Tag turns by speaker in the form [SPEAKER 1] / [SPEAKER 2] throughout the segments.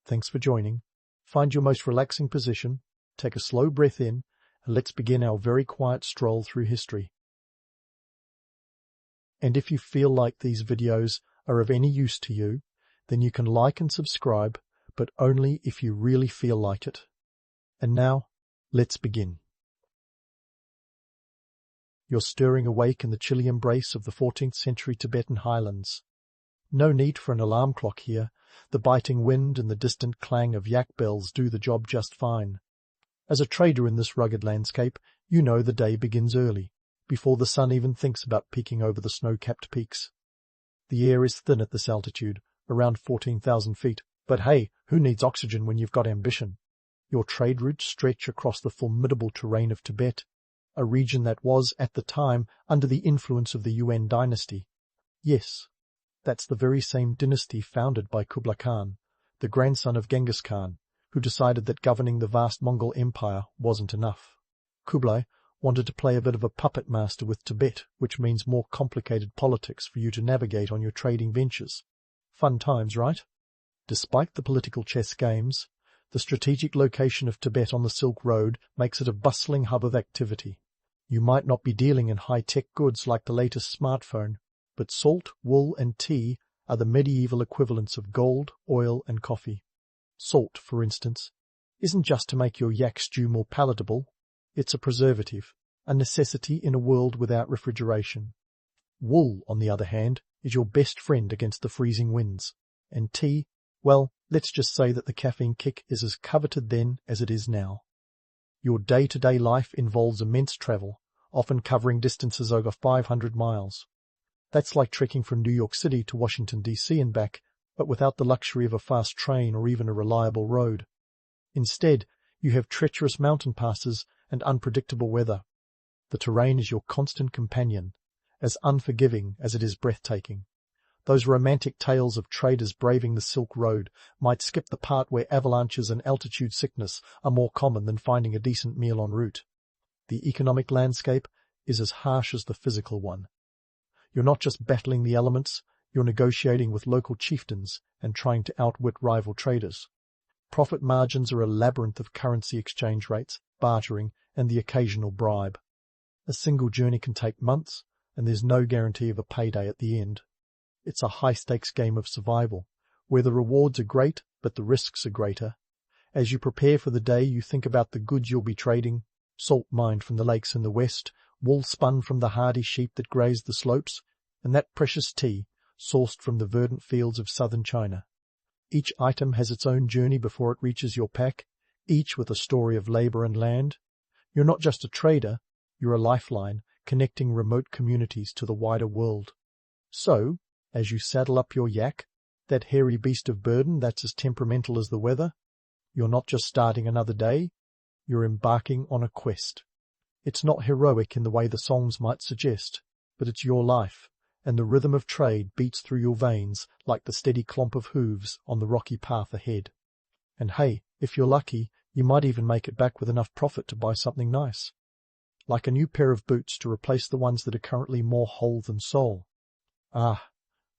[SPEAKER 1] Thanks for joining. Find your most relaxing position, take a slow breath in, and let's begin our very quiet stroll through history. And if you feel like these videos are of any use to you, then you can like and subscribe, but only if you really feel like it. And now, let's begin. You're stirring awake in the chilly embrace of the 14th-century Tibetan highlands. No need for an alarm clock here. The biting wind and the distant clang of yak bells do the job just fine. As a trader in this rugged landscape, you know the day begins early, before the sun even thinks about peeking over the snow-capped peaks. The air is thin at this altitude, around 14,000 feet, but hey, who needs oxygen when you've got ambition? Your trade routes stretch across the formidable terrain of Tibet, a region that was, at the time, under the influence of the Yuan dynasty. Yes, that's the very same dynasty founded by Kublai Khan, the grandson of Genghis Khan, who decided that governing the vast Mongol Empire wasn't enough. Kublai wanted to play a bit of a puppet master with Tibet, which means more complicated politics for you to navigate on your trading ventures. Fun times, right? Despite the political chess games, the strategic location of Tibet on the Silk Road makes it a bustling hub of activity. You might not be dealing in high-tech goods like the latest smartphone, but salt, wool, and tea are the medieval equivalents of gold, oil, and coffee. Salt, for instance, isn't just to make your yak stew more palatable. It's a preservative, a necessity in a world without refrigeration. Wool, on the other hand, is your best friend against the freezing winds. And tea, well, let's just say that the caffeine kick is as coveted then as it is now. Your day-to-day life involves immense travel, often covering distances over 500 miles. That's like trekking from New York City to Washington, D.C. and back, but without the luxury of a fast train or even a reliable road. Instead, you have treacherous mountain passes and unpredictable weather. The terrain is your constant companion, as unforgiving as it is breathtaking. Those romantic tales of traders braving the Silk Road might skip the part where avalanches and altitude sickness are more common than finding a decent meal en route. The economic landscape is as harsh as the physical one. You're not just battling the elements, you're negotiating with local chieftains and trying to outwit rival traders. Profit margins are a labyrinth of currency exchange rates, bartering, and the occasional bribe. A single journey can take months, and there's no guarantee of a payday at the end. It's a high-stakes game of survival, where the rewards are great, but the risks are greater. As you prepare for the day, you think about the goods you'll be trading: salt mined from the lakes in the west, wool spun from the hardy sheep that grazed the slopes, and that precious tea, sourced from the verdant fields of southern China. Each item has its own journey before it reaches your pack, each with a story of labor and land. You're not just a trader, you're a lifeline, connecting remote communities to the wider world. So, as you saddle up your yak, that hairy beast of burden that's as temperamental as the weather, you're not just starting another day, you're embarking on a quest. It's not heroic in the way the songs might suggest, but it's your life, and the rhythm of trade beats through your veins like the steady clomp of hooves on the rocky path ahead. And hey, if you're lucky, you might even make it back with enough profit to buy something nice. Like a new pair of boots to replace the ones that are currently more whole than sole. Ah,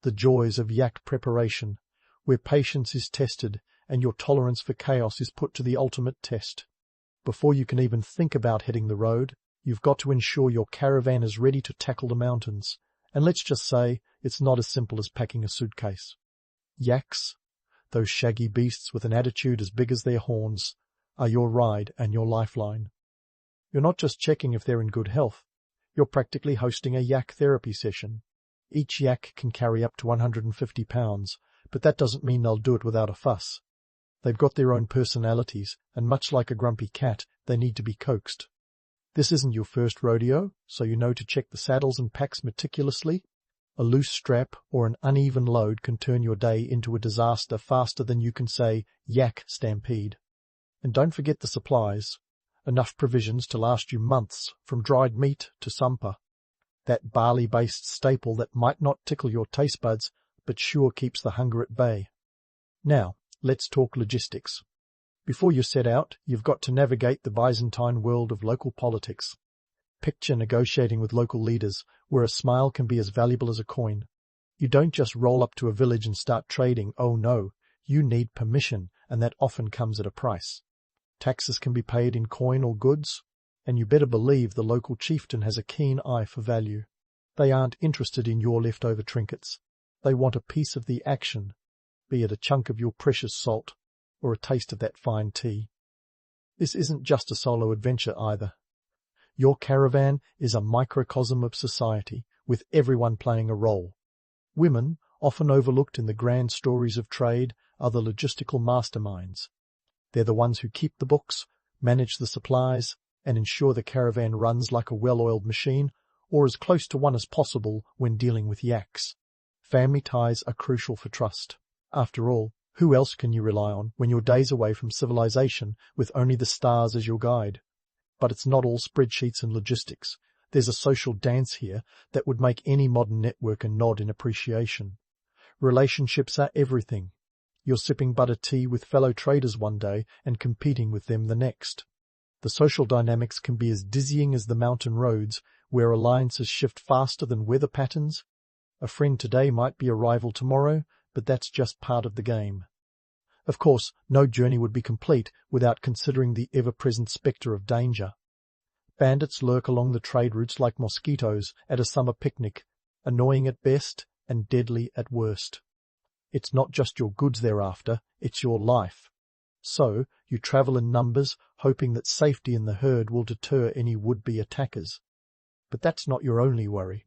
[SPEAKER 1] the joys of yak preparation, where patience is tested and your tolerance for chaos is put to the ultimate test. Before you can even think about heading the road, you've got to ensure your caravan is ready to tackle the mountains. And let's just say it's not as simple as packing a suitcase. Yaks, those shaggy beasts with an attitude as big as their horns, are your ride and your lifeline. You're not just checking if they're in good health, you're practically hosting a yak therapy session. Each yak can carry up to 150 pounds, but that doesn't mean they'll do it without a fuss. They've got their own personalities, and much like a grumpy cat, they need to be coaxed. This isn't your first rodeo, so you know to check the saddles and packs meticulously. A loose strap or an uneven load can turn your day into a disaster faster than you can say, yak stampede. And don't forget the supplies. Enough provisions to last you months, from dried meat to sampa. That barley-based staple that might not tickle your taste buds, but sure keeps the hunger at bay. Now, let's talk logistics. Before you set out, you've got to navigate the Byzantine world of local politics. Picture negotiating with local leaders, where a smile can be as valuable as a coin. You don't just roll up to a village and start trading, oh no. You need permission, and that often comes at a price. Taxes can be paid in coin or goods, and you better believe the local chieftain has a keen eye for value. They aren't interested in your leftover trinkets. They want a piece of the action, be it a chunk of your precious salt or a taste of that fine tea. This isn't just a solo adventure either. Your caravan is a microcosm of society, with everyone playing a role. Women, often overlooked in the grand stories of trade, are the logistical masterminds. They're the ones who keep the books, manage the supplies, and ensure the caravan runs like a well-oiled machine, or as close to one as possible when dealing with yaks. Family ties are crucial for trust. After all, who else can you rely on when you're days away from civilization with only the stars as your guide? But it's not all spreadsheets and logistics. There's a social dance here that would make any modern networker nod in appreciation. Relationships are everything. You're sipping butter tea with fellow traders one day and competing with them the next. The social dynamics can be as dizzying as the mountain roads, where alliances shift faster than weather patterns. A friend today might be a rival tomorrow, but that's just part of the game. Of course, no journey would be complete without considering the ever-present spectre of danger. Bandits lurk along the trade routes like mosquitoes at a summer picnic, annoying at best and deadly at worst. It's not just your goods they're after, it's your life. So, you travel in numbers, hoping that safety in the herd will deter any would-be attackers. But that's not your only worry.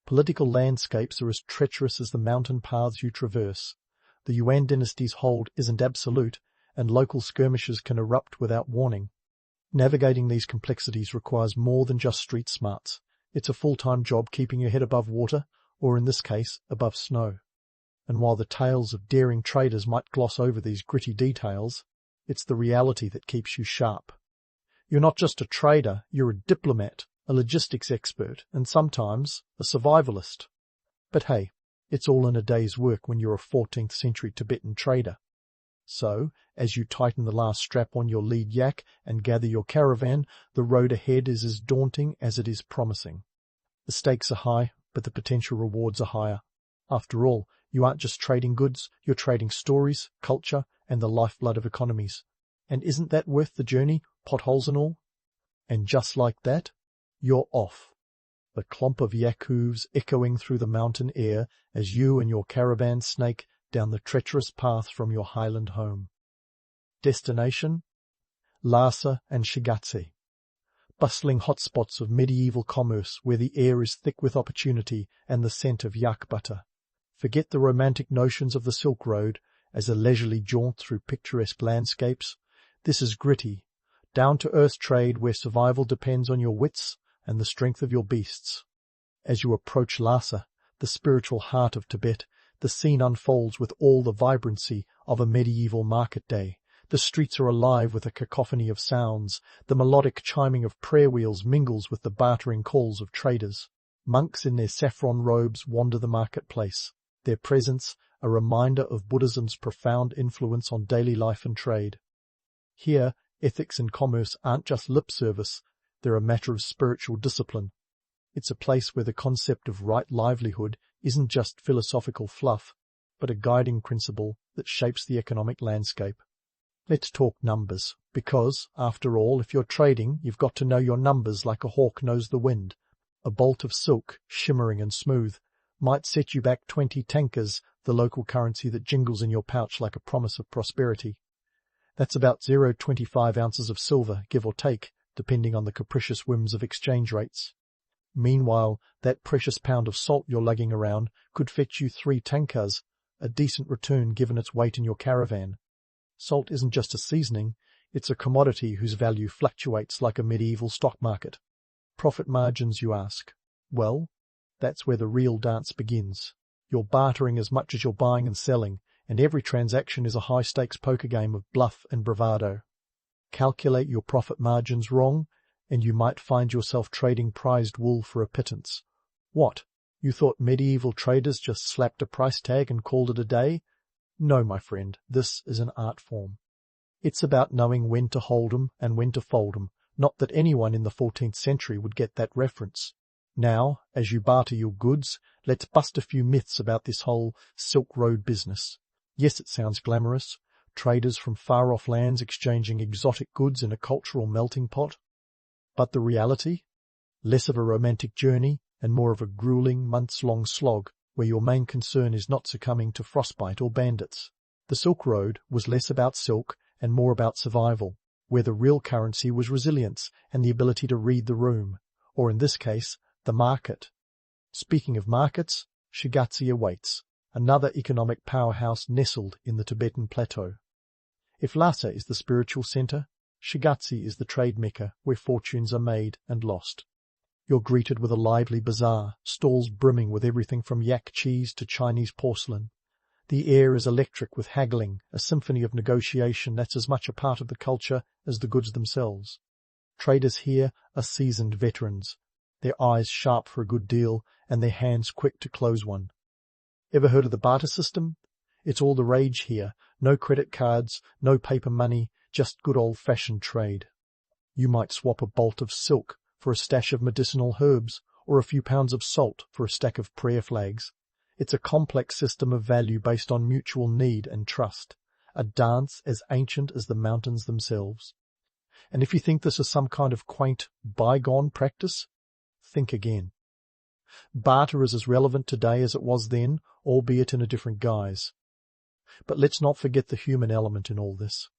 [SPEAKER 1] Political landscapes are as treacherous as the mountain paths you traverse. The Yuan dynasty's hold isn't absolute, and local skirmishes can erupt without warning. Navigating these complexities requires more than just street smarts. It's a full-time job keeping your head above water, or in this case, above snow. And while the tales of daring traders might gloss over these gritty details, it's the reality that keeps you sharp. You're not just a trader, you're a diplomat, a logistics expert, and sometimes a survivalist. But hey, it's all in a day's work when you're a 14th-century Tibetan trader. So, as you tighten the last strap on your lead yak and gather your caravan, the road ahead is as daunting as it is promising. The stakes are high, but the potential rewards are higher. After all, you aren't just trading goods, you're trading stories, culture, and the lifeblood of economies. And isn't that worth the journey, potholes and all? And just like that, you're off. The clomp of yak hooves echoing through the mountain air as you and your caravan snake down the treacherous path from your highland home. Destination? Lhasa and Shigatse. Bustling hotspots of medieval commerce where the air is thick with opportunity and the scent of yak butter. Forget the romantic notions of the Silk Road as a leisurely jaunt through picturesque landscapes. This is gritty, down-to-earth trade where survival depends on your wits and the strength of your beasts. As you approach Lhasa, the spiritual heart of Tibet, the scene unfolds with all the vibrancy of a medieval market day. The streets are alive with a cacophony of sounds. The melodic chiming of prayer wheels mingles with the bartering calls of traders. Monks in their saffron robes wander the marketplace, their presence a reminder of Buddhism's profound influence on daily life and trade. Here, ethics and commerce aren't just lip service, they're a matter of spiritual discipline. It's a place where the concept of right livelihood isn't just philosophical fluff, but a guiding principle that shapes the economic landscape. Let's talk numbers, because, after all, if you're trading, you've got to know your numbers like a hawk knows the wind. A bolt of silk, shimmering and smooth, might set you back 20 tankers, the local currency that jingles in your pouch like a promise of prosperity. That's about 0.25 ounces of silver, give or take, depending on the capricious whims of exchange rates. Meanwhile, that precious pound of salt you're lugging around could fetch you 3 tankers, a decent return given its weight in your caravan. Salt isn't just a seasoning, it's a commodity whose value fluctuates like a medieval stock market. Profit margins, you ask? Well, that's where the real dance begins. You're bartering as much as you're buying and selling, and every transaction is a high-stakes poker game of bluff and bravado. Calculate your profit margins wrong, and you might find yourself trading prized wool for a pittance. What? You thought medieval traders just slapped a price tag and called it a day? No, my friend, this is an art form. It's about knowing when to hold 'em and when to fold 'em, not that anyone in the 14th century would get that reference. Now, as you barter your goods, let's bust a few myths about this whole Silk Road business. Yes, it sounds glamorous. Traders from far-off lands exchanging exotic goods in a cultural melting pot. But the reality? Less of a romantic journey and more of a grueling, months-long slog where your main concern is not succumbing to frostbite or bandits. The Silk Road was less about silk and more about survival, where the real currency was resilience and the ability to read the room, or in this case, the market. Speaking of markets, Shigatse awaits, another economic powerhouse nestled in the Tibetan plateau. If Lhasa is the spiritual center, Shigatse is the trade mecca where fortunes are made and lost. You're greeted with a lively bazaar, stalls brimming with everything from yak cheese to Chinese porcelain. The air is electric with haggling, a symphony of negotiation that's as much a part of the culture as the goods themselves. Traders here are seasoned veterans, their eyes sharp for a good deal and their hands quick to close one. Ever heard of the barter system? It's all the rage here. No credit cards, no paper money, just good old-fashioned trade. You might swap a bolt of silk for a stash of medicinal herbs or a few pounds of salt for a stack of prayer flags. It's a complex system of value based on mutual need and trust, a dance as ancient as the mountains themselves. And if you think this is some kind of quaint, bygone practice, think again. Barter is as relevant today as it was then, albeit in a different guise. But let's not forget the human element in all this.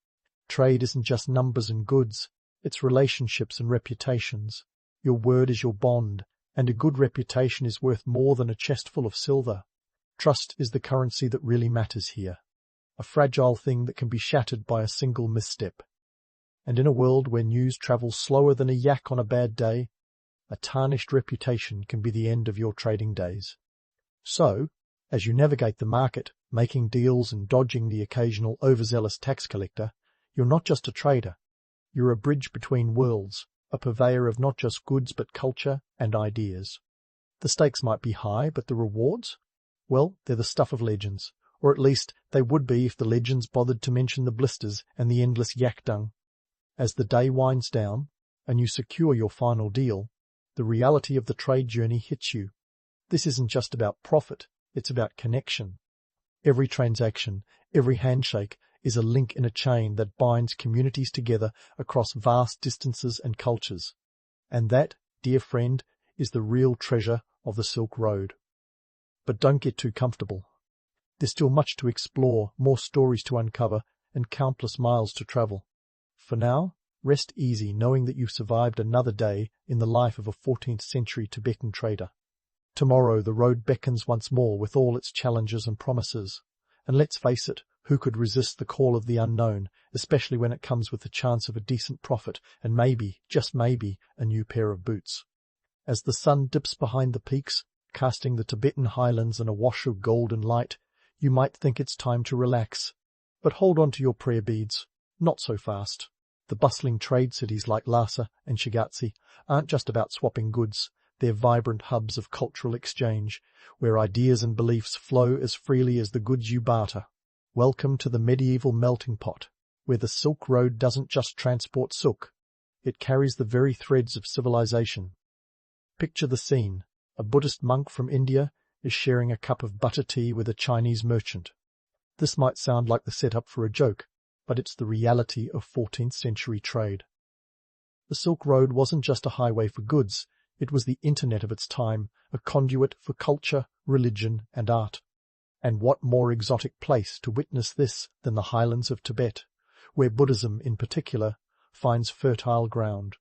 [SPEAKER 1] Trade isn't just numbers and goods, it's relationships and reputations. Your word is your bond, and a good reputation is worth more than a chest full of silver. Trust is the currency that really matters here, a fragile thing that can be shattered by a single misstep. And in a world where news travels slower than a yak on a bad day, a tarnished reputation can be the end of your trading days. So, as you navigate the market, making deals and dodging the occasional overzealous tax collector, you're not just a trader. You're a bridge between worlds, a purveyor of not just goods but culture and ideas. The stakes might be high, but the rewards? Well, they're the stuff of legends, or at least they would be if the legends bothered to mention the blisters and the endless yak dung. As the day winds down, and you secure your final deal, the reality of the trade journey hits you. This isn't just about profit, it's about connection. Every transaction, every handshake is a link in a chain that binds communities together across vast distances and cultures. And that, dear friend, is the real treasure of the Silk Road. But don't get too comfortable. There's still much to explore, more stories to uncover, and countless miles to travel. For now, rest easy knowing that you've survived another day in the life of a 14th-century Tibetan trader. Tomorrow the road beckons once more with all its challenges and promises. And let's face it, who could resist the call of the unknown, especially when it comes with the chance of a decent profit and maybe, just maybe, a new pair of boots. As the sun dips behind the peaks, casting the Tibetan highlands in a wash of golden light, you might think it's time to relax. But hold on to your prayer beads. Not so fast. The bustling trade cities like Lhasa and Shigatse aren't just about swapping goods. They're vibrant hubs of cultural exchange, where ideas and beliefs flow as freely as the goods you barter. Welcome to the medieval melting pot, where the Silk Road doesn't just transport silk. It carries the very threads of civilization. Picture the scene. A Buddhist monk from India is sharing a cup of butter tea with a Chinese merchant. This might sound like the setup for a joke, but it's the reality of 14th-century trade. The Silk Road wasn't just a highway for goods, it was the internet of its time, a conduit for culture, religion, and art. And what more exotic place to witness this than the highlands of Tibet, where Buddhism in particular finds fertile ground.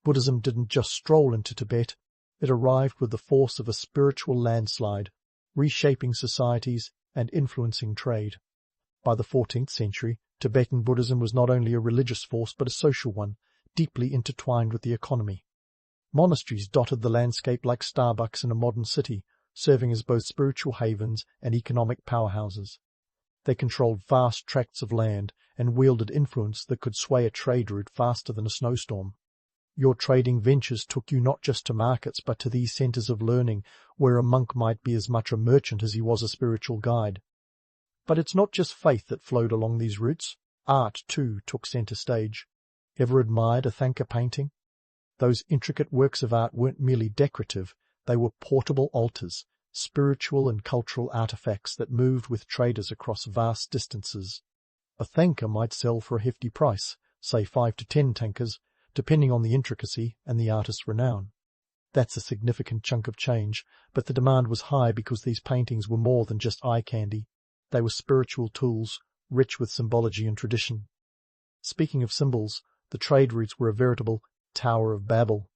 [SPEAKER 1] Buddhism didn't just stroll into Tibet, it arrived with the force of a spiritual landslide, reshaping societies and influencing trade. By the 14th century, Tibetan Buddhism was not only a religious force but a social one, deeply intertwined with the economy. Monasteries dotted the landscape like Starbucks in a modern city, serving as both spiritual havens and economic powerhouses. They controlled vast tracts of land and wielded influence that could sway a trade route faster than a snowstorm. Your trading ventures took you not just to markets but to these centers of learning where a monk might be as much a merchant as he was a spiritual guide. But it's not just faith that flowed along these routes. Art, too, took center stage. Ever admired a Thangka painting? Those intricate works of art weren't merely decorative, they were portable altars, spiritual and cultural artifacts that moved with traders across vast distances. A tanka might sell for a hefty price, say 5 to 10 tankas, depending on the intricacy and the artist's renown. That's a significant chunk of change, but the demand was high because these paintings were more than just eye candy. They were spiritual tools, rich with symbology and tradition. Speaking of symbols, the trade routes were a veritable Tower of Babel.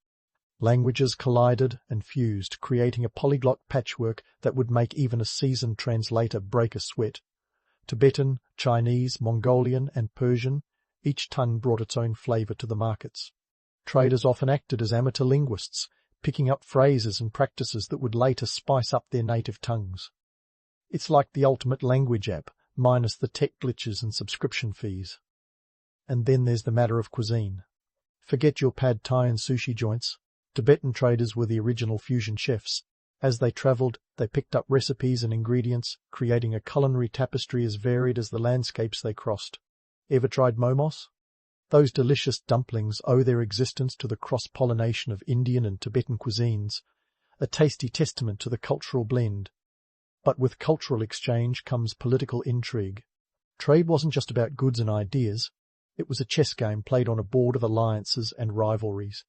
[SPEAKER 1] Languages collided and fused, creating a polyglot patchwork that would make even a seasoned translator break a sweat. Tibetan, Chinese, Mongolian, and Persian, each tongue brought its own flavour to the markets. Traders often acted as amateur linguists, picking up phrases and practices that would later spice up their native tongues. It's like the ultimate language app, minus the tech glitches and subscription fees. And then there's the matter of cuisine. Forget your pad thai and sushi joints. Tibetan traders were the original fusion chefs. As they travelled, they picked up recipes and ingredients, creating a culinary tapestry as varied as the landscapes they crossed. Ever tried momos? Those delicious dumplings owe their existence to the cross-pollination of Indian and Tibetan cuisines, a tasty testament to the cultural blend. But with cultural exchange comes political intrigue. Trade wasn't just about goods and ideas. It was a chess game played on a board of alliances and rivalries.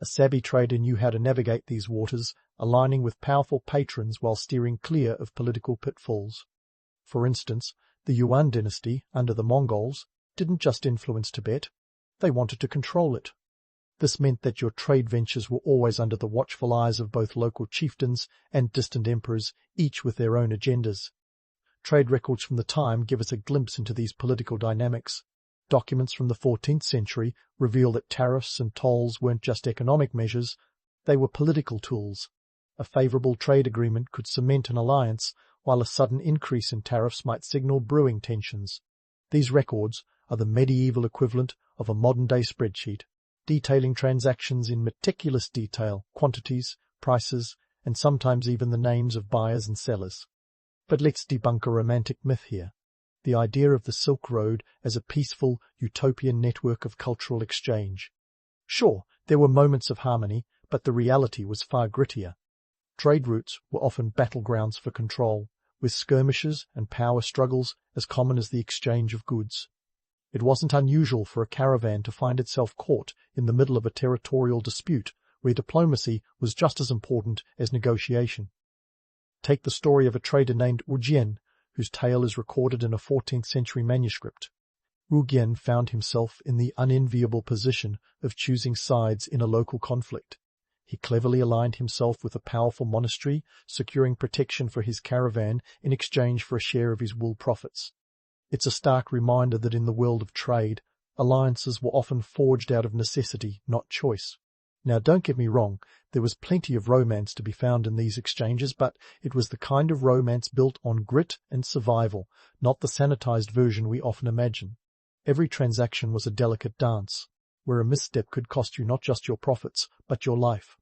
[SPEAKER 1] A savvy trader knew how to navigate these waters, aligning with powerful patrons while steering clear of political pitfalls. For instance, the Yuan dynasty, under the Mongols, didn't just influence Tibet, they wanted to control it. This meant that your trade ventures were always under the watchful eyes of both local chieftains and distant emperors, each with their own agendas. Trade records from the time give us a glimpse into these political dynamics. Documents from the 14th century reveal that tariffs and tolls weren't just economic measures, they were political tools. A favourable trade agreement could cement an alliance, while a sudden increase in tariffs might signal brewing tensions. These records are the medieval equivalent of a modern-day spreadsheet, detailing transactions in meticulous detail, quantities, prices, and sometimes even the names of buyers and sellers. But let's debunk a romantic myth here. The idea of the Silk Road as a peaceful, utopian network of cultural exchange. Sure, there were moments of harmony, but the reality was far grittier. Trade routes were often battlegrounds for control, with skirmishes and power struggles as common as the exchange of goods. It wasn't unusual for a caravan to find itself caught in the middle of a territorial dispute where diplomacy was just as important as negotiation. Take the story of a trader named Ujien, whose tale is recorded in a 14th-century manuscript. Ujien found himself in the unenviable position of choosing sides in a local conflict. He cleverly aligned himself with a powerful monastery, securing protection for his caravan in exchange for a share of his wool profits. It's a stark reminder that in the world of trade, alliances were often forged out of necessity, not choice. Now, don't get me wrong, there was plenty of romance to be found in these exchanges, but it was the kind of romance built on grit and survival, not the sanitized version we often imagine. Every transaction was a delicate dance, where a misstep could cost you not just your profits, but your life.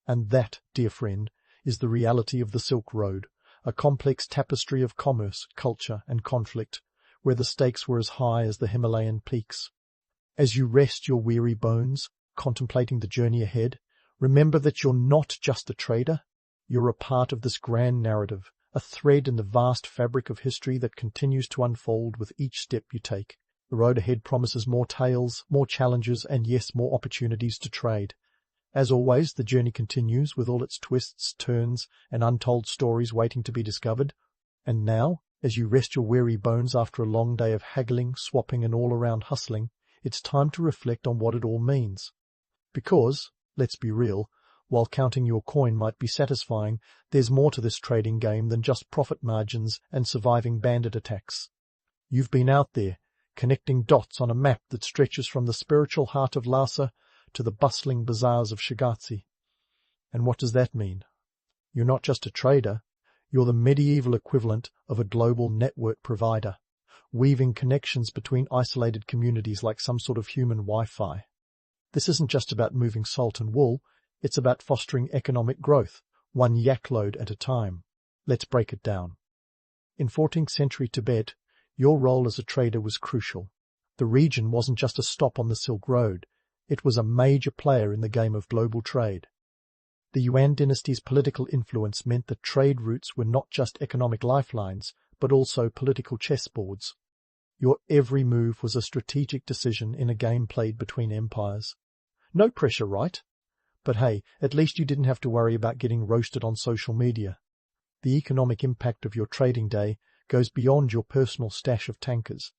[SPEAKER 1] And that, dear friend, is the reality of the Silk Road, a complex tapestry of commerce, culture, and conflict, where the stakes were as high as the Himalayan peaks. As you rest your weary bones, contemplating the journey ahead, remember that you're not just a trader, you're a part of this grand narrative, a thread in the vast fabric of history that continues to unfold with each step you take. The road ahead promises more tales, more challenges, and yes, more opportunities to trade. As always, the journey continues with all its twists, turns, and untold stories waiting to be discovered. And now, as you rest your weary bones after a long day of haggling, swapping, and all-around hustling, it's time to reflect on what it all means. Because, let's be real, while counting your coin might be satisfying, there's more to this trading game than just profit margins and surviving bandit attacks. You've been out there, connecting dots on a map that stretches from the spiritual heart of Lhasa to the bustling bazaars of Shigatse. And what does that mean? You're not just a trader, you're the medieval equivalent of a global network provider, weaving connections between isolated communities like some sort of human Wi-Fi. This isn't just about moving salt and wool, it's about fostering economic growth, one yak load at a time. Let's break it down. In 14th century Tibet, your role as a trader was crucial. The region wasn't just a stop on the Silk Road, it was a major player in the game of global trade. The Yuan dynasty's political influence meant that trade routes were not just economic lifelines, but also political chessboards. Your every move was a strategic decision in a game played between empires. No pressure, right? But hey, at least you didn't have to worry about getting roasted on social media. The economic impact of your trading day goes beyond your personal stash of tankers.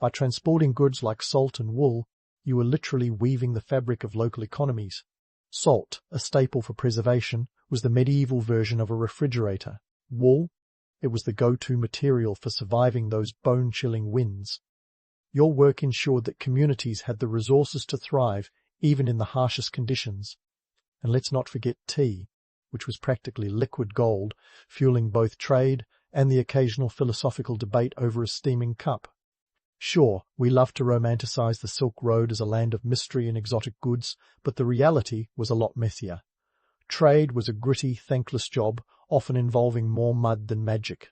[SPEAKER 1] By transporting goods like salt and wool, you were literally weaving the fabric of local economies. Salt, a staple for preservation, was the medieval version of a refrigerator. Wool, it was the go-to material for surviving those bone-chilling winds. Your work ensured that communities had the resources to thrive even in the harshest conditions. And let's not forget tea, which was practically liquid gold, fueling both trade and the occasional philosophical debate over a steaming cup. Sure, we love to romanticize the Silk Road as a land of mystery and exotic goods, but the reality was a lot messier. Trade was a gritty, thankless job, often involving more mud than magic.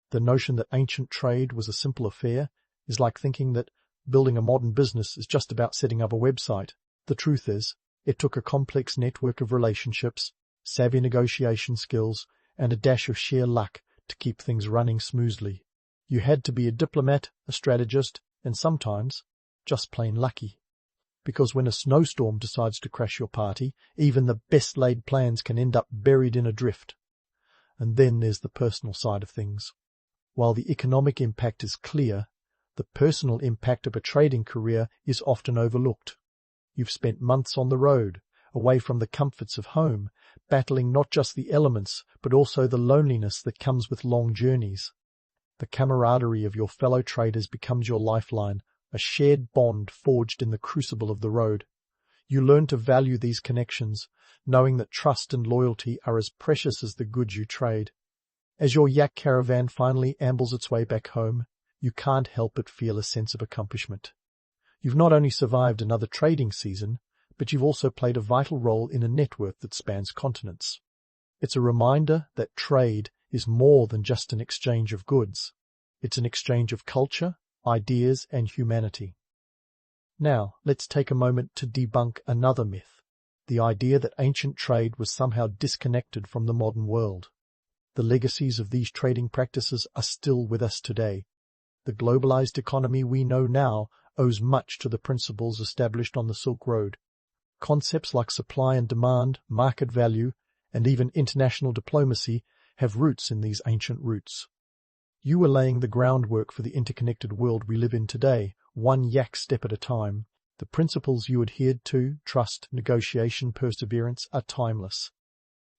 [SPEAKER 1] The notion that ancient trade was a simple affair is like thinking that building a modern business is just about setting up a website. The truth is, it took a complex network of relationships, savvy negotiation skills, and a dash of sheer luck to keep things running smoothly. You had to be a diplomat, a strategist, and sometimes just plain lucky. Because when a snowstorm decides to crash your party, even the best-laid plans can end up buried in a drift. And then there's the personal side of things. While the economic impact is clear, the personal impact of a trading career is often overlooked. You've spent months on the road, away from the comforts of home, battling not just the elements, but also the loneliness that comes with long journeys. The camaraderie of your fellow traders becomes your lifeline, a shared bond forged in the crucible of the road. You learn to value these connections, knowing that trust and loyalty are as precious as the goods you trade. As your yak caravan finally ambles its way back home, you can't help but feel a sense of accomplishment. You've not only survived another trading season, but you've also played a vital role in a network that spans continents. It's a reminder that trade is more than just an exchange of goods. It's an exchange of culture, ideas, and humanity. Now, let's take a moment to debunk another myth, the idea that ancient trade was somehow disconnected from the modern world. The legacies of these trading practices are still with us today. The globalized economy we know now owes much to the principles established on the Silk Road. Concepts like supply and demand, market value, and even international diplomacy have roots in these ancient roots. You were laying the groundwork for the interconnected world we live in today, one yak step at a time. The principles you adhered to, trust, negotiation, perseverance, are timeless.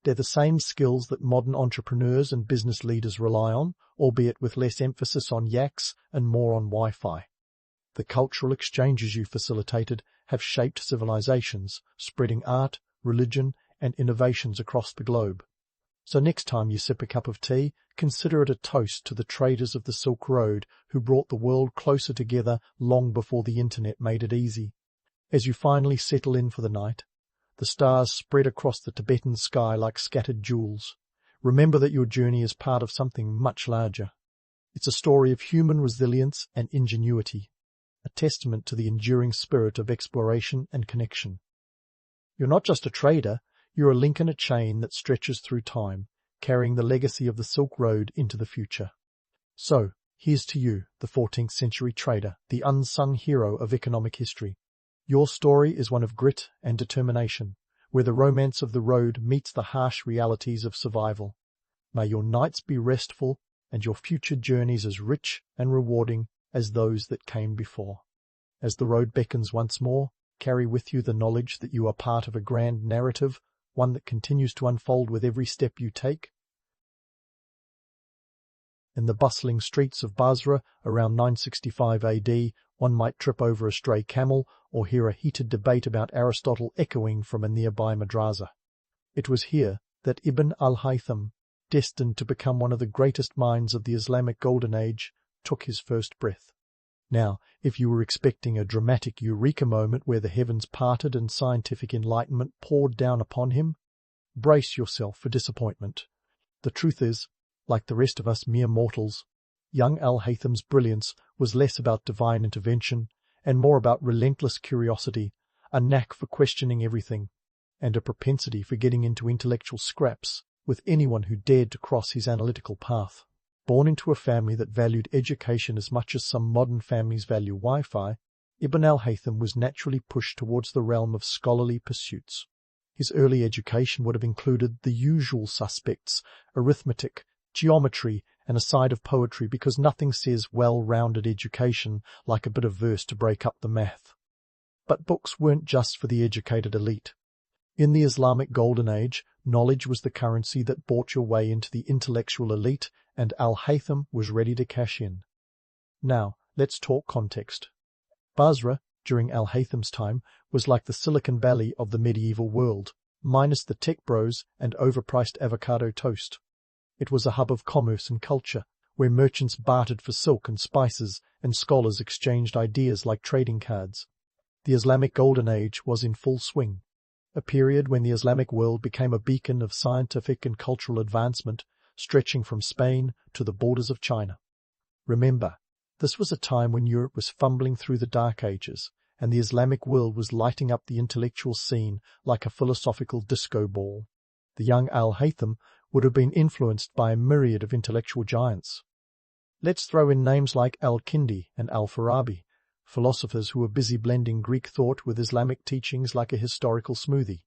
[SPEAKER 1] They're the same skills that modern entrepreneurs and business leaders rely on, albeit with less emphasis on yaks and more on Wi-Fi. The cultural exchanges you facilitated have shaped civilizations, spreading art, religion, and innovations across the globe. So next time you sip a cup of tea, consider it a toast to the traders of the Silk Road who brought the world closer together long before the internet made it easy. As you finally settle in for the night, the stars spread across the Tibetan sky like scattered jewels. Remember that your journey is part of something much larger. It's a story of human resilience and ingenuity, a testament to the enduring spirit of exploration and connection. You're not just a trader, you're a link in a chain that stretches through time, carrying the legacy of the Silk Road into the future. So, here's to you, the 14th century trader, the unsung hero of economic history. Your story is one of grit and determination, where the romance of the road meets the harsh realities of survival. May your nights be restful and your future journeys as rich and rewarding as those that came before. As the road beckons once more, carry with you the knowledge that you are part of a grand narrative, one that continues to unfold with every step you take. In the bustling streets of Basra around 965 AD, one might trip over a stray camel or hear a heated debate about Aristotle echoing from a nearby madrasa. It was here that Ibn al-Haytham, destined to become one of the greatest minds of the Islamic Golden Age, took his first breath. Now, if you were expecting a dramatic eureka moment where the heavens parted and scientific enlightenment poured down upon him, brace yourself for disappointment. The truth is, like the rest of us mere mortals, young al-Haytham's brilliance was less about divine intervention and more about relentless curiosity, a knack for questioning everything. and a propensity for getting into intellectual scraps with anyone who dared to cross his analytical path. Born into a family that valued education as much as some modern families value Wi-Fi, Ibn al-Haytham was naturally pushed towards the realm of scholarly pursuits. His early education would have included the usual suspects: arithmetic, geometry, and a side of poetry, because nothing says well-rounded education like a bit of verse to break up the math. But books weren't just for the educated elite. In the Islamic Golden Age, knowledge was the currency that bought your way into the intellectual elite, and al-Haytham was ready to cash in. Now, let's talk context. Basra, during al-Haytham's time, was like the Silicon Valley of the medieval world, minus the tech bros and overpriced avocado toast. It was a hub of commerce and culture, where merchants bartered for silk and spices, and scholars exchanged ideas like trading cards. The Islamic Golden Age was in full swing, a period when the Islamic world became a beacon of scientific and cultural advancement, stretching from Spain to the borders of China. Remember, this was a time when Europe was fumbling through the Dark Ages, and the Islamic world was lighting up the intellectual scene like a philosophical disco ball. The young al-Haytham would have been influenced by a myriad of intellectual giants. Let's throw in names like al-Kindi and al-Farabi, philosophers who were busy blending Greek thought with Islamic teachings like a historical smoothie.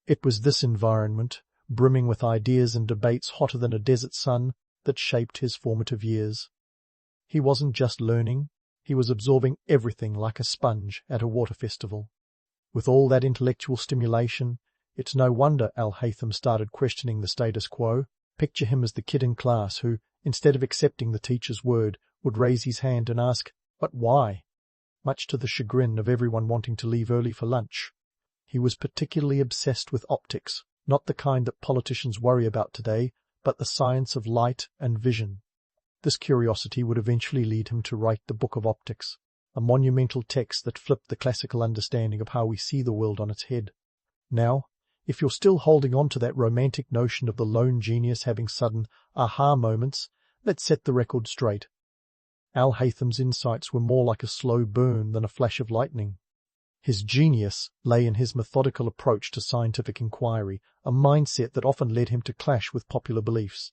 [SPEAKER 1] It was this environment, brimming with ideas and debates hotter than a desert sun, that shaped his formative years. He wasn't just learning, he was absorbing everything like a sponge at a water festival. With all that intellectual stimulation, it's no wonder al-Haytham started questioning the status quo. Picture him as the kid in class who, instead of accepting the teacher's word, would raise his hand and ask, "But why?" much to the chagrin of everyone wanting to leave early for lunch. He was particularly obsessed with optics, not the kind that politicians worry about today, but the science of light and vision. This curiosity would eventually lead him to write the Book of Optics, a monumental text that flipped the classical understanding of how we see the world on its head. Now, if you're still holding on to that romantic notion of the lone genius having sudden aha moments, let's set the record straight. Al-Haytham's insights were more like a slow burn than a flash of lightning. His genius lay in his methodical approach to scientific inquiry, a mindset that often led him to clash with popular beliefs.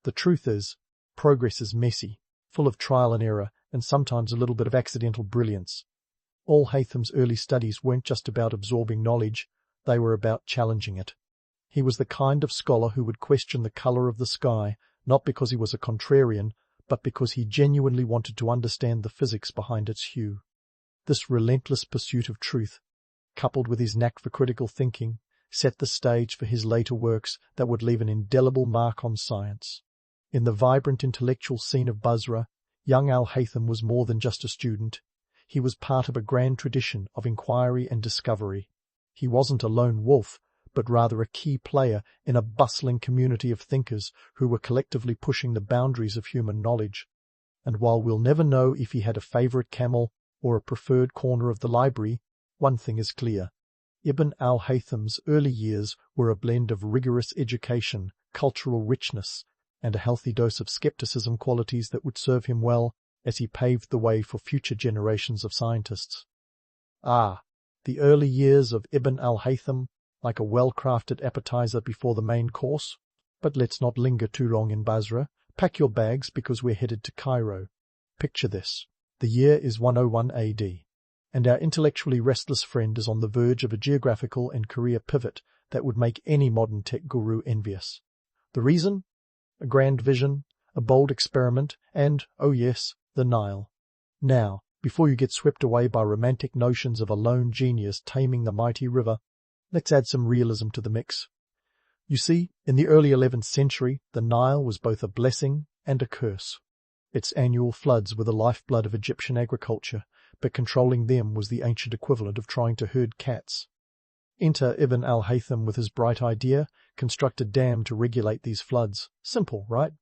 [SPEAKER 1] The truth is, progress is messy, full of trial and error, and sometimes a little bit of accidental brilliance. Al-Haytham's early studies weren't just about absorbing knowledge, they were about challenging it. He was the kind of scholar who would question the color of the sky, not because he was a contrarian, but because he genuinely wanted to understand the physics behind its hue. This relentless pursuit of truth, coupled with his knack for critical thinking, set the stage for his later works that would leave an indelible mark on science. In the vibrant intellectual scene of Basra, young al-Haytham was more than just a student. He was part of a grand tradition of inquiry and discovery. He wasn't a lone wolf, but rather a key player in a bustling community of thinkers who were collectively pushing the boundaries of human knowledge. And while we'll never know if he had a favorite camel or a preferred corner of the library, one thing is clear. Ibn al-Haytham's early years were a blend of rigorous education, cultural richness, and a healthy dose of skepticism, qualities that would serve him well as he paved the way for future generations of scientists. The early years of Ibn al-Haytham, like a well-crafted appetizer before the main course. But let's not linger too long in Basra. Pack your bags because we're headed to Cairo. Picture this. The year is 101 AD, and our intellectually restless friend is on the verge of a geographical and career pivot that would make any modern tech guru envious. The reason? A grand vision, a bold experiment, and, oh yes, the Nile. Now, before you get swept away by romantic notions of a lone genius taming the mighty river, let's add some realism to the mix. You see, in the early 11th century, the Nile was both a blessing and a curse. Its annual floods were the lifeblood of Egyptian agriculture, but controlling them was the ancient equivalent of trying to herd cats. Enter Ibn al-Haytham with his bright idea: construct a dam to regulate these floods. Simple, right?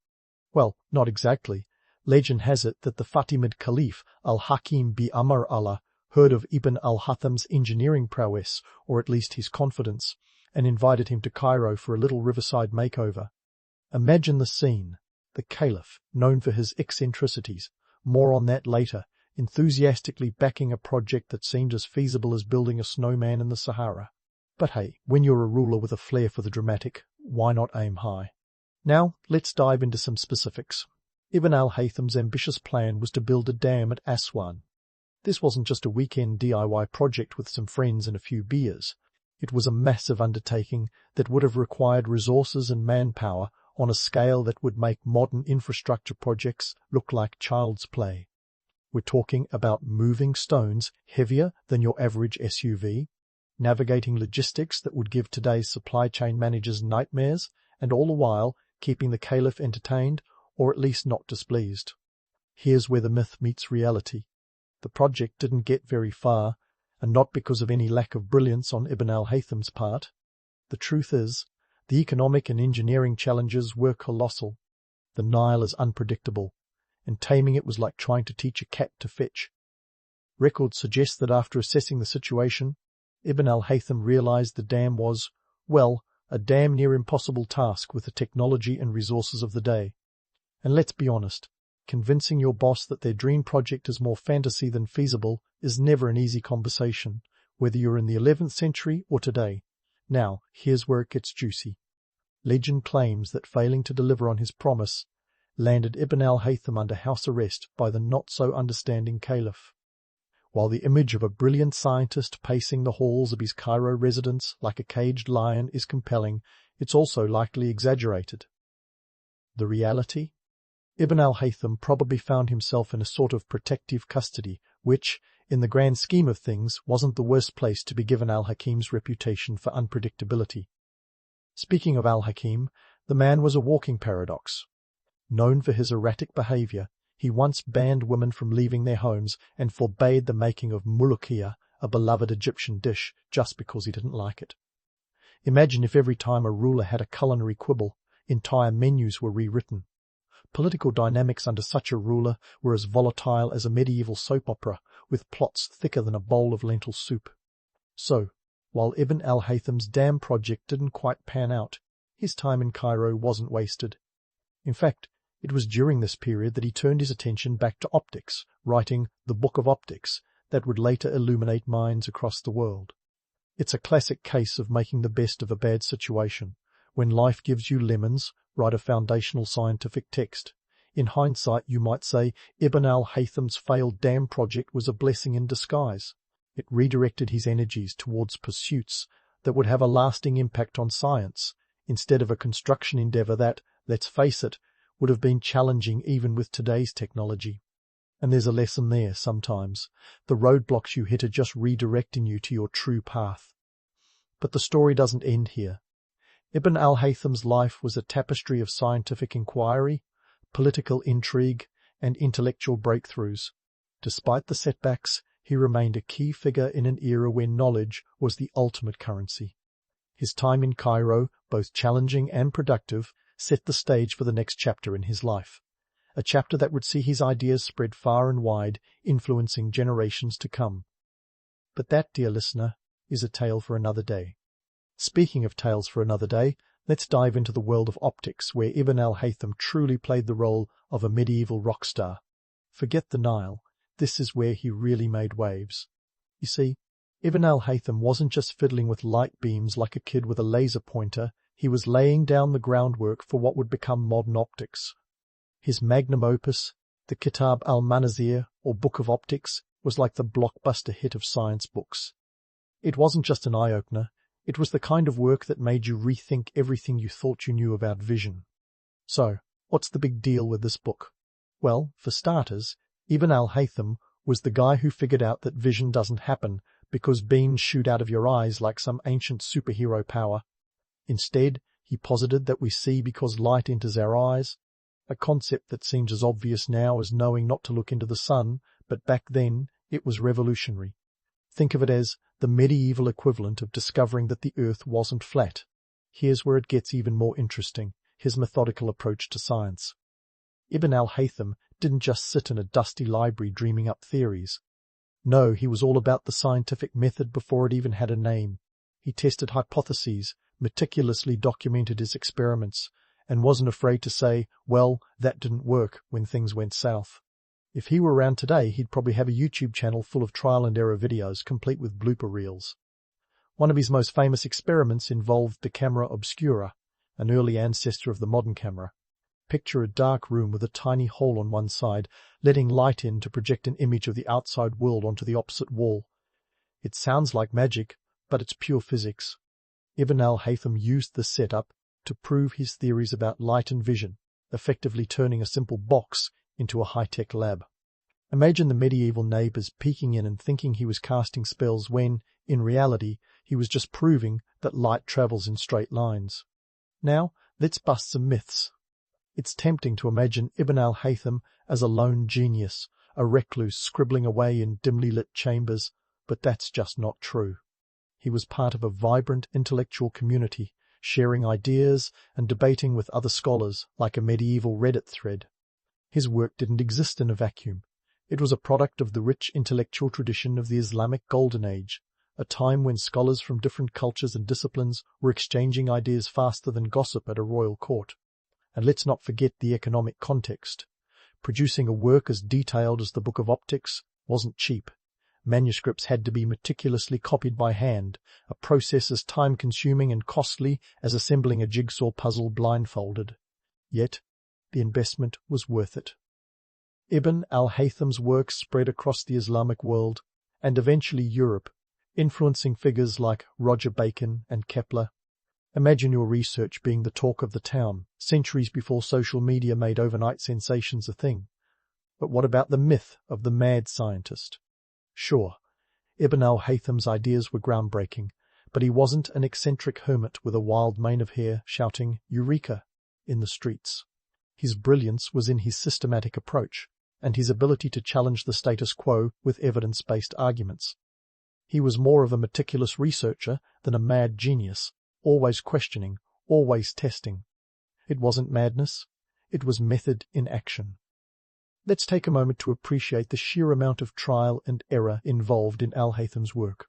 [SPEAKER 1] Well, not exactly. Legend has it that the Fatimid Caliph al-Hakim bi Amr Allah heard of Ibn al-Haytham's engineering prowess, or at least his confidence, and invited him to Cairo for a little riverside makeover. Imagine the scene. The Caliph, known for his eccentricities, more on that later, enthusiastically backing a project that seemed as feasible as building a snowman in the Sahara. But hey, when you're a ruler with a flair for the dramatic, why not aim high? Now, let's dive into some specifics. Ibn al-Haytham's ambitious plan was to build a dam at Aswan. This wasn't just a weekend DIY project with some friends and a few beers. It was a massive undertaking that would have required resources and manpower on a scale that would make modern infrastructure projects look like child's play. We're talking about moving stones heavier than your average SUV, navigating logistics that would give today's supply chain managers nightmares, and all the while keeping the caliph entertained, or at least not displeased. Here's where the myth meets reality. The project didn't get very far, and not because of any lack of brilliance on Ibn al-Haytham's part. The truth is, the economic and engineering challenges were colossal. The Nile is unpredictable, and taming it was like trying to teach a cat to fetch. Records suggest that after assessing the situation, Ibn al-Haytham realized the dam was, well, a damn near impossible task with the technology and resources of the day. And let's be honest, convincing your boss that their dream project is more fantasy than feasible is never an easy conversation, whether you're in the 11th century or today. Now, here's where it gets juicy. Legend claims that failing to deliver on his promise landed Ibn al-Haytham under house arrest by the not-so-understanding caliph. While the image of a brilliant scientist pacing the halls of his Cairo residence like a caged lion is compelling, it's also likely exaggerated. The reality? Ibn al-Haytham probably found himself in a sort of protective custody, which, in the grand scheme of things, wasn't the worst place to be given al-Hakim's reputation for unpredictability. Speaking of al-Hakim, the man was a walking paradox. Known for his erratic behavior, he once banned women from leaving their homes and forbade the making of mulukiya, a beloved Egyptian dish, just because he didn't like it. Imagine if every time a ruler had a culinary quibble, entire menus were rewritten. Political dynamics under such a ruler were as volatile as a medieval soap opera, with plots thicker than a bowl of lentil soup. So, while Ibn al-Haytham's dam project didn't quite pan out, his time in Cairo wasn't wasted. In fact, it was during this period that he turned his attention back to optics, writing the Book of Optics that would later illuminate minds across the world. It's a classic case of making the best of a bad situation. When life gives you lemons, write a foundational scientific text. In hindsight, you might say Ibn al-Haytham's failed dam project was a blessing in disguise. It redirected his energies towards pursuits that would have a lasting impact on science, instead of a construction endeavor that, let's face it, would have been challenging even with today's technology. And there's a lesson there sometimes. The roadblocks you hit are just redirecting you to your true path. But the story doesn't end here. Ibn al-Haytham's life was a tapestry of scientific inquiry, political intrigue, and intellectual breakthroughs. Despite the setbacks, he remained a key figure in an era where knowledge was the ultimate currency. His time in Cairo, both challenging and productive, set the stage for the next chapter in his life, a chapter that would see his ideas spread far and wide, influencing generations to come. But that, dear listener, is a tale for another day. Speaking of tales for another day, let's dive into the world of optics, where Ibn al-Haytham truly played the role of a medieval rock star. Forget the Nile, this is where he really made waves. You see, Ibn al-Haytham wasn't just fiddling with light beams like a kid with a laser pointer, he was laying down the groundwork for what would become modern optics. His magnum opus, the Kitab al-Manazir, or Book of Optics, was like the blockbuster hit of science books. It wasn't just an eye-opener, it was the kind of work that made you rethink everything you thought you knew about vision. So, what's the big deal with this book? Well, for starters, Ibn al-Haytham was the guy who figured out that vision doesn't happen because beams shoot out of your eyes like some ancient superhero power. Instead, he posited that we see because light enters our eyes, a concept that seems as obvious now as knowing not to look into the sun, but back then it was revolutionary. Think of it as the medieval equivalent of discovering that the earth wasn't flat. Here's where it gets even more interesting, his methodical approach to science. Ibn al-Haytham didn't just sit in a dusty library dreaming up theories. No, he was all about the scientific method before it even had a name. He tested hypotheses, meticulously documented his experiments, and wasn't afraid to say, well, that didn't work, when things went south. If he were around today, he'd probably have a YouTube channel full of trial and error videos, complete with blooper reels. One of his most famous experiments involved the camera obscura, an early ancestor of the modern camera. Picture a dark room with a tiny hole on one side, letting light in to project an image of the outside world onto the opposite wall. It sounds like magic, but it's pure physics. Ibn al-Haytham used this setup to prove his theories about light and vision, effectively turning a simple box into a high-tech lab. Imagine the medieval neighbors peeking in and thinking he was casting spells when, in reality, he was just proving that light travels in straight lines. Now, let's bust some myths. It's tempting to imagine Ibn al-Haytham as a lone genius, a recluse scribbling away in dimly lit chambers, but that's just not true. He was part of a vibrant intellectual community, sharing ideas and debating with other scholars like a medieval Reddit thread. His work didn't exist in a vacuum. It was a product of the rich intellectual tradition of the Islamic Golden Age, a time when scholars from different cultures and disciplines were exchanging ideas faster than gossip at a royal court. And let's not forget the economic context. Producing a work as detailed as the Book of Optics wasn't cheap. Manuscripts had to be meticulously copied by hand, a process as time-consuming and costly as assembling a jigsaw puzzle blindfolded. Yet, the investment was worth it. Ibn al-Haytham's work spread across the Islamic world, and eventually Europe, influencing figures like Roger Bacon and Kepler. Imagine your research being the talk of the town, centuries before social media made overnight sensations a thing. But what about the myth of the mad scientist? Sure, Ibn al-Haytham's ideas were groundbreaking, but he wasn't an eccentric hermit with a wild mane of hair shouting "Eureka!" in the streets. His brilliance was in his systematic approach, and his ability to challenge the status quo with evidence-based arguments. He was more of a meticulous researcher than a mad genius, always questioning, always testing. It wasn't madness, it was method in action. Let's take a moment to appreciate the sheer amount of trial and error involved in al-Haytham's work.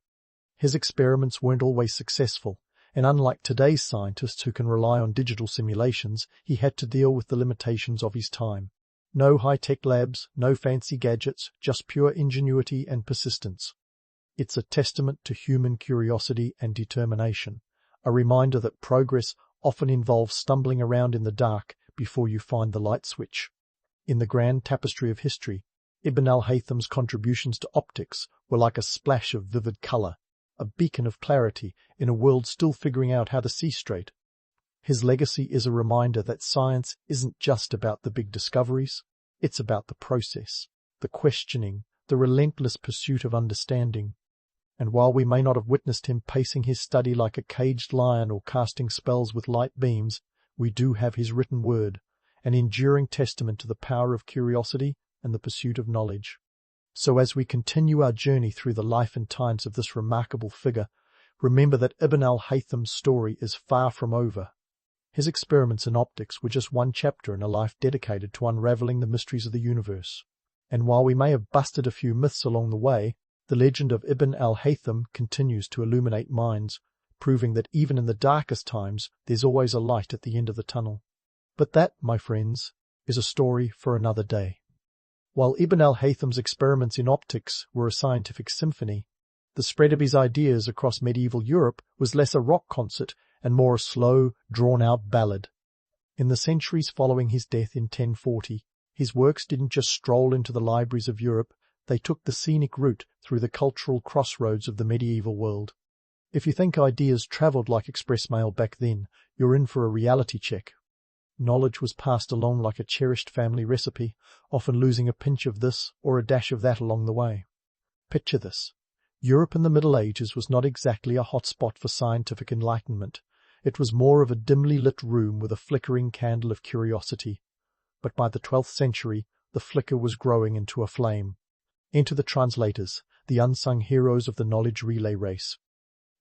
[SPEAKER 1] His experiments weren't always successful, and unlike today's scientists who can rely on digital simulations, he had to deal with the limitations of his time. No high-tech labs, no fancy gadgets, just pure ingenuity and persistence. It's a testament to human curiosity and determination, a reminder that progress often involves stumbling around in the dark before you find the light switch. In the grand tapestry of history, Ibn al-Haytham's contributions to optics were like a splash of vivid colour, a beacon of clarity in a world still figuring out how to see straight. His legacy is a reminder that science isn't just about the big discoveries, it's about the process, the questioning, the relentless pursuit of understanding. And while we may not have witnessed him pacing his study like a caged lion or casting spells with light beams, we do have his written word, an enduring testament to the power of curiosity and the pursuit of knowledge. So as we continue our journey through the life and times of this remarkable figure, remember that Ibn al-Haytham's story is far from over. His experiments in optics were just one chapter in a life dedicated to unraveling the mysteries of the universe. And while we may have busted a few myths along the way, the legend of Ibn al-Haytham continues to illuminate minds, proving that even in the darkest times there's always a light at the end of the tunnel. But that, my friends, is a story for another day. While Ibn al-Haytham's experiments in optics were a scientific symphony, the spread of his ideas across medieval Europe was less a rock concert and more a slow, drawn-out ballad. In the centuries following his death in 1040, his works didn't just stroll into the libraries of Europe, they took the scenic route through the cultural crossroads of the medieval world. If you think ideas travelled like express mail back then, you're in for a reality check. Knowledge was passed along like a cherished family recipe, often losing a pinch of this or a dash of that along the way. Picture this. Europe in the Middle Ages was not exactly a hot spot for scientific enlightenment. It was more of a dimly lit room with a flickering candle of curiosity. But by the 12th century, the flicker was growing into a flame. Enter the translators, the unsung heroes of the knowledge relay race.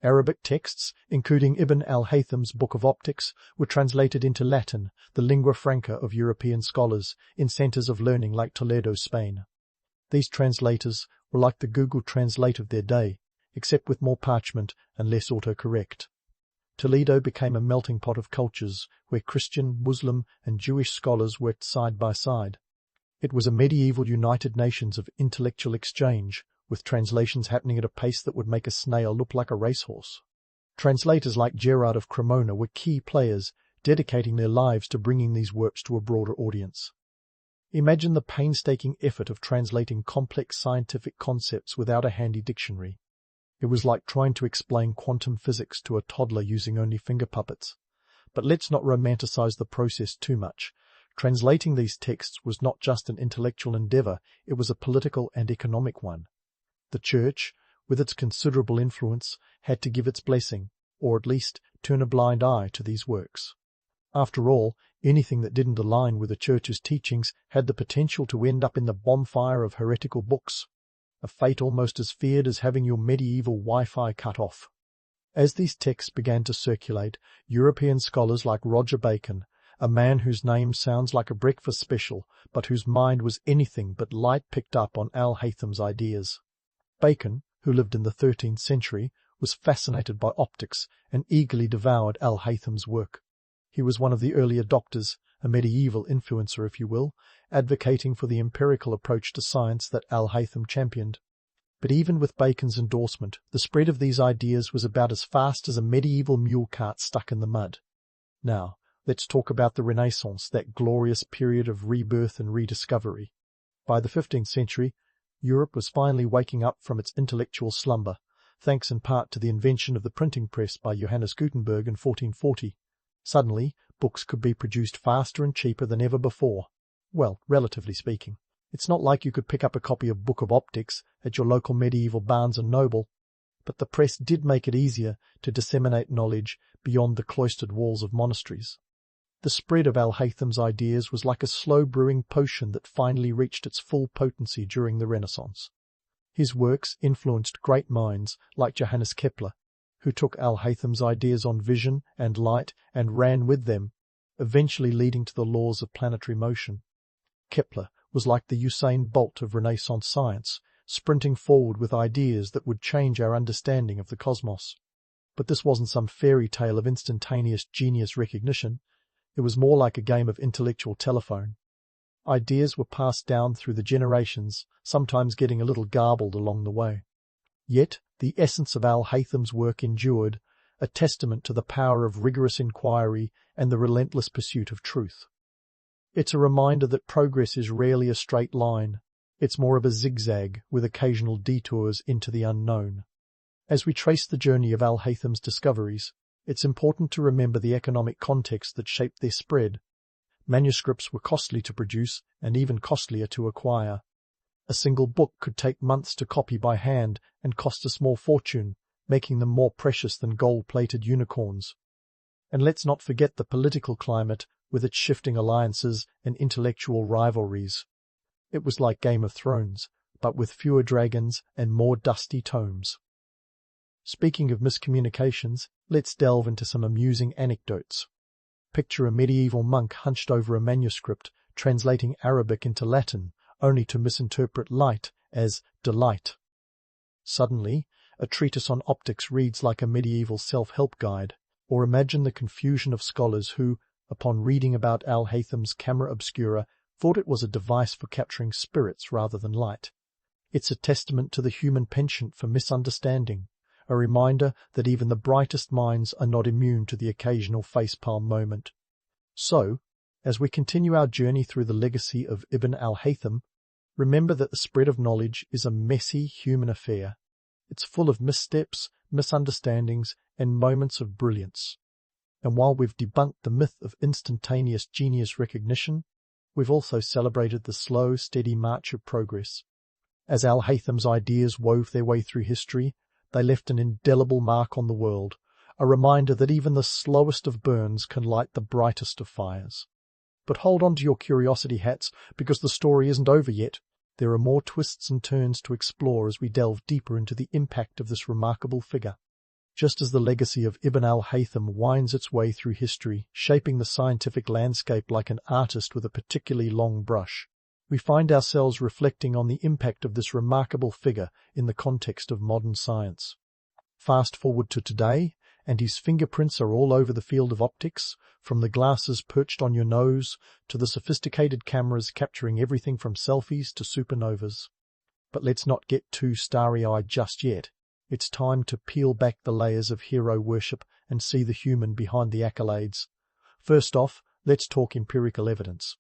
[SPEAKER 1] Arabic texts, including Ibn al-Haytham's Book of Optics, were translated into Latin, the lingua franca of European scholars, in centres of learning like Toledo, Spain. These translators were like the Google Translate of their day, except with more parchment and less autocorrect. Toledo became a melting pot of cultures, where Christian, Muslim, and Jewish scholars worked side by side. It was a medieval United Nations of intellectual exchange, with translations happening at a pace that would make a snail look like a racehorse. Translators like Gerard of Cremona were key players, dedicating their lives to bringing these works to a broader audience. Imagine the painstaking effort of translating complex scientific concepts without a handy dictionary. It was like trying to explain quantum physics to a toddler using only finger puppets. But let's not romanticize the process too much. Translating these texts was not just an intellectual endeavor, it was a political and economic one. The Church, with its considerable influence, had to give its blessing, or at least turn a blind eye to these works. After all, anything that didn't align with the Church's teachings had the potential to end up in the bonfire of heretical books, a fate almost as feared as having your medieval Wi-Fi cut off. As these texts began to circulate, European scholars like Roger Bacon, a man whose name sounds like a breakfast special, but whose mind was anything but light, picked up on al-Haytham's ideas. Bacon, who lived in the 13th century, was fascinated by optics and eagerly devoured al-Haytham's work. He was one of the early adopters, a medieval influencer if you will, advocating for the empirical approach to science that al-Haytham championed. But even with Bacon's endorsement, the spread of these ideas was about as fast as a medieval mule cart stuck in the mud. Now, let's talk about the Renaissance, that glorious period of rebirth and rediscovery. By the 15th century, Europe was finally waking up from its intellectual slumber, thanks in part to the invention of the printing press by Johannes Gutenberg in 1440. Suddenly, books could be produced faster and cheaper than ever before. Well, relatively speaking. It's not like you could pick up a copy of Book of Optics at your local medieval Barnes & Noble, but the press did make it easier to disseminate knowledge beyond the cloistered walls of monasteries. The spread of al-Haytham's ideas was like a slow-brewing potion that finally reached its full potency during the Renaissance. His works influenced great minds like Johannes Kepler, who took al-Haytham's ideas on vision and light and ran with them, eventually leading to the laws of planetary motion. Kepler was like the Usain Bolt of Renaissance science, sprinting forward with ideas that would change our understanding of the cosmos. But this wasn't some fairy tale of instantaneous genius recognition. It was more like a game of intellectual telephone. Ideas were passed down through the generations, sometimes getting a little garbled along the way. Yet the essence of al-Haytham's work endured, a testament to the power of rigorous inquiry and the relentless pursuit of truth. It's a reminder that progress is rarely a straight line. It's more of a zigzag with occasional detours into the unknown. As we trace the journey of al-Haytham's discoveries, it's important to remember the economic context that shaped their spread. Manuscripts were costly to produce and even costlier to acquire. A single book could take months to copy by hand and cost a small fortune, making them more precious than gold-plated unicorns. And let's not forget the political climate with its shifting alliances and intellectual rivalries. It was like Game of Thrones, but with fewer dragons and more dusty tomes. Speaking of miscommunications, let's delve into some amusing anecdotes. Picture a medieval monk hunched over a manuscript, translating Arabic into Latin, only to misinterpret light as delight. Suddenly, a treatise on optics reads like a medieval self-help guide, or imagine the confusion of scholars who, upon reading about al-Haytham's camera obscura, thought it was a device for capturing spirits rather than light. It's a testament to the human penchant for misunderstanding, a reminder that even the brightest minds are not immune to the occasional facepalm moment. So, as we continue our journey through the legacy of Ibn al-Haytham, remember that the spread of knowledge is a messy human affair. It's full of missteps, misunderstandings, and moments of brilliance. And while we've debunked the myth of instantaneous genius recognition, we've also celebrated the slow, steady march of progress. As al-Haytham's ideas wove their way through history, they left an indelible mark on the world, a reminder that even the slowest of burns can light the brightest of fires. But hold on to your curiosity hats, because the story isn't over yet. There are more twists and turns to explore as we delve deeper into the impact of this remarkable figure. Just as the legacy of Ibn al-Haytham winds its way through history, shaping the scientific landscape like an artist with a particularly long brush, we find ourselves reflecting on the impact of this remarkable figure in the context of modern science. Fast forward to today, and his fingerprints are all over the field of optics, from the glasses perched on your nose to the sophisticated cameras capturing everything from selfies to supernovas. But let's not get too starry-eyed just yet. It's time to peel back the layers of hero worship and see the human behind the accolades. First off, let's talk empirical evidence.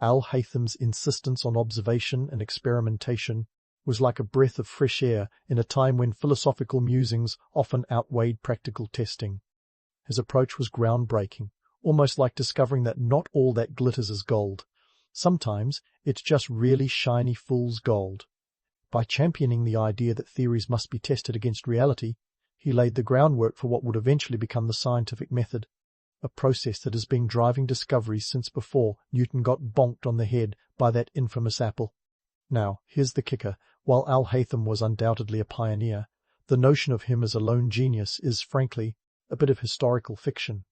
[SPEAKER 1] Al-Haytham's insistence on observation and experimentation was like a breath of fresh air in a time when philosophical musings often outweighed practical testing. His approach was groundbreaking, almost like discovering that not all that glitters is gold. Sometimes it's just really shiny fool's gold. By championing the idea that theories must be tested against reality, he laid the groundwork for what would eventually become the scientific method, a process that has been driving discoveries since before Newton got bonked on the head by that infamous apple. Now, here's the kicker. While al-Haytham was undoubtedly a pioneer, the notion of him as a lone genius is, frankly, a bit of historical fiction.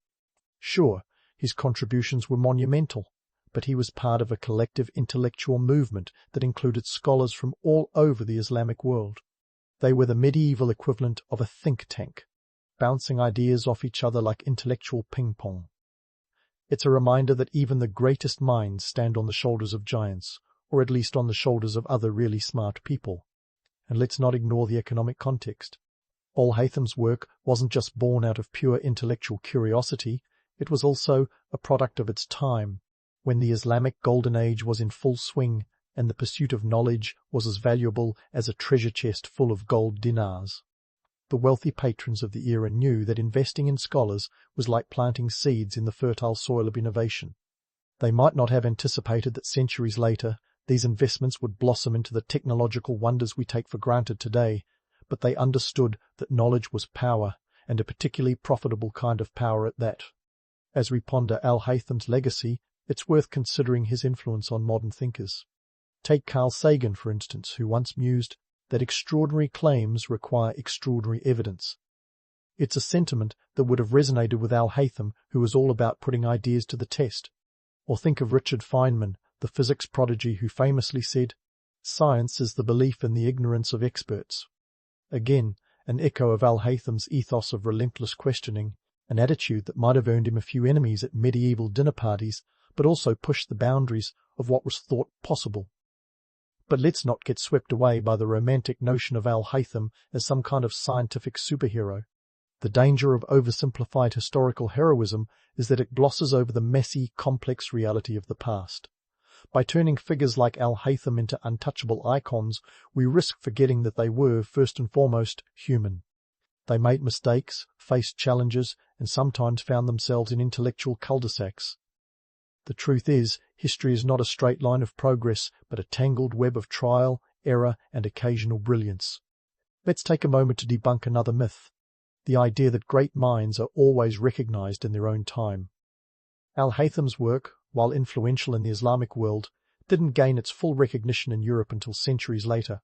[SPEAKER 1] Sure, his contributions were monumental, but he was part of a collective intellectual movement that included scholars from all over the Islamic world. They were the medieval equivalent of a think tank, bouncing ideas off each other like intellectual ping-pong. It's a reminder that even the greatest minds stand on the shoulders of giants, or at least on the shoulders of other really smart people. And let's not ignore the economic context. Al-Haytham's work wasn't just born out of pure intellectual curiosity, it was also a product of its time, when the Islamic Golden Age was in full swing and the pursuit of knowledge was as valuable as a treasure chest full of gold dinars. The wealthy patrons of the era knew that investing in scholars was like planting seeds in the fertile soil of innovation. They might not have anticipated that centuries later these investments would blossom into the technological wonders we take for granted today, but they understood that knowledge was power, and a particularly profitable kind of power at that. As we ponder al-Haytham's legacy, it's worth considering his influence on modern thinkers. Take Carl Sagan, for instance, who once mused that extraordinary claims require extraordinary evidence. It's a sentiment that would have resonated with al-Haytham, who was all about putting ideas to the test. Or think of Richard Feynman, the physics prodigy who famously said, "Science is the belief in the ignorance of experts." Again, an echo of al-Haytham's ethos of relentless questioning, an attitude that might have earned him a few enemies at medieval dinner parties, but also pushed the boundaries of what was thought possible. But let's not get swept away by the romantic notion of al-Haytham as some kind of scientific superhero. The danger of oversimplified historical heroism is that it glosses over the messy, complex reality of the past. By turning figures like al-Haytham into untouchable icons, we risk forgetting that they were, first and foremost, human. They made mistakes, faced challenges, and sometimes found themselves in intellectual cul-de-sacs. The truth is, history is not a straight line of progress, but a tangled web of trial, error, and occasional brilliance. Let's take a moment to debunk another myth, the idea that great minds are always recognized in their own time. Al-Haytham's work, while influential in the Islamic world, didn't gain its full recognition in Europe until centuries later.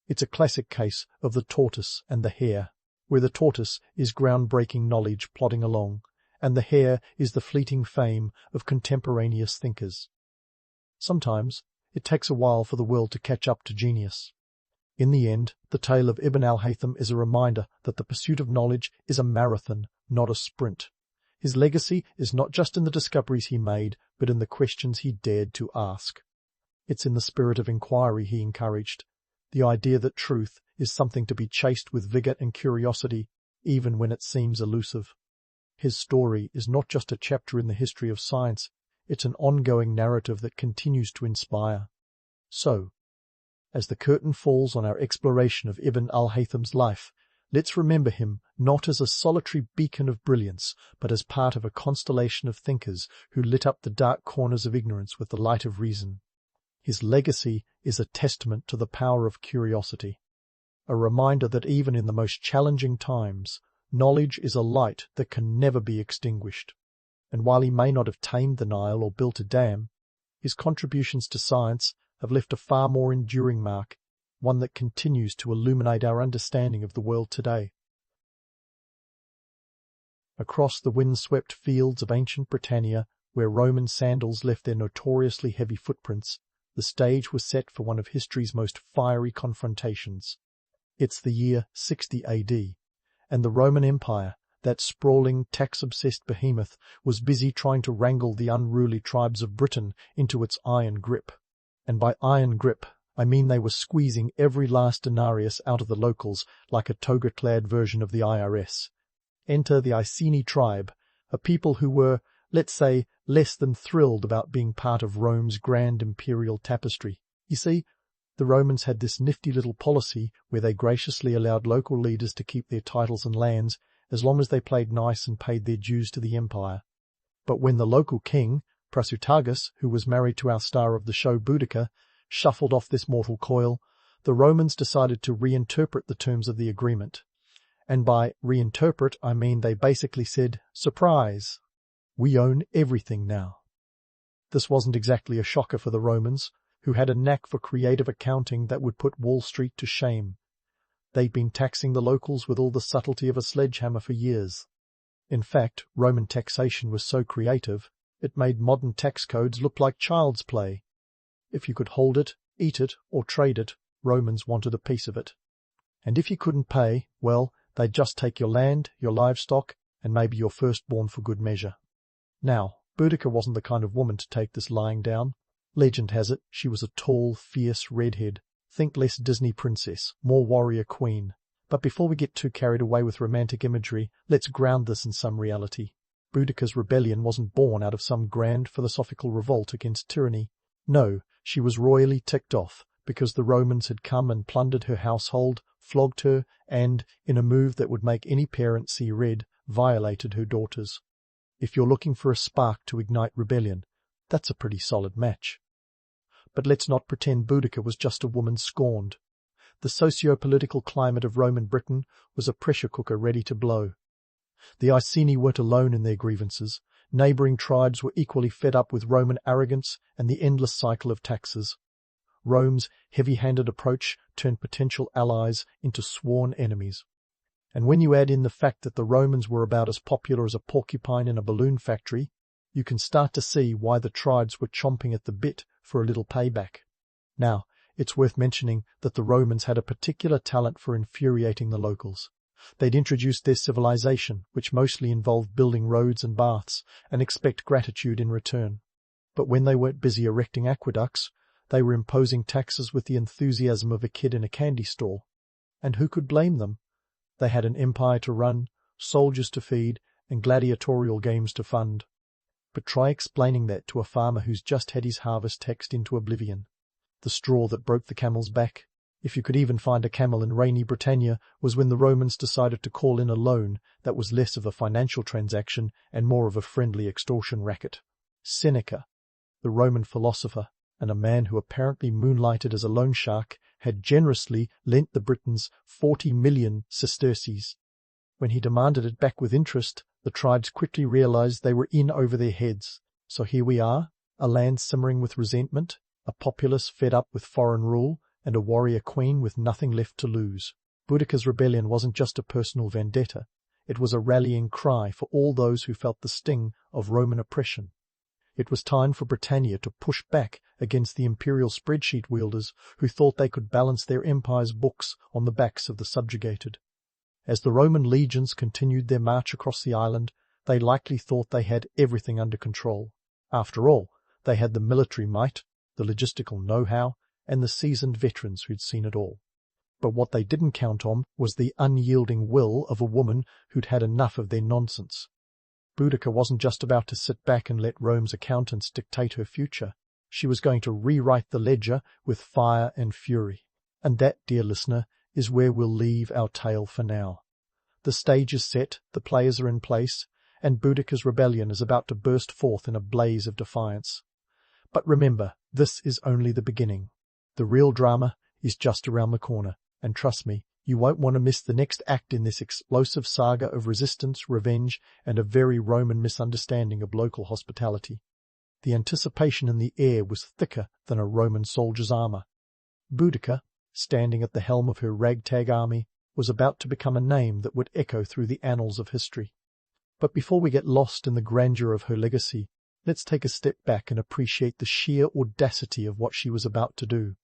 [SPEAKER 1] It's a classic case of the tortoise and the hare, where the tortoise is groundbreaking knowledge plodding along, and the hare is the fleeting fame of contemporaneous thinkers. Sometimes it takes a while for the world to catch up to genius. In the end, the tale of Ibn al-Haytham is a reminder that the pursuit of knowledge is a marathon, not a sprint. His legacy is not just in the discoveries he made, but in the questions he dared to ask. It's in the spirit of inquiry he encouraged, the idea that truth is something to be chased with vigor and curiosity, even when it seems elusive. His story is not just a chapter in the history of science, it's an ongoing narrative that continues to inspire. So, as the curtain falls on our exploration of Ibn al-Haytham's life, let's remember him not as a solitary beacon of brilliance, but as part of a constellation of thinkers who lit up the dark corners of ignorance with the light of reason. His legacy is a testament to the power of curiosity, a reminder that even in the most challenging times, knowledge is a light that can never be extinguished. And while he may not have tamed the Nile or built a dam, his contributions to science have left a far more enduring mark, one that continues to illuminate our understanding of the world today. Across the wind-swept fields of ancient Britannia, where Roman sandals left their notoriously heavy footprints, the stage was set for one of history's most fiery confrontations. It's the year 60 AD, and the Roman Empire, that sprawling, tax-obsessed behemoth, was busy trying to wrangle the unruly tribes of Britain into its iron grip. And by iron grip, I mean they were squeezing every last denarius out of the locals like a toga-clad version of the IRS. Enter the Iceni tribe, a people who were, let's say, less than thrilled about being part of Rome's grand imperial tapestry. You see, the Romans had this nifty little policy where they graciously allowed local leaders to keep their titles and lands as long as they played nice and paid their dues to the empire. But when the local king, Prasutagus, who was married to our star of the show Boudica, shuffled off this mortal coil, the Romans decided to reinterpret the terms of the agreement. And by reinterpret, I mean they basically said, surprise, we own everything now. This wasn't exactly a shocker for the Romans, who had a knack for creative accounting that would put Wall Street to shame. They'd been taxing the locals with all the subtlety of a sledgehammer for years. In fact, Roman taxation was so creative, it made modern tax codes look like child's play. If you could hold it, eat it, or trade it, Romans wanted a piece of it. And if you couldn't pay, well, they'd just take your land, your livestock, and maybe your firstborn for good measure. Now, Boudica wasn't the kind of woman to take this lying down. Legend has it she was a tall, fierce redhead. Think less Disney princess, more warrior queen. But before we get too carried away with romantic imagery, let's ground this in some reality. Boudica's rebellion wasn't born out of some grand philosophical revolt against tyranny. No, she was royally ticked off because the Romans had come and plundered her household, flogged her, and, in a move that would make any parent see red, violated her daughters. If you're looking for a spark to ignite rebellion, that's a pretty solid match. But let's not pretend Boudica was just a woman scorned. The socio-political climate of Roman Britain was a pressure cooker ready to blow. The Iceni weren't alone in their grievances. Neighbouring tribes were equally fed up with Roman arrogance and the endless cycle of taxes. Rome's heavy-handed approach turned potential allies into sworn enemies. And when you add in the fact that the Romans were about as popular as a porcupine in a balloon factory, you can start to see why the tribes were chomping at the bit for a little payback. Now, it's worth mentioning that the Romans had a particular talent for infuriating the locals. They'd introduced their civilization, which mostly involved building roads and baths, and expect gratitude in return. But when they weren't busy erecting aqueducts, they were imposing taxes with the enthusiasm of a kid in a candy store. And who could blame them? They had an empire to run, soldiers to feed, and gladiatorial games to fund. But try explaining that to a farmer who's just had his harvest taxed into oblivion. The straw that broke the camel's back, if you could even find a camel in rainy Britannia, was when the Romans decided to call in a loan that was less of a financial transaction and more of a friendly extortion racket. Seneca, the Roman philosopher, and a man who apparently moonlighted as a loan shark, had generously lent the Britons 40 million sesterces. When he demanded it back with interest, the tribes quickly realized they were in over their heads. So here we are, a land simmering with resentment, a populace fed up with foreign rule, and a warrior queen with nothing left to lose. Boudica's rebellion wasn't just a personal vendetta. It was a rallying cry for all those who felt the sting of Roman oppression. It was time for Britannia to push back against the imperial spreadsheet wielders who thought they could balance their empire's books on the backs of the subjugated. As the Roman legions continued their march across the island, they likely thought they had everything under control. After all, they had the military might, the logistical know-how, and the seasoned veterans who'd seen it all. But what they didn't count on was the unyielding will of a woman who'd had enough of their nonsense. Boudica wasn't just about to sit back and let Rome's accountants dictate her future. She was going to rewrite the ledger with fire and fury. And that, dear listener, is where we'll leave our tale for now. The stage is set, the players are in place, and Boudica's rebellion is about to burst forth in a blaze of defiance. But remember, this is only the beginning. The real drama is just around the corner, and trust me, you won't want to miss the next act in this explosive saga of resistance, revenge, and a very Roman misunderstanding of local hospitality. The anticipation in the air was thicker than a Roman soldier's armor. Boudica, standing at the helm of her ragtag army, was about to become a name that would echo through the annals of history. But before we get lost in the grandeur of her legacy, let's take a step back and appreciate the sheer audacity of what she was about to do.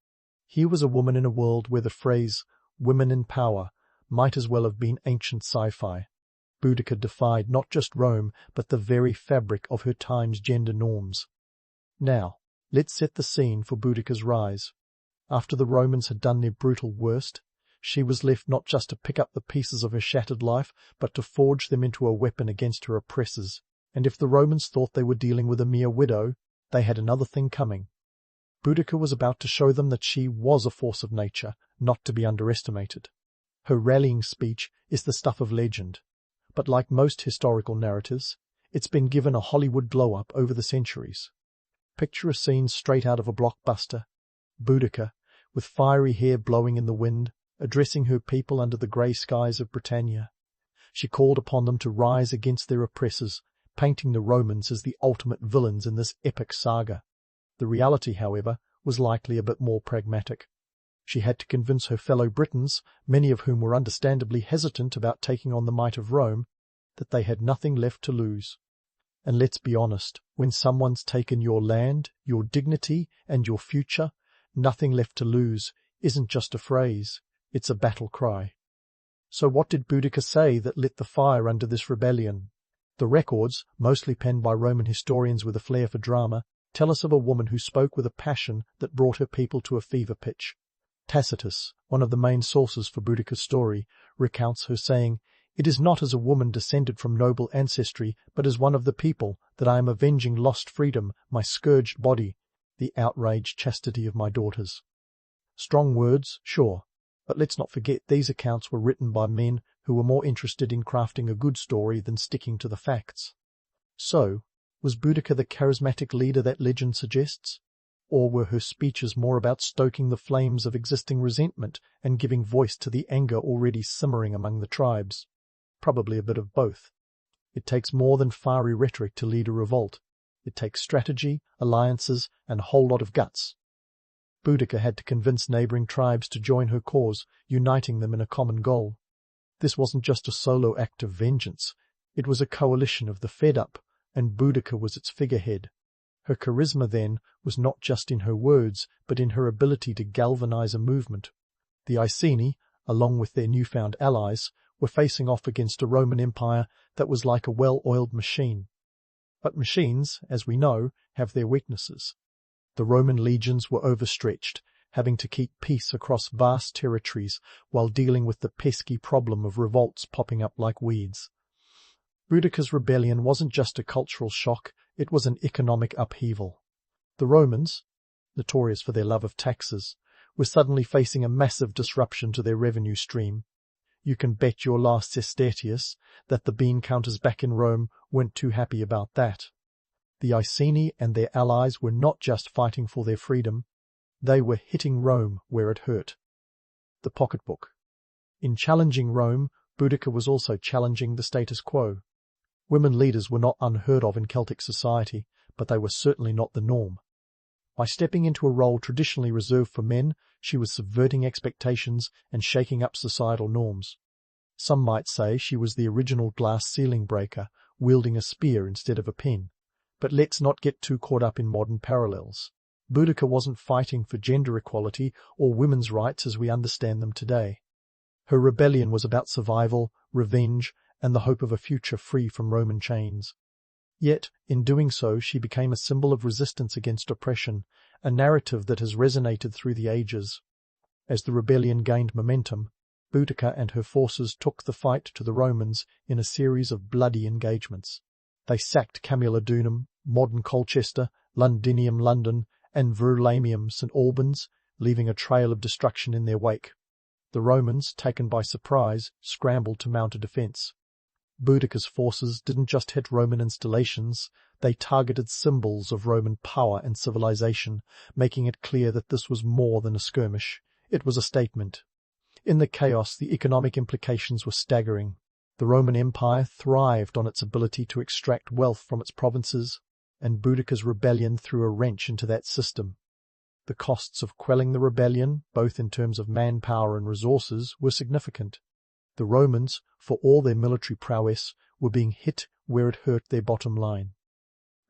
[SPEAKER 1] Here was a woman in a world where the phrase, women in power, might as well have been ancient sci-fi. Boudica defied not just Rome, but the very fabric of her time's gender norms. Now, let's set the scene for Boudica's rise. After the Romans had done their brutal worst, she was left not just to pick up the pieces of her shattered life, but to forge them into a weapon against her oppressors. And if the Romans thought they were dealing with a mere widow, they had another thing coming. Boudica was about to show them that she was a force of nature, not to be underestimated. Her rallying speech is the stuff of legend, but like most historical narratives, it's been given a Hollywood glow-up over the centuries. Picture a scene straight out of a blockbuster. Boudica, with fiery hair blowing in the wind, addressing her people under the grey skies of Britannia. She called upon them to rise against their oppressors, painting the Romans as the ultimate villains in this epic saga. The reality, however, was likely a bit more pragmatic. She had to convince her fellow Britons, many of whom were understandably hesitant about taking on the might of Rome, that they had nothing left to lose. And let's be honest, when someone's taken your land, your dignity, and your future, nothing left to lose isn't just a phrase, it's a battle cry. So what did Boudica say that lit the fire under this rebellion? The records, mostly penned by Roman historians with a flair for drama, tell us of a woman who spoke with a passion that brought her people to a fever pitch. Tacitus, one of the main sources for Boudica's story, recounts her saying, "It is not as a woman descended from noble ancestry, but as one of the people, that I am avenging lost freedom, my scourged body, the outraged chastity of my daughters." Strong words, sure, but let's not forget these accounts were written by men who were more interested in crafting a good story than sticking to the facts. So, was Boudica the charismatic leader that legend suggests? Or were her speeches more about stoking the flames of existing resentment and giving voice to the anger already simmering among the tribes? Probably a bit of both. It takes more than fiery rhetoric to lead a revolt. It takes strategy, alliances, and a whole lot of guts. Boudica had to convince neighbouring tribes to join her cause, uniting them in a common goal. This wasn't just a solo act of vengeance. It was a coalition of the fed-up, and Boudica was its figurehead. Her charisma, then, was not just in her words, but in her ability to galvanize a movement. The Iceni, along with their newfound allies, were facing off against a Roman Empire that was like a well-oiled machine. But machines, as we know, have their weaknesses. The Roman legions were overstretched, having to keep peace across vast territories while dealing with the pesky problem of revolts popping up like weeds. Boudica's rebellion wasn't just a cultural shock, it was an economic upheaval. The Romans, notorious for their love of taxes, were suddenly facing a massive disruption to their revenue stream. You can bet your last sestertius that the bean counters back in Rome weren't too happy about that. The Iceni and their allies were not just fighting for their freedom, they were hitting Rome where it hurt. The pocketbook. In challenging Rome, Boudica was also challenging the status quo. Women leaders were not unheard of in Celtic society, but they were certainly not the norm. By stepping into a role traditionally reserved for men, she was subverting expectations and shaking up societal norms. Some might say she was the original glass ceiling breaker, wielding a spear instead of a pen. But let's not get too caught up in modern parallels. Boudica wasn't fighting for gender equality or women's rights as we understand them today. Her rebellion was about survival, revenge, and the hope of a future free from Roman chains. Yet, in doing so, she became a symbol of resistance against oppression, a narrative that has resonated through the ages. As the rebellion gained momentum, Boudica and her forces took the fight to the Romans in a series of bloody engagements. They sacked Camulodunum, modern Colchester, Londinium London, and Verulamium St. Albans, leaving a trail of destruction in their wake. The Romans, taken by surprise, scrambled to mount a defence. Boudica's forces didn't just hit Roman installations, they targeted symbols of Roman power and civilization, making it clear that this was more than a skirmish. It was a statement. In the chaos, the economic implications were staggering. The Roman Empire thrived on its ability to extract wealth from its provinces, and Boudica's rebellion threw a wrench into that system. The costs of quelling the rebellion, both in terms of manpower and resources, were significant. The Romans, for all their military prowess, were being hit where it hurt their bottom line.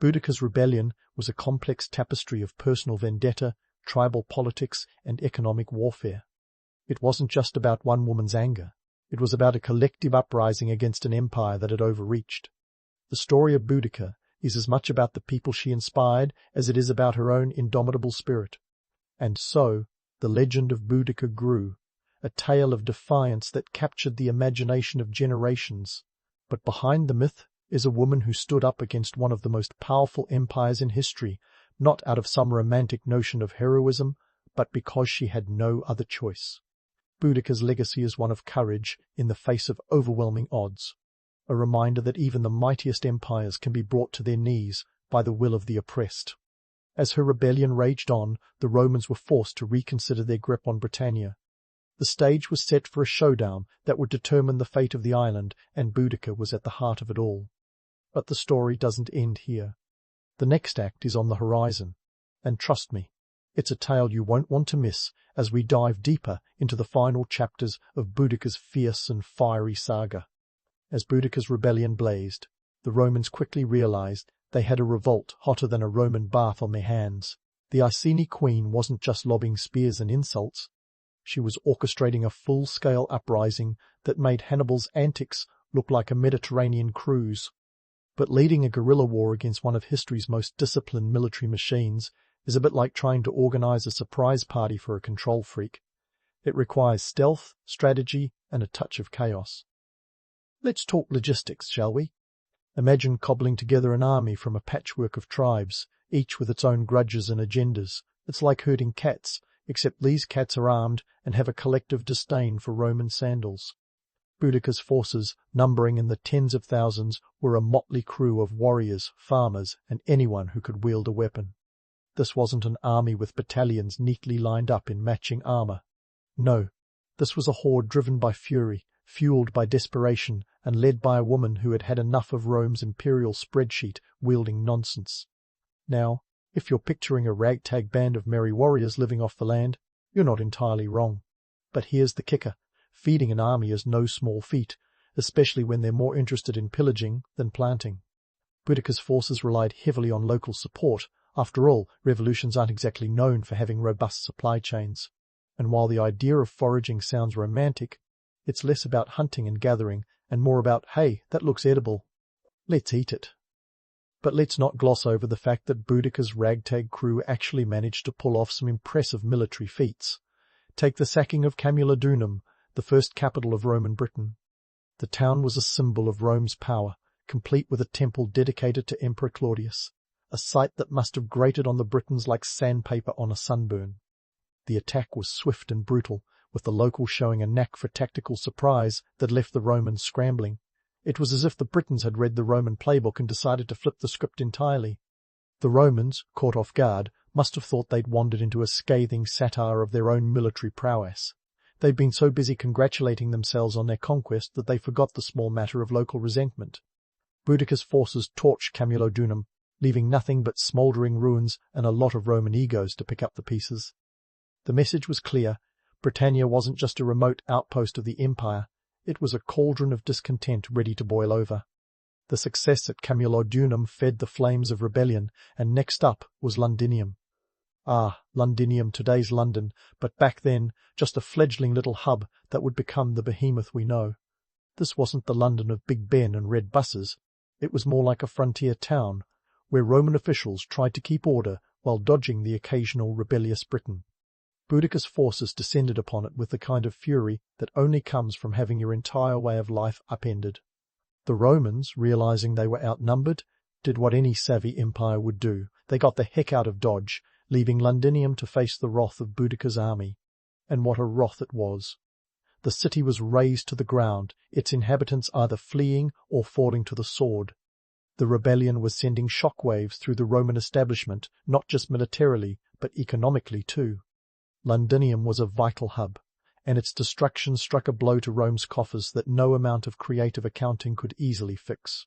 [SPEAKER 1] Boudica's rebellion was a complex tapestry of personal vendetta, tribal politics, and economic warfare. It wasn't just about one woman's anger. It was about a collective uprising against an empire that had overreached. The story of Boudica is as much about the people she inspired as it is about her own indomitable spirit. And so, the legend of Boudica grew, a tale of defiance that captured the imagination of generations. But behind the myth is a woman who stood up against one of the most powerful empires in history, not out of some romantic notion of heroism, but because she had no other choice. Boudica's legacy is one of courage in the face of overwhelming odds, a reminder that even the mightiest empires can be brought to their knees by the will of the oppressed. As her rebellion raged on, the Romans were forced to reconsider their grip on Britannia. The stage was set for a showdown that would determine the fate of the island, and Boudica was at the heart of it all. But the story doesn't end here. The next act is on the horizon, and trust me, it's a tale you won't want to miss as we dive deeper into the final chapters of Boudica's fierce and fiery saga. As Boudica's rebellion blazed, the Romans quickly realized they had a revolt hotter than a Roman bath on their hands. The Iceni queen wasn't just lobbing spears and insults. She was orchestrating a full-scale uprising that made Hannibal's antics look like a Mediterranean cruise. But leading a guerrilla war against one of history's most disciplined military machines is a bit like trying to organize a surprise party for a control freak. It requires stealth, strategy, and a touch of chaos. Let's talk logistics, shall we? Imagine cobbling together an army from a patchwork of tribes, each with its own grudges and agendas. It's like herding cats, except these cats are armed and have a collective disdain for Roman sandals. Boudica's forces, numbering in the tens of thousands, were a motley crew of warriors, farmers, and anyone who could wield a weapon. This wasn't an army with battalions neatly lined up in matching armor. No, this was a horde driven by fury, fueled by desperation, and led by a woman who had had enough of Rome's imperial spreadsheet-wielding nonsense. Now, if you're picturing a ragtag band of merry warriors living off the land, you're not entirely wrong. But here's the kicker. Feeding an army is no small feat, especially when they're more interested in pillaging than planting. Boudica's forces relied heavily on local support. After all, revolutions aren't exactly known for having robust supply chains. And while the idea of foraging sounds romantic, it's less about hunting and gathering and more about, hey, that looks edible, let's eat it. But let's not gloss over the fact that Boudica's ragtag crew actually managed to pull off some impressive military feats. Take the sacking of Camulodunum, the first capital of Roman Britain. The town was a symbol of Rome's power, complete with a temple dedicated to Emperor Claudius, a sight that must have grated on the Britons like sandpaper on a sunburn. The attack was swift and brutal, with the locals showing a knack for tactical surprise that left the Romans scrambling. It was as if the Britons had read the Roman playbook and decided to flip the script entirely. The Romans, caught off guard, must have thought they'd wandered into a scathing satire of their own military prowess. They'd been so busy congratulating themselves on their conquest that they forgot the small matter of local resentment. Boudica's forces torched Camulodunum, leaving nothing but smouldering ruins and a lot of Roman egos to pick up the pieces. The message was clear. Britannia wasn't just a remote outpost of the empire. It was a cauldron of discontent ready to boil over. The success at Camulodunum fed the flames of rebellion, and next up was Londinium. Ah, Londinium, today's London, but back then just a fledgling little hub that would become the behemoth we know. This wasn't the London of Big Ben and red buses. It was more like a frontier town, where Roman officials tried to keep order while dodging the occasional rebellious Briton. Boudica's forces descended upon it with the kind of fury that only comes from having your entire way of life upended. The Romans, realizing they were outnumbered, did what any savvy empire would do. They got the heck out of Dodge, leaving Londinium to face the wrath of Boudica's army. And what a wrath it was. The city was razed to the ground, its inhabitants either fleeing or falling to the sword. The rebellion was sending shockwaves through the Roman establishment, not just militarily, but economically too. Londinium was a vital hub, and its destruction struck a blow to Rome's coffers that no amount of creative accounting could easily fix.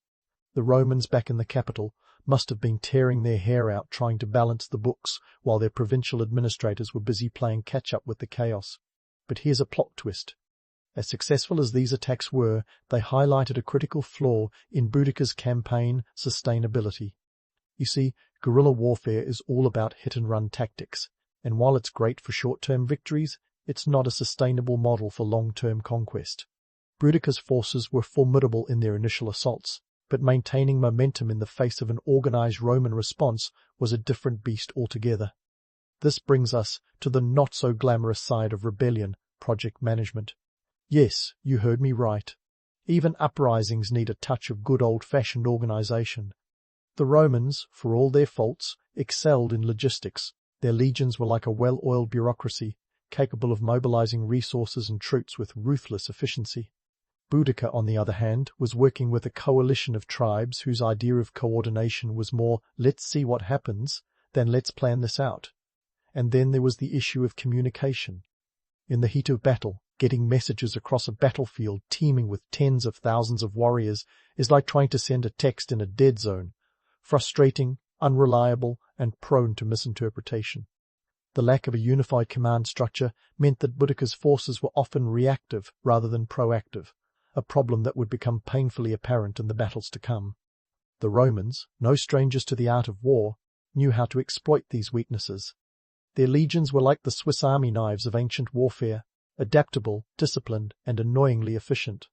[SPEAKER 1] The Romans back in the capital must have been tearing their hair out trying to balance the books while their provincial administrators were busy playing catch-up with the chaos. But here's a plot twist. As successful as these attacks were, they highlighted a critical flaw in Boudica's campaign sustainability. You see, guerrilla warfare is all about hit-and-run tactics, and while it's great for short-term victories, it's not a sustainable model for long-term conquest. Boudica's forces were formidable in their initial assaults, but maintaining momentum in the face of an organized Roman response was a different beast altogether. This brings us to the not-so-glamorous side of rebellion, project management. Yes, you heard me right. Even uprisings need a touch of good old-fashioned organization. The Romans, for all their faults, excelled in logistics. Their legions were like a well-oiled bureaucracy, capable of mobilizing resources and troops with ruthless efficiency. Boudica, on the other hand, was working with a coalition of tribes whose idea of coordination was more "let's see what happens" than "let's plan this out." And then there was the issue of communication. In the heat of battle, getting messages across a battlefield teeming with tens of thousands of warriors is like trying to send a text in a dead zone, frustrating, unreliable, and prone to misinterpretation. The lack of a unified command structure meant that Boudica's forces were often reactive rather than proactive, a problem that would become painfully apparent in the battles to come. The Romans, no strangers to the art of war, knew how to exploit these weaknesses. Their legions were like the Swiss army knives of ancient warfare, adaptable, disciplined, and annoyingly efficient.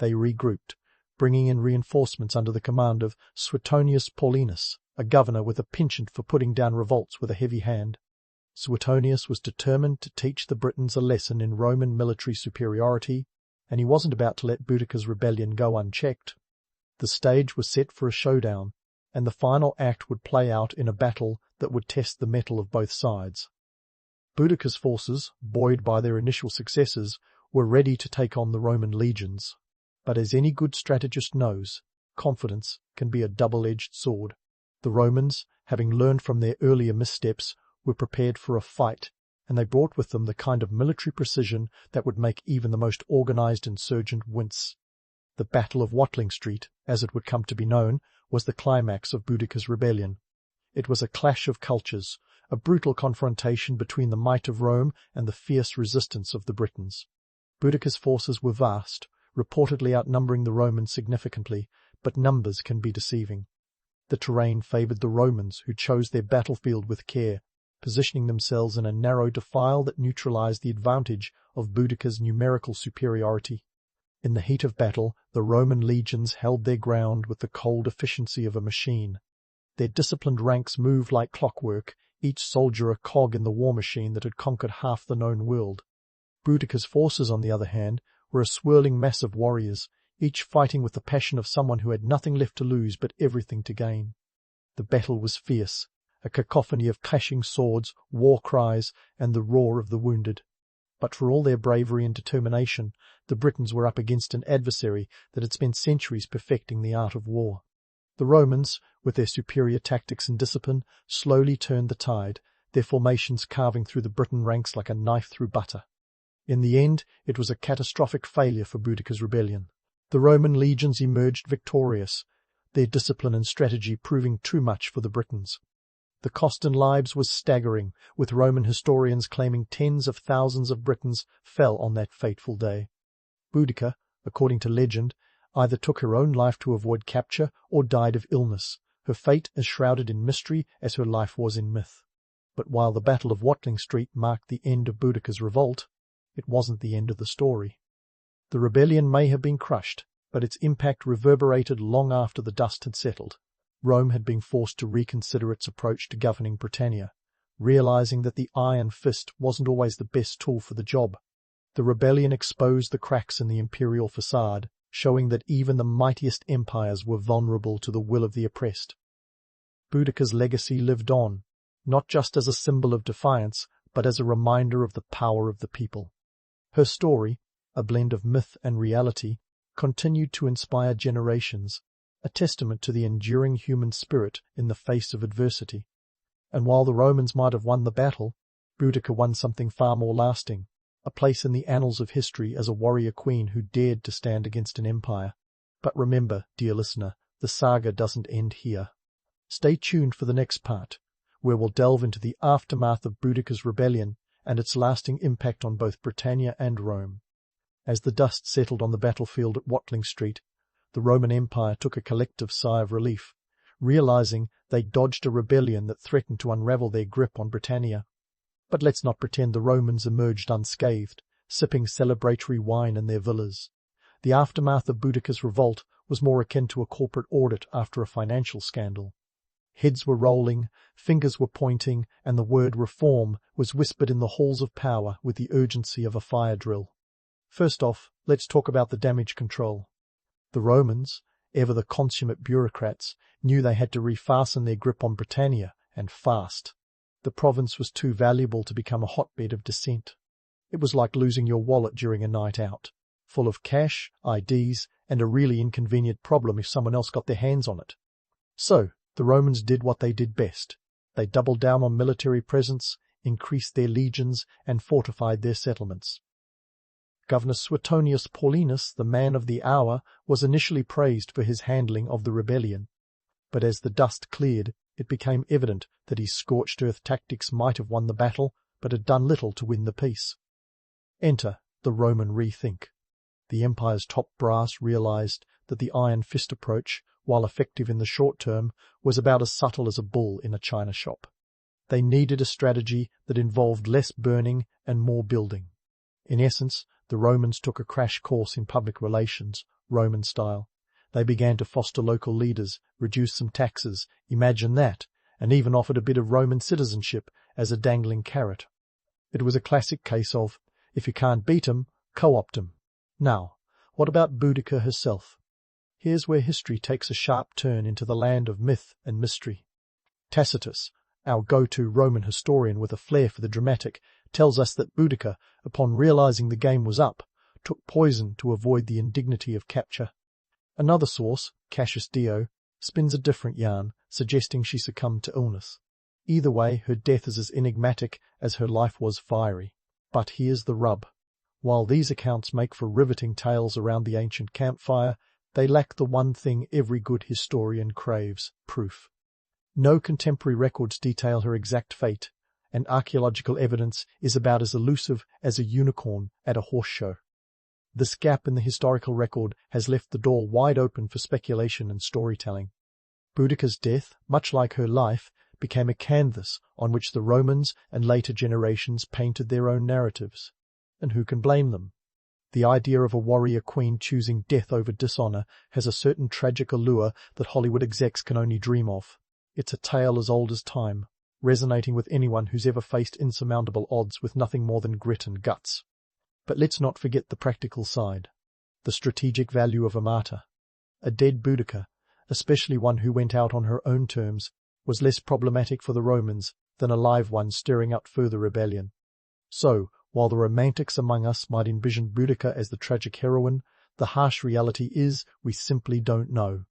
[SPEAKER 1] They regrouped, bringing in reinforcements under the command of Suetonius Paulinus, a governor with a penchant for putting down revolts with a heavy hand. Suetonius was determined to teach the Britons a lesson in Roman military superiority, and he wasn't about to let Boudica's rebellion go unchecked. The stage was set for a showdown, and the final act would play out in a battle that would test the mettle of both sides. Boudica's forces, buoyed by their initial successes, were ready to take on the Roman legions. But as any good strategist knows, confidence can be a double-edged sword. The Romans, having learned from their earlier missteps, were prepared for a fight, and they brought with them the kind of military precision that would make even the most organized insurgent wince. The Battle of Watling Street, as it would come to be known, was the climax of Boudica's rebellion. It was a clash of cultures, a brutal confrontation between the might of Rome and the fierce resistance of the Britons. Boudica's forces were vast, reportedly outnumbering the Romans significantly, but numbers can be deceiving. The terrain favored the Romans, who chose their battlefield with care, positioning themselves in a narrow defile that neutralized the advantage of Boudica's numerical superiority. In the heat of battle, the Roman legions held their ground with the cold efficiency of a machine. Their disciplined ranks moved like clockwork, each soldier a cog in the war machine that had conquered half the known world. Boudica's forces, on the other hand, were a swirling mass of warriors, each fighting with the passion of someone who had nothing left to lose but everything to gain. The battle was fierce, a cacophony of clashing swords, war cries, and the roar of the wounded. But for all their bravery and determination, the Britons were up against an adversary that had spent centuries perfecting the art of war. The Romans, with their superior tactics and discipline, slowly turned the tide, their formations carving through the Briton ranks like a knife through butter. In the end, it was a catastrophic failure for Boudica's rebellion. The Roman legions emerged victorious, their discipline and strategy proving too much for the Britons. The cost in lives was staggering, with Roman historians claiming tens of thousands of Britons fell on that fateful day. Boudica, according to legend, either took her own life to avoid capture or died of illness, her fate as shrouded in mystery as her life was in myth. But while the Battle of Watling Street marked the end of Boudica's revolt, it wasn't the end of the story. The rebellion may have been crushed, but its impact reverberated long after the dust had settled. Rome had been forced to reconsider its approach to governing Britannia, realizing that the iron fist wasn't always the best tool for the job. The rebellion exposed the cracks in the imperial facade, showing that even the mightiest empires were vulnerable to the will of the oppressed. Boudica's legacy lived on, not just as a symbol of defiance, but as a reminder of the power of the people. Her story, a blend of myth and reality, continued to inspire generations, a testament to the enduring human spirit in the face of adversity. And while the Romans might have won the battle, Boudica won something far more lasting, a place in the annals of history as a warrior queen who dared to stand against an empire. But remember, dear listener, the saga doesn't end here. Stay tuned for the next part, where we'll delve into the aftermath of Boudica's rebellion and its lasting impact on both Britannia and Rome. As the dust settled on the battlefield at Watling Street, the Roman Empire took a collective sigh of relief, realizing they'd dodged a rebellion that threatened to unravel their grip on Britannia. But let's not pretend the Romans emerged unscathed, sipping celebratory wine in their villas. The aftermath of Boudica's revolt was more akin to a corporate audit after a financial scandal. Heads were rolling, fingers were pointing, and the word reform was whispered in the halls of power with the urgency of a fire drill. First off, let's talk about the damage control. The Romans, ever the consummate bureaucrats, knew they had to refasten their grip on Britannia, and fast. The province was too valuable to become a hotbed of dissent. It was like losing your wallet during a night out, full of cash, IDs, and a really inconvenient problem if someone else got their hands on it. So, the Romans did what they did best. They doubled down on military presence, increased their legions, and fortified their settlements. Governor Suetonius Paulinus, the man of the hour, was initially praised for his handling of the rebellion. But as the dust cleared, it became evident that his scorched-earth tactics might have won the battle, but had done little to win the peace. Enter the Roman rethink. The empire's top brass realized that the iron fist approach, while effective in the short term, was about as subtle as a bull in a china shop. They needed a strategy that involved less burning and more building. In essence, the Romans took a crash course in public relations, Roman style. They began to foster local leaders, reduce some taxes, imagine that, and even offered a bit of Roman citizenship as a dangling carrot. It was a classic case of, if you can't beat 'em, co-opt 'em. Now, what about Boudica herself? Here's where history takes a sharp turn into the land of myth and mystery. Tacitus, our go-to Roman historian with a flair for the dramatic, tells us that Boudica, upon realizing the game was up, took poison to avoid the indignity of capture. Another source, Cassius Dio, spins a different yarn, suggesting she succumbed to illness. Either way, her death is as enigmatic as her life was fiery. But here's the rub. While these accounts make for riveting tales around the ancient campfire, they lack the one thing every good historian craves: proof. No contemporary records detail her exact fate, and archaeological evidence is about as elusive as a unicorn at a horse show. This gap in the historical record has left the door wide open for speculation and storytelling. Boudica's death, much like her life, became a canvas on which the Romans and later generations painted their own narratives. And who can blame them? The idea of a warrior queen choosing death over dishonor has a certain tragic allure that Hollywood execs can only dream of. It's a tale as old as time, resonating with anyone who's ever faced insurmountable odds with nothing more than grit and guts. But let's not forget the practical side, the strategic value of a martyr. A dead Boudica, especially one who went out on her own terms, was less problematic for the Romans than a live one stirring up further rebellion. So, while the romantics among us might envision Boudica as the tragic heroine, the harsh reality is we simply don't know.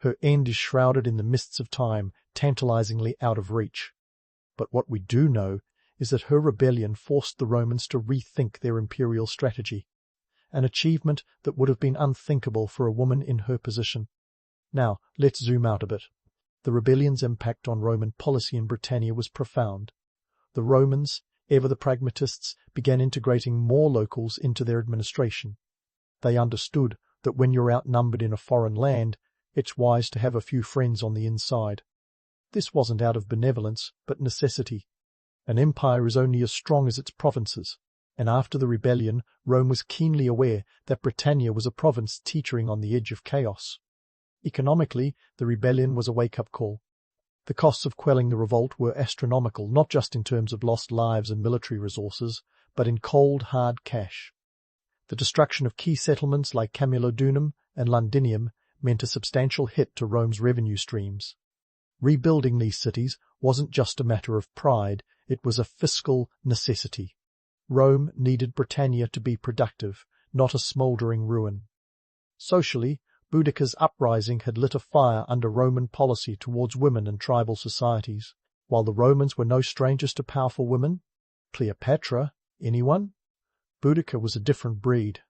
[SPEAKER 1] Her end is shrouded in the mists of time, tantalizingly out of reach. But what we do know is that her rebellion forced the Romans to rethink their imperial strategy, an achievement that would have been unthinkable for a woman in her position. Now, let's zoom out a bit. The rebellion's impact on Roman policy in Britannia was profound. The Romans, ever the pragmatists, began integrating more locals into their administration. They understood that when you're outnumbered in a foreign land, it's wise to have a few friends on the inside. This wasn't out of benevolence, but necessity. An empire is only as strong as its provinces, and after the rebellion, Rome was keenly aware that Britannia was a province teetering on the edge of chaos. Economically, the rebellion was a wake-up call. The costs of quelling the revolt were astronomical, not just in terms of lost lives and military resources, but in cold, hard cash. The destruction of key settlements like Camulodunum and Londinium meant a substantial hit to Rome's revenue streams. Rebuilding these cities wasn't just a matter of pride, it was a fiscal necessity. Rome needed Britannia to be productive, not a smouldering ruin. Socially, Boudica's uprising had lit a fire under Roman policy towards women and tribal societies. While the Romans were no strangers to powerful women, Cleopatra, anyone? Boudica was a different breed.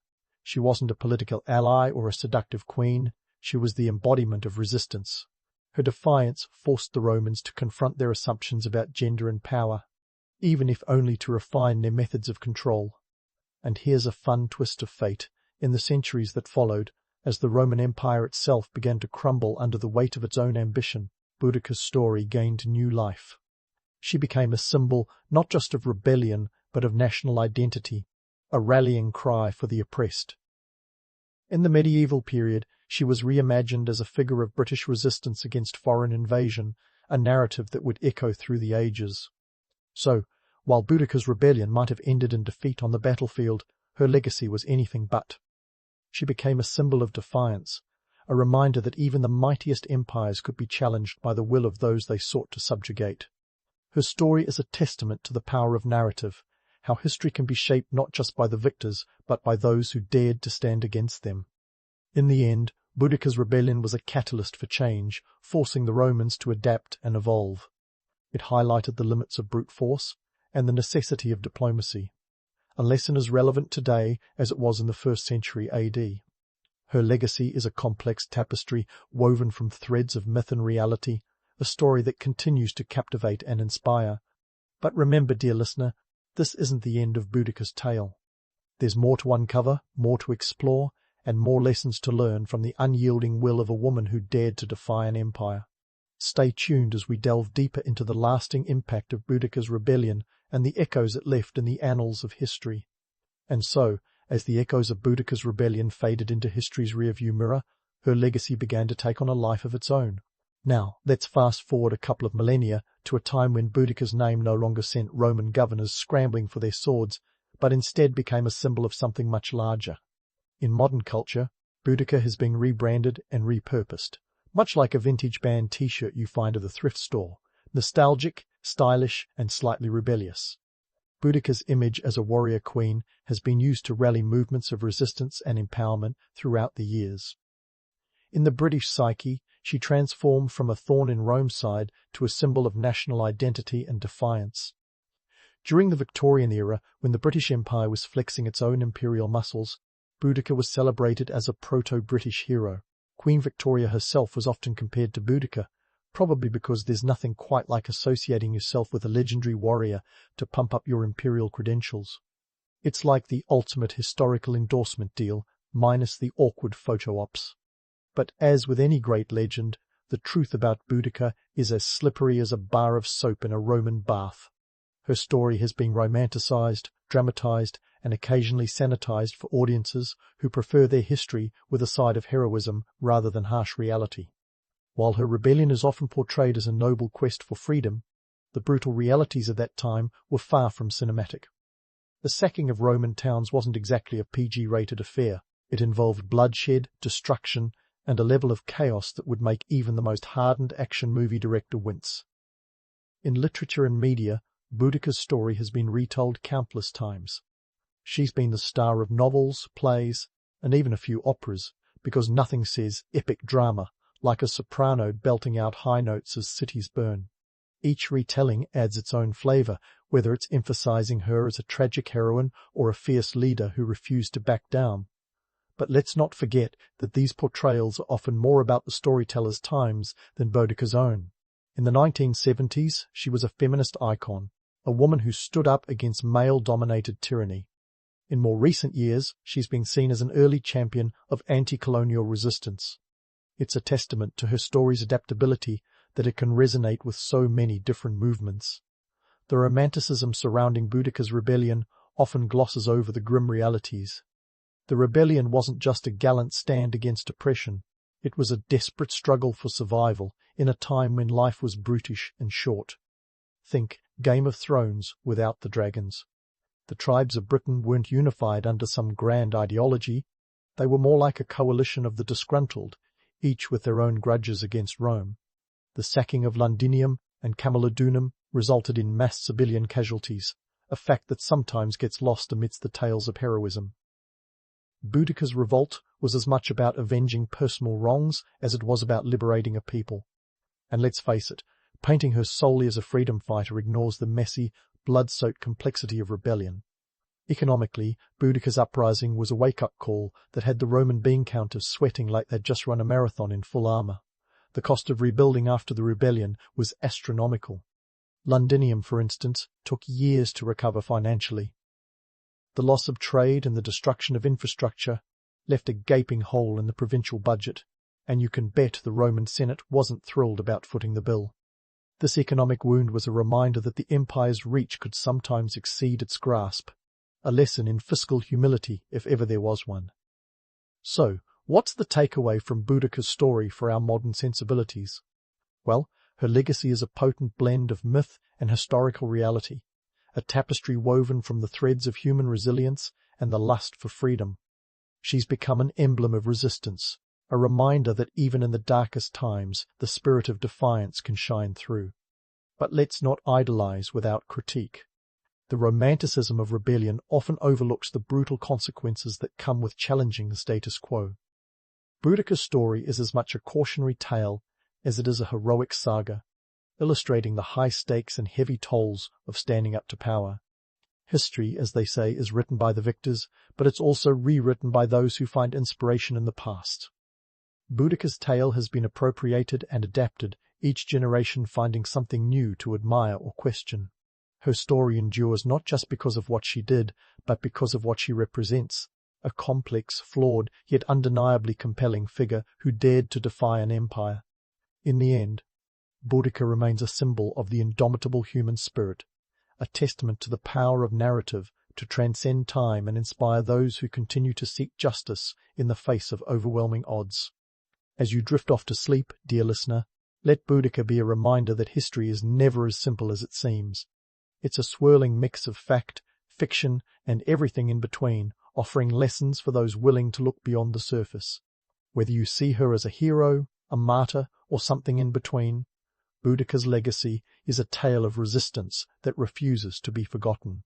[SPEAKER 1] She wasn't a political ally or a seductive queen, she was the embodiment of resistance. Her defiance forced the Romans to confront their assumptions about gender and power, even if only to refine their methods of control. And here's a fun twist of fate. In the centuries that followed, as the Roman Empire itself began to crumble under the weight of its own ambition, Boudica's story gained new life. She became a symbol not just of rebellion, but of national identity, a rallying cry for the oppressed. In the medieval period, she was reimagined as a figure of British resistance against foreign invasion, a narrative that would echo through the ages. So, while Boudica's rebellion might have ended in defeat on the battlefield, her legacy was anything but. She became a symbol of defiance, a reminder that even the mightiest empires could be challenged by the will of those they sought to subjugate. Her story is a testament to the power of narrative, how history can be shaped not just by the victors, but by those who dared to stand against them. In the end, Boudica's rebellion was a catalyst for change, forcing the Romans to adapt and evolve. It highlighted the limits of brute force and the necessity of diplomacy, a lesson as relevant today as it was in the 1st century AD. Her legacy is a complex tapestry woven from threads of myth and reality, a story that continues to captivate and inspire. But remember, dear listener, this isn't the end of Boudica's tale. There's more to uncover, more to explore, and more lessons to learn from the unyielding will of a woman who dared to defy an empire. Stay tuned as we delve deeper into the lasting impact of Boudica's rebellion and the echoes it left in the annals of history. And so, as the echoes of Boudica's rebellion faded into history's rearview mirror, her legacy began to take on a life of its own. Now, let's fast forward a couple of millennia to a time when Boudica's name no longer sent Roman governors scrambling for their swords, but instead became a symbol of something much larger. In modern culture, Boudica has been rebranded and repurposed, much like a vintage band t-shirt you find at the thrift store, nostalgic, stylish, and slightly rebellious. Boudica's image as a warrior queen has been used to rally movements of resistance and empowerment throughout the years. In the British psyche, she transformed from a thorn in Rome's side to a symbol of national identity and defiance. During the Victorian era, when the British Empire was flexing its own imperial muscles, Boudica was celebrated as a proto-British hero. Queen Victoria herself was often compared to Boudica, probably because there's nothing quite like associating yourself with a legendary warrior to pump up your imperial credentials. It's like the ultimate historical endorsement deal, minus the awkward photo ops. But as with any great legend, the truth about Boudica is as slippery as a bar of soap in a Roman bath. Her story has been romanticized, dramatized, and occasionally sanitized for audiences who prefer their history with a side of heroism rather than harsh reality. While her rebellion is often portrayed as a noble quest for freedom, the brutal realities of that time were far from cinematic. The sacking of Roman towns wasn't exactly a PG-rated affair. It involved bloodshed, destruction, and a level of chaos that would make even the most hardened action movie director wince. In literature and media, Boudica's story has been retold countless times. She's been the star of novels, plays, and even a few operas, because nothing says epic drama like a soprano belting out high notes as cities burn. Each retelling adds its own flavor, whether it's emphasizing her as a tragic heroine or a fierce leader who refused to back down. But let's not forget that these portrayals are often more about the storyteller's times than Boudica's own. In the 1970s, she was a feminist icon, a woman who stood up against male-dominated tyranny. In more recent years, she's been seen as an early champion of anti-colonial resistance. It's a testament to her story's adaptability that it can resonate with so many different movements. The romanticism surrounding Boudica's rebellion often glosses over the grim realities. The rebellion wasn't just a gallant stand against oppression. It was a desperate struggle for survival in a time when life was brutish and short. Think Game of Thrones without the dragons. The tribes of Britain weren't unified under some grand ideology. They were more like a coalition of the disgruntled, each with their own grudges against Rome. The sacking of Londinium and Camulodunum resulted in mass civilian casualties, a fact that sometimes gets lost amidst the tales of heroism. Boudica's revolt was as much about avenging personal wrongs as it was about liberating a people. And let's face it, painting her solely as a freedom fighter ignores the messy, blood-soaked complexity of rebellion. Economically, Boudica's uprising was a wake-up call that had the Roman bean counters sweating like they'd just run a marathon in full armor. The cost of rebuilding after the rebellion was astronomical. Londinium, for instance, took years to recover financially. The loss of trade and the destruction of infrastructure left a gaping hole in the provincial budget, and you can bet the Roman Senate wasn't thrilled about footing the bill. This economic wound was a reminder that the empire's reach could sometimes exceed its grasp. A lesson in fiscal humility, if ever there was one. So, what's the takeaway from Boudica's story for our modern sensibilities? Well, Her legacy is a potent blend of myth and historical reality, a tapestry woven from the threads of human resilience and the lust for freedom. She's become an emblem of resistance, a reminder that even in the darkest times, the spirit of defiance can shine through. But let's not idolize without critique. The romanticism of rebellion often overlooks the brutal consequences that come with challenging the status quo. Boudica's story is as much a cautionary tale as it is a heroic saga, illustrating the high stakes and heavy tolls of standing up to power. History, as they say, is written by the victors, but it's also rewritten by those who find inspiration in the past. Boudica's tale has been appropriated and adapted, each generation finding something new to admire or question. Her story endures not just because of what she did, but because of what she represents, a complex, flawed, yet undeniably compelling figure who dared to defy an empire. In the end, Boudica remains a symbol of the indomitable human spirit, a testament to the power of narrative to transcend time and inspire those who continue to seek justice in the face of overwhelming odds. As you drift off to sleep, dear listener, let Boudica be a reminder that history is never as simple as it seems. It's a swirling mix of fact, fiction, and everything in between, offering lessons for those willing to look beyond the surface. Whether you see her as a hero, a martyr, or something in between, Boudica's legacy is a tale of resistance that refuses to be forgotten.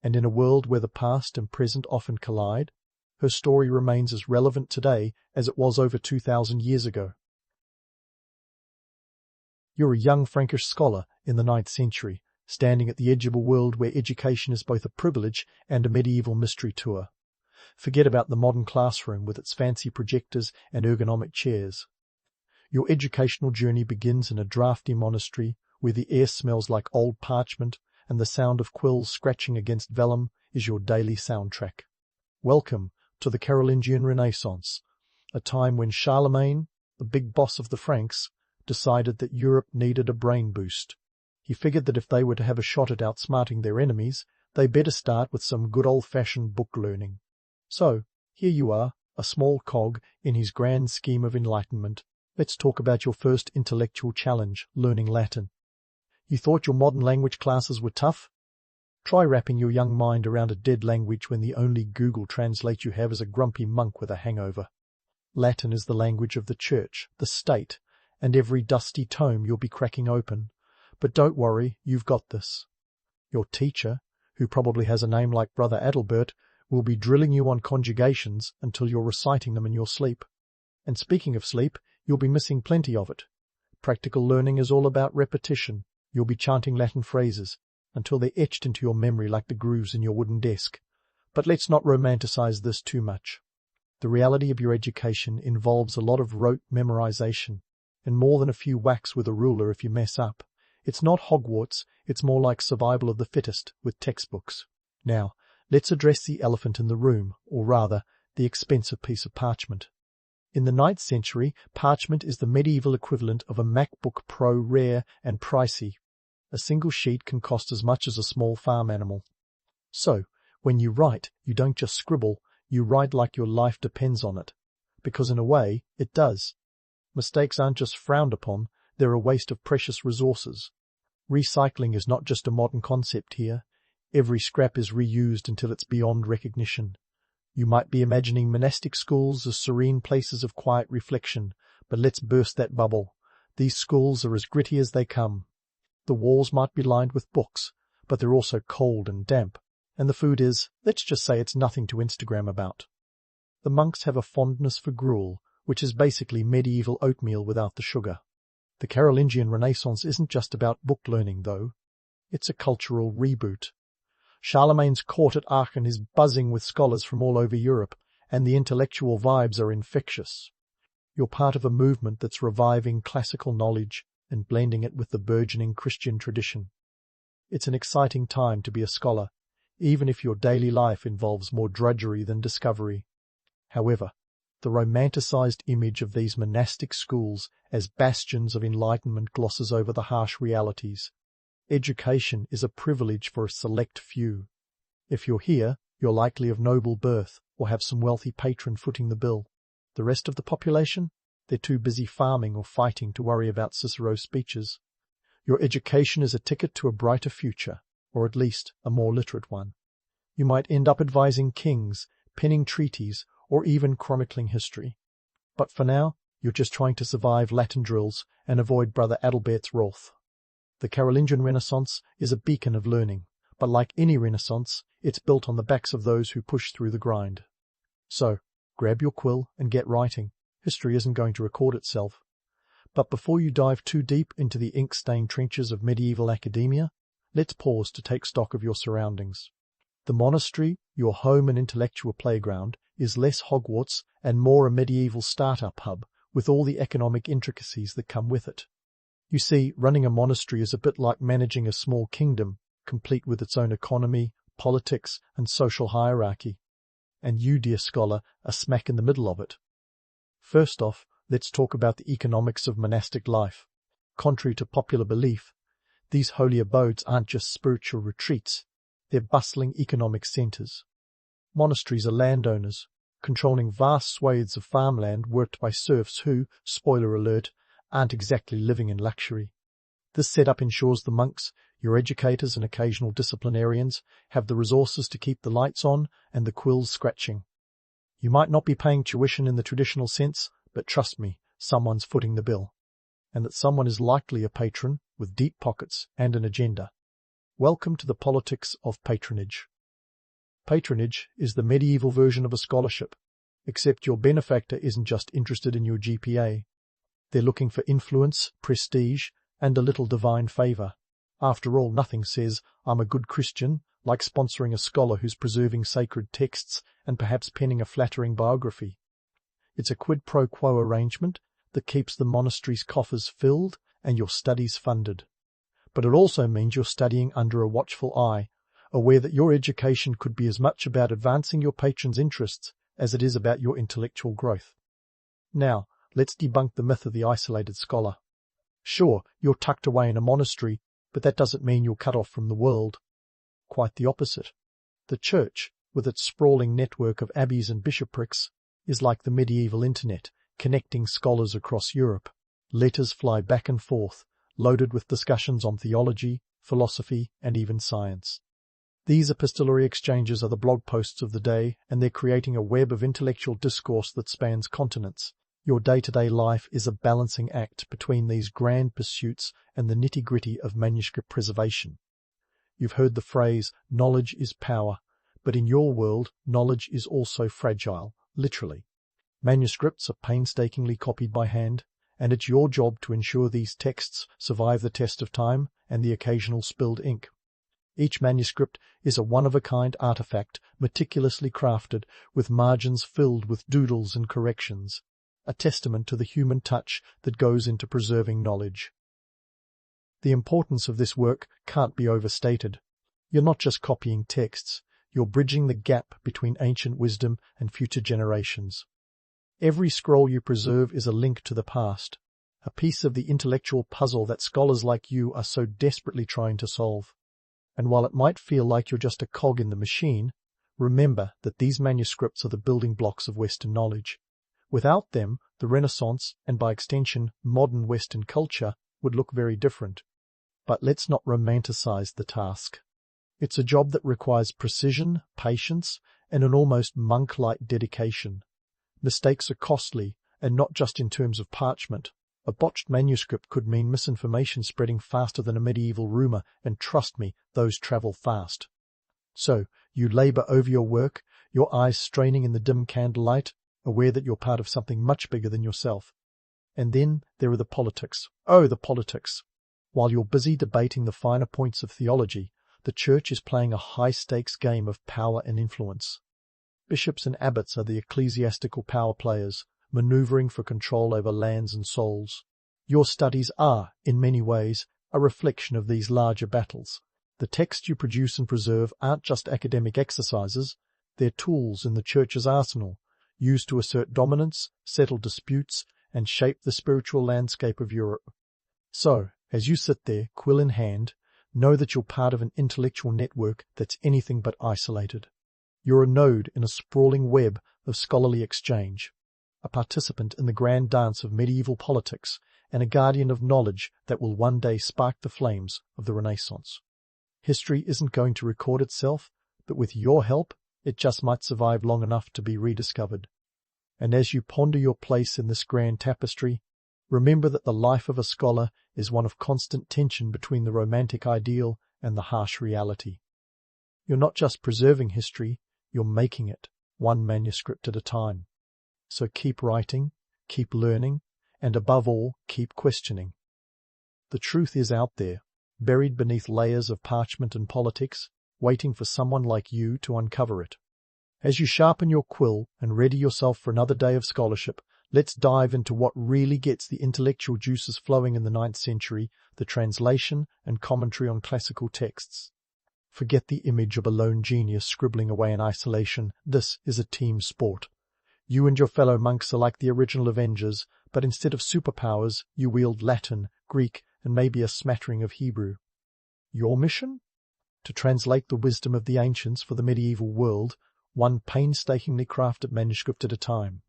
[SPEAKER 1] And in a world where the past and present often collide, her story remains as relevant today as it was over 2,000 years ago. You're a young Frankish scholar in the 9th century, standing at the edge of a world where education is both a privilege and a medieval mystery tour. Forget about the modern classroom with its fancy projectors and ergonomic chairs. Your educational journey begins in a drafty monastery where the air smells like old parchment and the sound of quills scratching against vellum is your daily soundtrack. Welcome to the Carolingian Renaissance, a time when Charlemagne, the big boss of the Franks, decided that Europe needed a brain boost. He figured that if they were to have a shot at outsmarting their enemies, they better start with some good old-fashioned book learning. So, here you are, a small cog in his grand scheme of enlightenment. Let's talk about your first intellectual challenge, learning Latin. You thought your modern language classes were tough? Try wrapping your young mind around a dead language when the only Google Translate you have is a grumpy monk with a hangover. Latin is the language of the church, the state, and every dusty tome you'll be cracking open. But don't worry, you've got this. Your teacher, who probably has a name like Brother Adalbert, will be drilling you on conjugations until you're reciting them in your sleep. And speaking of sleep, you'll be missing plenty of it. Practical learning is all about repetition. You'll be chanting Latin phrases until they're etched into your memory like the grooves in your wooden desk. But let's not romanticize this too much. The reality of your education involves a lot of rote memorization, and more than a few whacks with a ruler if you mess up. It's not Hogwarts, it's more like survival of the fittest with textbooks. Now, let's address the elephant in the room, or rather, the expensive piece of parchment. In the 9th century, parchment is the medieval equivalent of a MacBook Pro rare and pricey. A single sheet can cost as much as a small farm animal. So, when you write, you don't just scribble, you write like your life depends on it. Because in a way, it does. Mistakes aren't just frowned upon, they're a waste of precious resources. Recycling is not just a modern concept here. Every scrap is reused until it's beyond recognition. You might be imagining monastic schools as serene places of quiet reflection, but let's burst that bubble. These schools are as gritty as they come. The walls might be lined with books, but they're also cold and damp, and the food is, let's just say it's nothing to Instagram about. The monks have a fondness for gruel, which is basically medieval oatmeal without the sugar. The Carolingian Renaissance isn't just about book learning, though. It's a cultural reboot. Charlemagne's court at Aachen is buzzing with scholars from all over Europe, and the intellectual vibes are infectious. You're part of a movement that's reviving classical knowledge and blending it with the burgeoning Christian tradition. It's an exciting time to be a scholar, even if your daily life involves more drudgery than discovery. However, the romanticized image of these monastic schools as bastions of enlightenment glosses over the harsh realities. Education is a privilege for a select few. If you're here, you're likely of noble birth or have some wealthy patron footing the bill. The rest of the population? They're too busy farming or fighting to worry about Cicero's speeches. Your education is a ticket to a brighter future, or at least a more literate one. You might end up advising kings, penning treaties, or even chronicling history. But for now, you're just trying to survive Latin drills and avoid Brother Adalbert's wrath. The Carolingian Renaissance is a beacon of learning, but like any Renaissance, it's built on the backs of those who push through the grind. So, grab your quill and get writing. History isn't going to record itself. But before you dive too deep into the ink-stained trenches of medieval academia, let's pause to take stock of your surroundings. The monastery, your home and intellectual playground, is less Hogwarts and more a medieval startup hub with all the economic intricacies that come with it. You see, running a monastery is a bit like managing a small kingdom, complete with its own economy, politics, and social hierarchy. And you, dear scholar, are smack in the middle of it. First off, let's talk about the economics of monastic life. Contrary to popular belief, these holy abodes aren't just spiritual retreats, they're bustling economic centres. Monasteries are landowners, controlling vast swathes of farmland worked by serfs who, spoiler alert, aren't exactly living in luxury. This setup ensures the monks, your educators and occasional disciplinarians, have the resources to keep the lights on and the quills scratching. You might not be paying tuition in the traditional sense, but trust me, someone's footing the bill. And that someone is likely a patron with deep pockets and an agenda. Welcome to the politics of patronage. Patronage is the medieval version of a scholarship, except your benefactor isn't just interested in your GPA. They're looking for influence, prestige, and a little divine favour. After all, nothing says, I'm a good Christian, like sponsoring a scholar who's preserving sacred texts and perhaps penning a flattering biography. It's a quid pro quo arrangement that keeps the monastery's coffers filled and your studies funded. But it also means you're studying under a watchful eye, aware that your education could be as much about advancing your patron's interests as it is about your intellectual growth. Now, let's debunk the myth of the isolated scholar. Sure, you're tucked away in a monastery, but that doesn't mean you're cut off from the world. Quite the opposite. The church, with its sprawling network of abbeys and bishoprics, is like the medieval internet, connecting scholars across Europe. Letters fly back and forth, loaded with discussions on theology, philosophy, and even science. These epistolary exchanges are the blog posts of the day, and they're creating a web of intellectual discourse that spans continents. Your day-to-day life is a balancing act between these grand pursuits and the nitty-gritty of manuscript preservation. You've heard the phrase, knowledge is power, but in your world, knowledge is also fragile, literally. Manuscripts are painstakingly copied by hand, and it's your job to ensure these texts survive the test of time and the occasional spilled ink. Each manuscript is a one-of-a-kind artifact, meticulously crafted, with margins filled with doodles and corrections, a testament to the human touch that goes into preserving knowledge. The importance of this work can't be overstated. You're not just copying texts, you're bridging the gap between ancient wisdom and future generations. Every scroll you preserve is a link to the past, a piece of the intellectual puzzle that scholars like you are so desperately trying to solve. And while it might feel like you're just a cog in the machine, remember that these manuscripts are the building blocks of Western knowledge. Without them, the Renaissance, and by extension modern Western culture, would look very different. But let's not romanticize the task. It's a job that requires precision, patience, and an almost monk-like dedication. Mistakes are costly, and not just in terms of parchment. A botched manuscript could mean misinformation spreading faster than a medieval rumour, and trust me, those travel fast. So, you labour over your work, your eyes straining in the dim candlelight, aware that you're part of something much bigger than yourself. And then there are the politics. Oh, the politics. While you're busy debating the finer points of theology, the church is playing a high-stakes game of power and influence. Bishops and abbots are the ecclesiastical power players, manoeuvring for control over lands and souls. Your studies are, in many ways, a reflection of these larger battles. The texts you produce and preserve aren't just academic exercises, they're tools in the church's arsenal, used to assert dominance, settle disputes, and shape the spiritual landscape of Europe. So, as you sit there, quill in hand, know that you're part of an intellectual network that's anything but isolated. You're a node in a sprawling web of scholarly exchange, a participant in the grand dance of medieval politics, and a guardian of knowledge that will one day spark the flames of the Renaissance. History isn't going to record itself, but with your help, it just might survive long enough to be rediscovered. And as you ponder your place in this grand tapestry, remember that the life of a scholar is one of constant tension between the romantic ideal and the harsh reality. You're not just preserving history, you're making it, one manuscript at a time. So keep writing, keep learning, and above all, keep questioning. The truth is out there, buried beneath layers of parchment and politics, waiting for someone like you to uncover it. As you sharpen your quill and ready yourself for another day of scholarship, let's dive into what really gets the intellectual juices flowing in the 9th century, the translation and commentary on classical texts. Forget the image of a lone genius scribbling away in isolation. This is a team sport. You and your fellow monks are like the original Avengers, but instead of superpowers, you wield Latin, Greek, and maybe a smattering of Hebrew. Your mission? To translate the wisdom of the ancients for the medieval world, one painstakingly crafted manuscript at a time.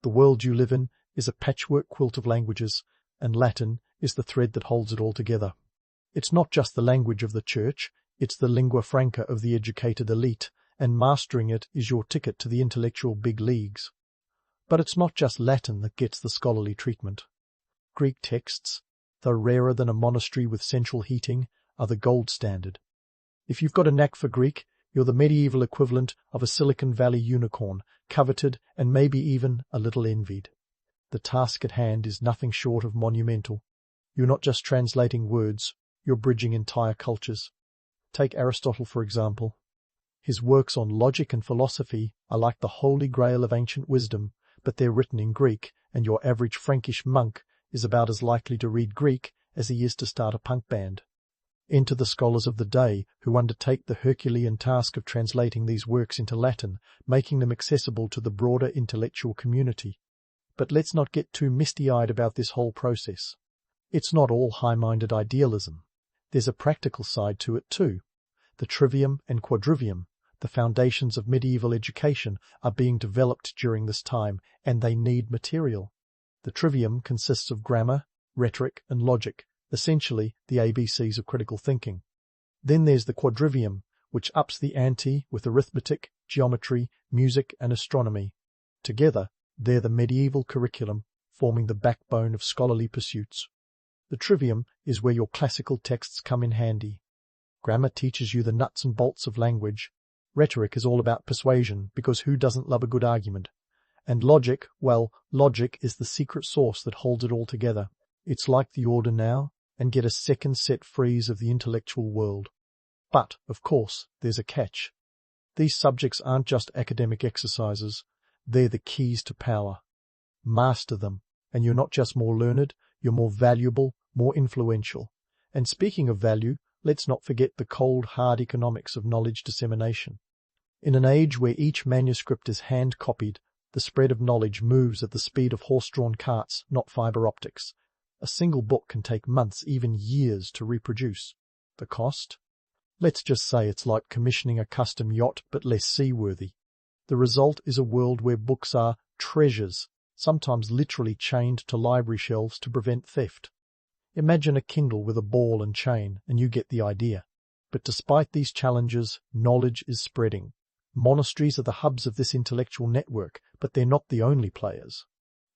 [SPEAKER 1] The world you live in is a patchwork quilt of languages, and Latin is the thread that holds it all together. It's not just the language of the church, it's the lingua franca of the educated elite, and mastering it is your ticket to the intellectual big leagues. But it's not just Latin that gets the scholarly treatment. Greek texts, though rarer than a monastery with central heating, are the gold standard. If you've got a knack for Greek, you're the medieval equivalent of a Silicon Valley unicorn, coveted and maybe even a little envied. The task at hand is nothing short of monumental. You're not just translating words, you're bridging entire cultures. Take Aristotle, for example. His works on logic and philosophy are like the holy grail of ancient wisdom, but they're written in Greek, and your average Frankish monk is about as likely to read Greek as he is to start a punk band. Enter the scholars of the day who undertake the Herculean task of translating these works into Latin, making them accessible to the broader intellectual community. But let's not get too misty-eyed about this whole process. It's not all high-minded idealism. There's a practical side to it too. The trivium and quadrivium, the foundations of medieval education, are being developed during this time, and they need material. The trivium consists of grammar, rhetoric, and logic, essentially the ABCs of critical thinking. Then there's the quadrivium, which ups the ante with arithmetic, geometry, music, and astronomy. Together, they're the medieval curriculum, forming the backbone of scholarly pursuits. The trivium is where your classical texts come in handy. Grammar teaches you the nuts and bolts of language. Rhetoric is all about persuasion, because who doesn't love a good argument? And logic, well, logic is the secret sauce that holds it all together. It's like the order now, and get a second set freeze of the intellectual world. But, of course, there's a catch. These subjects aren't just academic exercises, they're the keys to power. Master them, and you're not just more learned, you're more valuable, more influential. And speaking of value, let's not forget the cold, hard economics of knowledge dissemination. In an age where each manuscript is hand-copied, the spread of knowledge moves at the speed of horse-drawn carts, not fiber optics. A single book can take months, even years, to reproduce. The cost? Let's just say it's like commissioning a custom yacht, but less seaworthy. The result is a world where books are treasures, sometimes literally chained to library shelves to prevent theft. Imagine a Kindle with a ball and chain, and you get the idea. But despite these challenges, knowledge is spreading. Monasteries are the hubs of this intellectual network, but they're not the only players.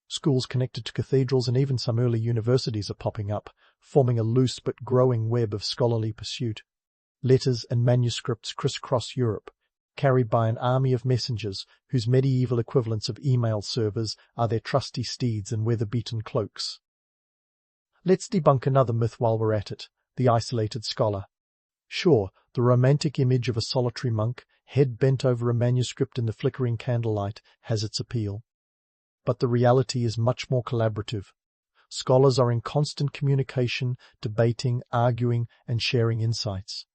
[SPEAKER 1] Schools connected to cathedrals and even some early universities are popping up, forming a loose but growing web of scholarly pursuit. Letters and manuscripts crisscross Europe, carried by an army of messengers whose medieval equivalents of email servers are their trusty steeds and weather-beaten cloaks. Let's debunk another myth while we're at it, the isolated scholar. Sure, the romantic image of a solitary monk, head bent over a manuscript in the flickering candlelight, has its appeal. But the reality is much more collaborative. Scholars are in constant communication, debating, arguing, and sharing insights.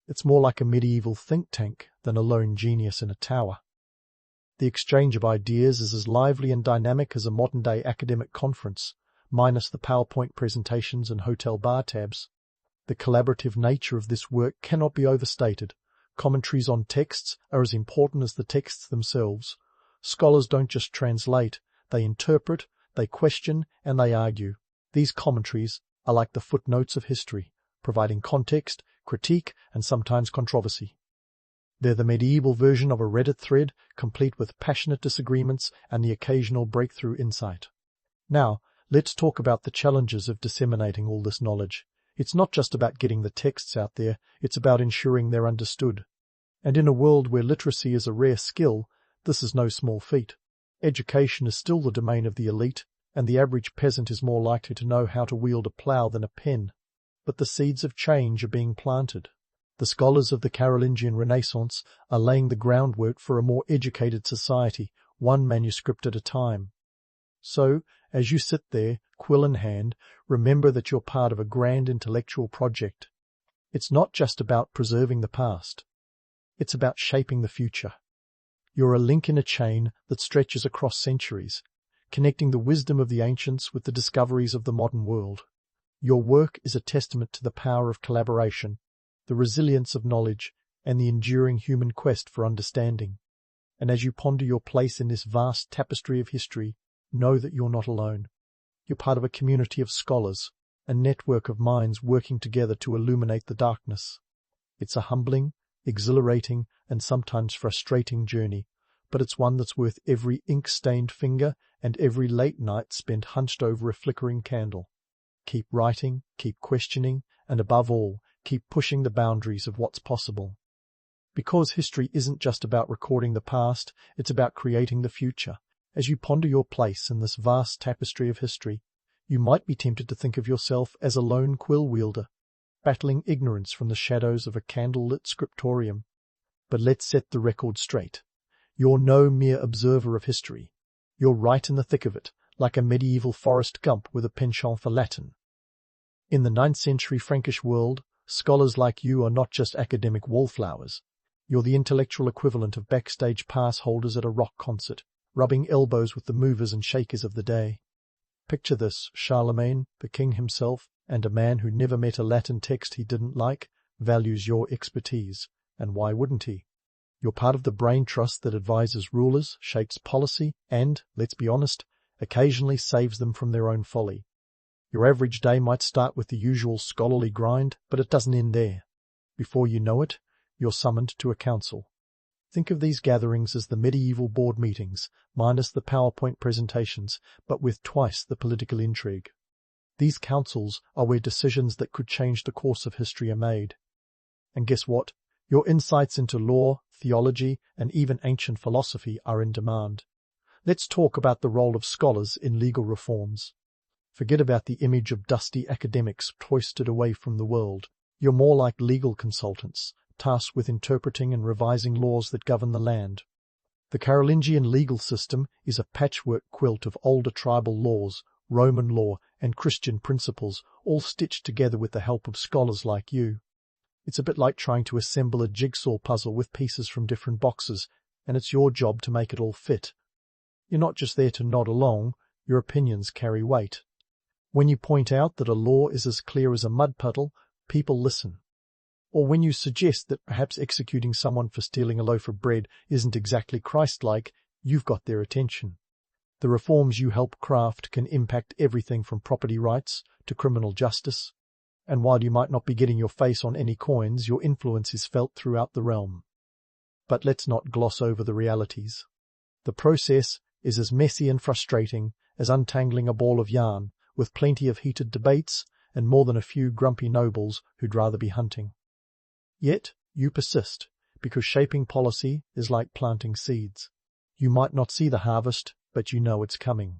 [SPEAKER 1] It's more like a medieval think tank than a lone genius in a tower. The exchange of ideas is as lively and dynamic as a modern-day academic conference, minus the PowerPoint presentations and hotel bar tabs. The collaborative nature of this work cannot be overstated. Commentaries on texts are as important as the texts themselves. Scholars don't just translate, they interpret, they question, and they argue. These commentaries are like the footnotes of history, providing context, critique, and sometimes controversy. They're the medieval version of a Reddit thread, complete with passionate disagreements and the occasional breakthrough insight. Now, let's talk about the challenges of disseminating all this knowledge. It's not just about getting the texts out there, it's about ensuring they're understood. And in a world where literacy is a rare skill, this is no small feat. Education is still the domain of the elite, and the average peasant is more likely to know how to wield a plough than a pen. But the seeds of change are being planted. The scholars of the Carolingian Renaissance are laying the groundwork for a more educated society, one manuscript at a time. So, as you sit there, quill in hand, remember that you're part of a grand intellectual project. It's not just about preserving the past. It's about shaping the future. You're a link in a chain that stretches across centuries, connecting the wisdom of the ancients with the discoveries of the modern world. Your work is a testament to the power of collaboration, the resilience of knowledge, and the enduring human quest for understanding. And as you ponder your place in this vast tapestry of history, know that you're not alone. You're part of a community of scholars, a network of minds working together to illuminate the darkness. It's a humbling, exhilarating, and sometimes frustrating journey, but it's one that's worth every ink-stained finger and every late night spent hunched over a flickering candle. Keep writing, keep questioning, and above all, keep pushing the boundaries of what's possible. Because history isn't just about recording the past, it's about creating the future. As you ponder your place in this vast tapestry of history, you might be tempted to think of yourself as a lone quill wielder, battling ignorance from the shadows of a candle-lit scriptorium. But let's set the record straight. You're no mere observer of history. You're right in the thick of it, like a medieval Forrest Gump with a penchant for Latin. In the 9th century Frankish world, scholars like you are not just academic wallflowers. You're the intellectual equivalent of backstage pass holders at a rock concert, rubbing elbows with the movers and shakers of the day. Picture this: Charlemagne, the king himself, and a man who never met a Latin text he didn't like, values your expertise. And why wouldn't he? You're part of the brain trust that advises rulers, shapes policy, and, let's be honest, occasionally saves them from their own folly. Your average day might start with the usual scholarly grind, but it doesn't end there. Before you know it, you're summoned to a council. Think of these gatherings as the medieval board meetings, minus the PowerPoint presentations, but with twice the political intrigue. These councils are where decisions that could change the course of history are made. And guess what? Your insights into law, theology, and even ancient philosophy are in demand. Let's talk about the role of scholars in legal reforms. Forget about the image of dusty academics cloistered away from the world. You're more like legal consultants, tasked with interpreting and revising laws that govern the land. The Carolingian legal system is a patchwork quilt of older tribal laws, Roman law, and Christian principles, all stitched together with the help of scholars like you. It's a bit like trying to assemble a jigsaw puzzle with pieces from different boxes, and it's your job to make it all fit. You're not just there to nod along, your opinions carry weight. When you point out that a law is as clear as a mud puddle, people listen. Or when you suggest that perhaps executing someone for stealing a loaf of bread isn't exactly Christ-like, you've got their attention. The reforms you help craft can impact everything from property rights to criminal justice. And while you might not be getting your face on any coins, your influence is felt throughout the realm. But let's not gloss over the realities. The process is as messy and frustrating as untangling a ball of yarn, with plenty of heated debates and more than a few grumpy nobles who'd rather be hunting. Yet you persist, because shaping policy is like planting seeds. You might not see the harvest, but you know it's coming.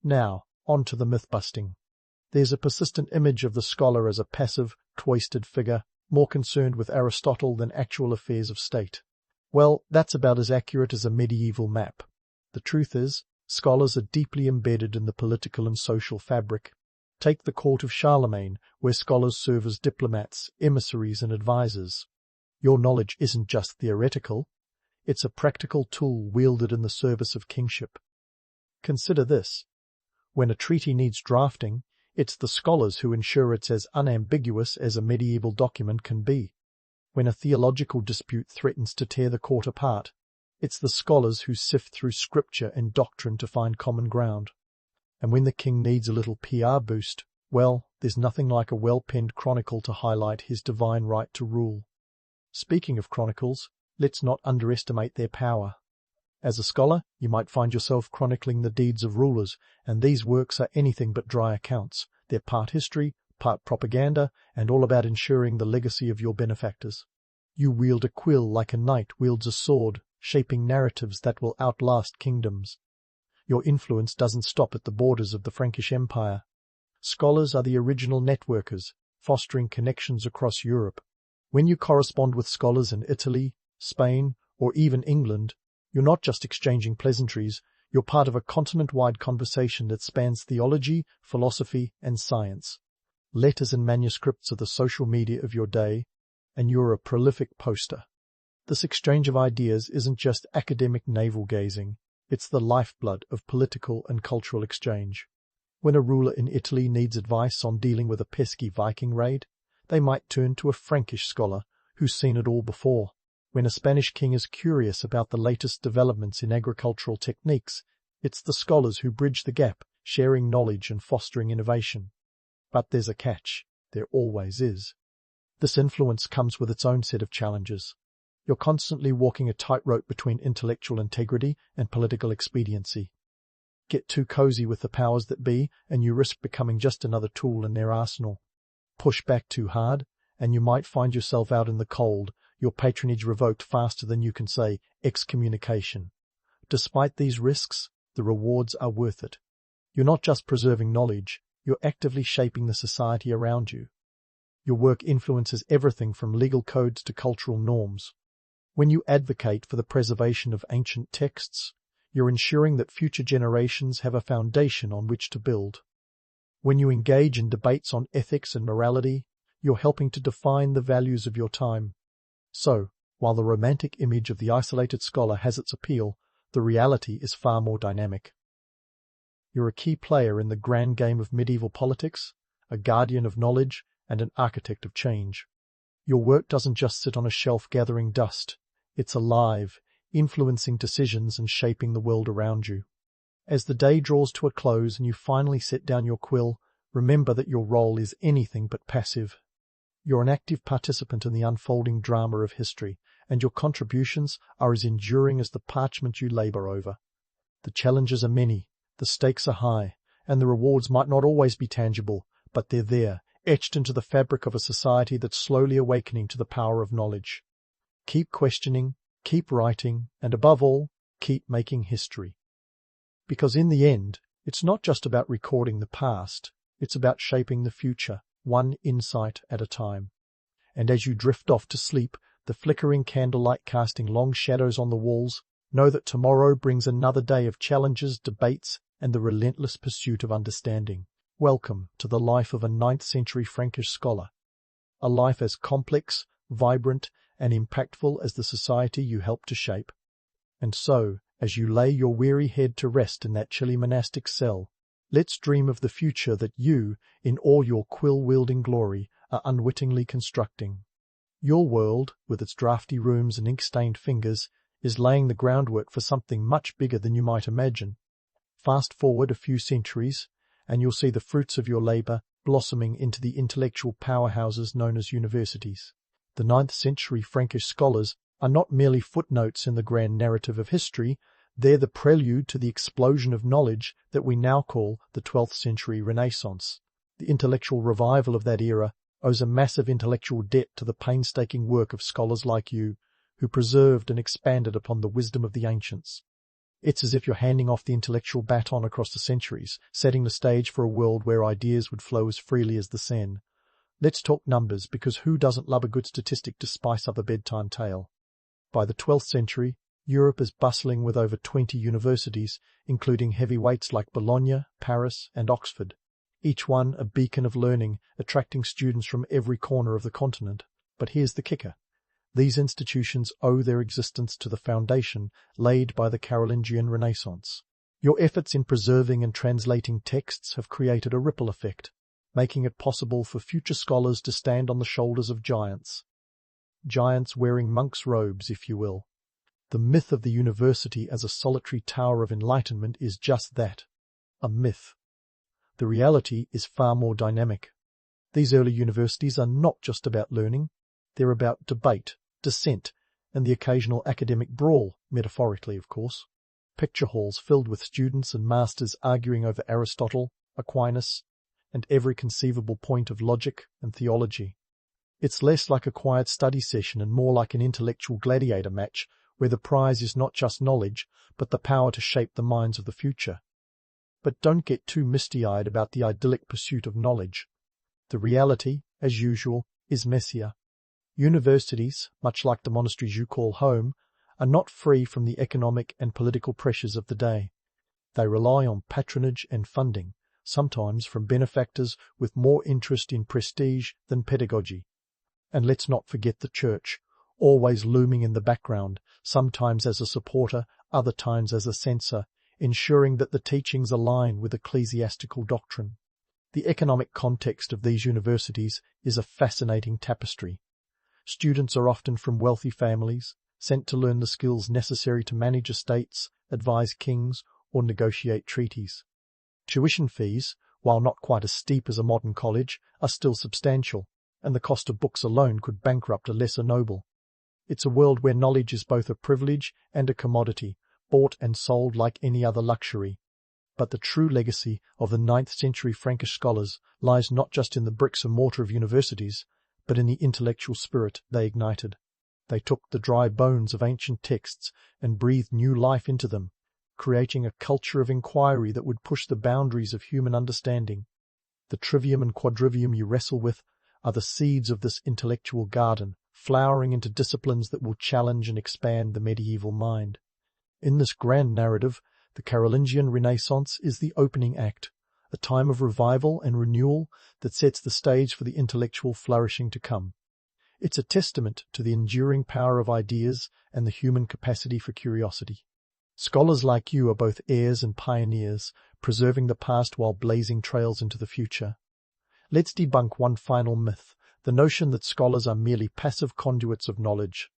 [SPEAKER 1] Now, on to the myth-busting. There's a persistent image of the scholar as a passive, cloistered figure, more concerned with Aristotle than actual affairs of state. Well, that's about as accurate as a medieval map. The truth is, scholars are deeply embedded in the political and social fabric. Take the court of Charlemagne, where scholars serve as diplomats, emissaries, and advisors. Your knowledge isn't just theoretical, it's a practical tool wielded in the service of kingship. Consider this. When a treaty needs drafting, it's the scholars who ensure it's as unambiguous as a medieval document can be. When a theological dispute threatens to tear the court apart, it's the scholars who sift through scripture and doctrine to find common ground. And when the king needs a little PR boost, well, there's nothing like a well-penned chronicle to highlight his divine right to rule. Speaking of chronicles, let's not underestimate their power. As a scholar, you might find yourself chronicling the deeds of rulers, and these works are anything but dry accounts. They're part history, part propaganda, and all about ensuring the legacy of your benefactors. You wield a quill like a knight wields a sword, shaping narratives that will outlast kingdoms. Your influence doesn't stop at the borders of the Frankish Empire. Scholars are the original networkers, fostering connections across Europe. When you correspond with scholars in Italy, Spain, or even England, you're not just exchanging pleasantries, you're part of a continent-wide conversation that spans theology, philosophy, and science. Letters and manuscripts are the social media of your day, and you're a prolific poster. This exchange of ideas isn't just academic navel-gazing, it's the lifeblood of political and cultural exchange. When a ruler in Italy needs advice on dealing with a pesky Viking raid, they might turn to a Frankish scholar who's seen it all before. When a Spanish king is curious about the latest developments in agricultural techniques, it's the scholars who bridge the gap, sharing knowledge and fostering innovation. But there's a catch. There always is. This influence comes with its own set of challenges. You're constantly walking a tightrope between intellectual integrity and political expediency. Get too cozy with the powers that be, and you risk becoming just another tool in their arsenal. Push back too hard, and you might find yourself out in the cold, your patronage revoked faster than you can say excommunication. Despite these risks, the rewards are worth it. You're not just preserving knowledge, you're actively shaping the society around you. Your work influences everything from legal codes to cultural norms. When you advocate for the preservation of ancient texts, you're ensuring that future generations have a foundation on which to build. When you engage in debates on ethics and morality, you're helping to define the values of your time. So, while the romantic image of the isolated scholar has its appeal, the reality is far more dynamic. You're a key player in the grand game of medieval politics, a guardian of knowledge, and an architect of change. Your work doesn't just sit on a shelf gathering dust. It's alive, influencing decisions and shaping the world around you. As the day draws to a close and you finally set down your quill, remember that your role is anything but passive. You're an active participant in the unfolding drama of history, and your contributions are as enduring as the parchment you labor over. The challenges are many, the stakes are high, and the rewards might not always be tangible, but they're there, etched into the fabric of a society that's slowly awakening to the power of knowledge. Keep questioning, keep writing, and above all, keep making history. Because in the end, it's not just about recording the past, it's about shaping the future, one insight at a time. And as you drift off to sleep, the flickering candlelight casting long shadows on the walls, know that tomorrow brings another day of challenges, debates, and the relentless pursuit of understanding. Welcome to the life of a 9th-century Frankish scholar. A life as complex, vibrant, and impactful as the society you helped to shape. And so, as you lay your weary head to rest in that chilly monastic cell, let's dream of the future that you, in all your quill-wielding glory, are unwittingly constructing. Your world, with its drafty rooms and ink-stained fingers, is laying the groundwork for something much bigger than you might imagine. Fast forward a few centuries, and you'll see the fruits of your labor blossoming into the intellectual powerhouses known as universities. The 9th-century Frankish scholars are not merely footnotes in the grand narrative of history, they're the prelude to the explosion of knowledge that we now call the 12th-century Renaissance. The intellectual revival of that era owes a massive intellectual debt to the painstaking work of scholars like you, who preserved and expanded upon the wisdom of the ancients. It's as if you're handing off the intellectual baton across the centuries, setting the stage for a world where ideas would flow as freely as the Seine. Let's talk numbers, because who doesn't love a good statistic to spice up a bedtime tale? By the 12th century, Europe is bustling with over 20 universities, including heavyweights like Bologna, Paris, and Oxford, each one a beacon of learning, attracting students from every corner of the continent. But here's the kicker. These institutions owe their existence to the foundation laid by the Carolingian Renaissance. Your efforts in preserving and translating texts have created a ripple effect, making it possible for future scholars to stand on the shoulders of giants. Giants wearing monks' robes, if you will. The myth of the university as a solitary tower of enlightenment is just that, a myth. The reality is far more dynamic. These early universities are not just about learning, they're about debate, dissent, and the occasional academic brawl, metaphorically of course. Picture halls filled with students and masters arguing over Aristotle, Aquinas, and every conceivable point of logic and theology. It's less like a quiet study session and more like an intellectual gladiator match where the prize is not just knowledge, but the power to shape the minds of the future. But don't get too misty-eyed about the idyllic pursuit of knowledge. The reality, as usual, is messier. Universities, much like the monasteries you call home, are not free from the economic and political pressures of the day. They rely on patronage and funding, sometimes from benefactors with more interest in prestige than pedagogy. And let's not forget the church, always looming in the background, sometimes as a supporter, other times as a censor, ensuring that the teachings align with ecclesiastical doctrine. The economic context of these universities is a fascinating tapestry. Students are often from wealthy families, sent to learn the skills necessary to manage estates, advise kings, or negotiate treaties. Tuition fees, while not quite as steep as a modern college, are still substantial, and the cost of books alone could bankrupt a lesser noble. It's a world where knowledge is both a privilege and a commodity, bought and sold like any other luxury. But the true legacy of the 9th-century Frankish scholars lies not just in the bricks and mortar of universities, but in the intellectual spirit they ignited. They took the dry bones of ancient texts and breathed new life into them, creating a culture of inquiry that would push the boundaries of human understanding. The trivium and quadrivium you wrestle with are the seeds of this intellectual garden, flowering into disciplines that will challenge and expand the medieval mind. In this grand narrative, the Carolingian Renaissance is the opening act, a time of revival and renewal that sets the stage for the intellectual flourishing to come. It's a testament to the enduring power of ideas and the human capacity for curiosity. Scholars like you are both heirs and pioneers, preserving the past while blazing trails into the future. Let's debunk one final myth, the notion that scholars are merely passive conduits of knowledge.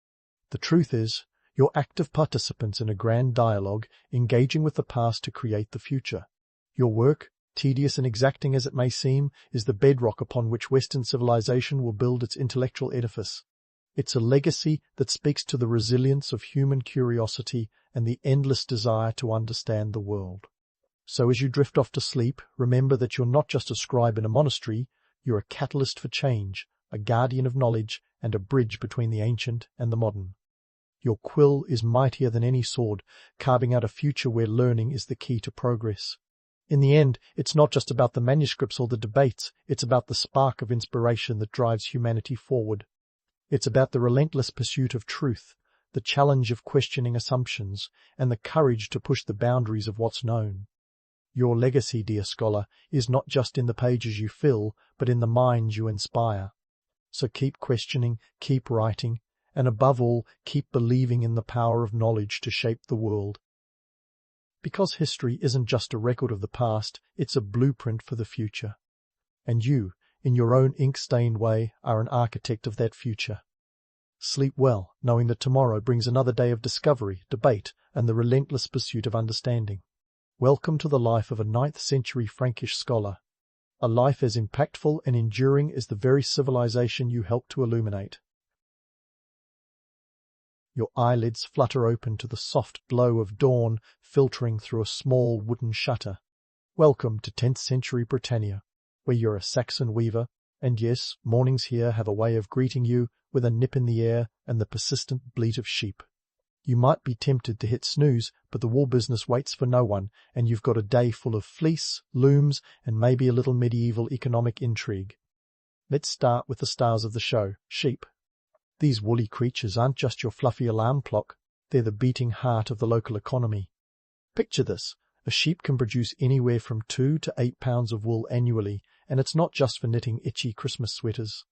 [SPEAKER 1] The truth is, you're active participants in a grand dialogue, engaging with the past to create the future. Your work, tedious and exacting as it may seem, is the bedrock upon which Western civilization will build its intellectual edifice. It's a legacy that speaks to the resilience of human curiosity and the endless desire to understand the world. So as you drift off to sleep, remember that you're not just a scribe in a monastery, you're a catalyst for change, a guardian of knowledge, and a bridge between the ancient and the modern. Your quill is mightier than any sword, carving out a future where learning is the key to progress. In the end, it's not just about the manuscripts or the debates, it's about the spark of inspiration that drives humanity forward. It's about the relentless pursuit of truth, the challenge of questioning assumptions, and the courage to push the boundaries of what's known. Your legacy, dear scholar, is not just in the pages you fill, but in the minds you inspire. So keep questioning, keep writing, and above all, keep believing in the power of knowledge to shape the world. Because history isn't just a record of the past, it's a blueprint for the future. And you, in your own ink-stained way, are an architect of that future. Sleep well, knowing that tomorrow brings another day of discovery, debate, and the relentless pursuit of understanding. Welcome to the life of a 9th-century Frankish scholar, a life as impactful and enduring as the very civilization you helped to illuminate. Your eyelids flutter open to the soft glow of dawn filtering through a small wooden shutter. Welcome to 10th-century Britannia, where you're a Saxon weaver, and yes, mornings here have a way of greeting you with a nip in the air and the persistent bleat of sheep. You might be tempted to hit snooze, but the wool business waits for no one, and you've got a day full of fleece, looms, and maybe a little medieval economic intrigue. Let's start with the stars of the show, sheep. These woolly creatures aren't just your fluffy alarm clock, they're the beating heart of the local economy. Picture this, a sheep can produce anywhere from 2 to 8 pounds of wool annually, and it's not just for knitting itchy Christmas sweaters.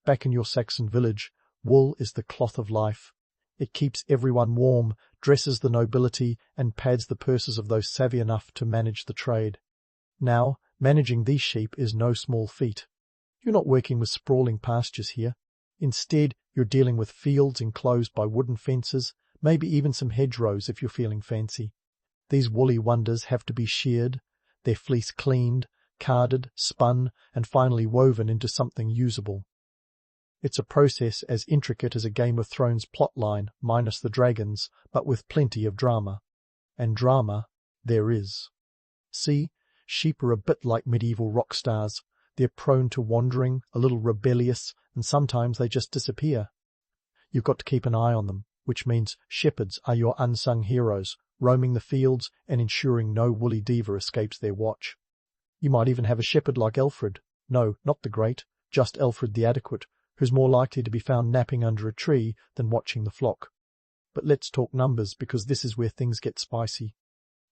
[SPEAKER 1] Back in your Saxon village, wool is the cloth of life. It keeps everyone warm, dresses the nobility, and pads the purses of those savvy enough to manage the trade. Now, managing these sheep is no small feat. You're not working with sprawling pastures here. Instead, you're dealing with fields enclosed by wooden fences, maybe even some hedgerows if you're feeling fancy. These woolly wonders have to be sheared, their fleece cleaned, carded, spun, and finally woven into something usable. It's a process as intricate as a Game of Thrones plotline, minus the dragons, but with plenty of drama. And drama there is. See, sheep are a bit like medieval rock stars. They're prone to wandering, a little rebellious, and sometimes they just disappear. You've got to keep an eye on them, which means shepherds are your unsung heroes, roaming the fields and ensuring no woolly diva escapes their watch. You might even have a shepherd like Alfred. No, not the Great, just Alfred the Adequate, who's more likely to be found napping under a tree than watching the flock. But let's talk numbers, because this is where things get spicy.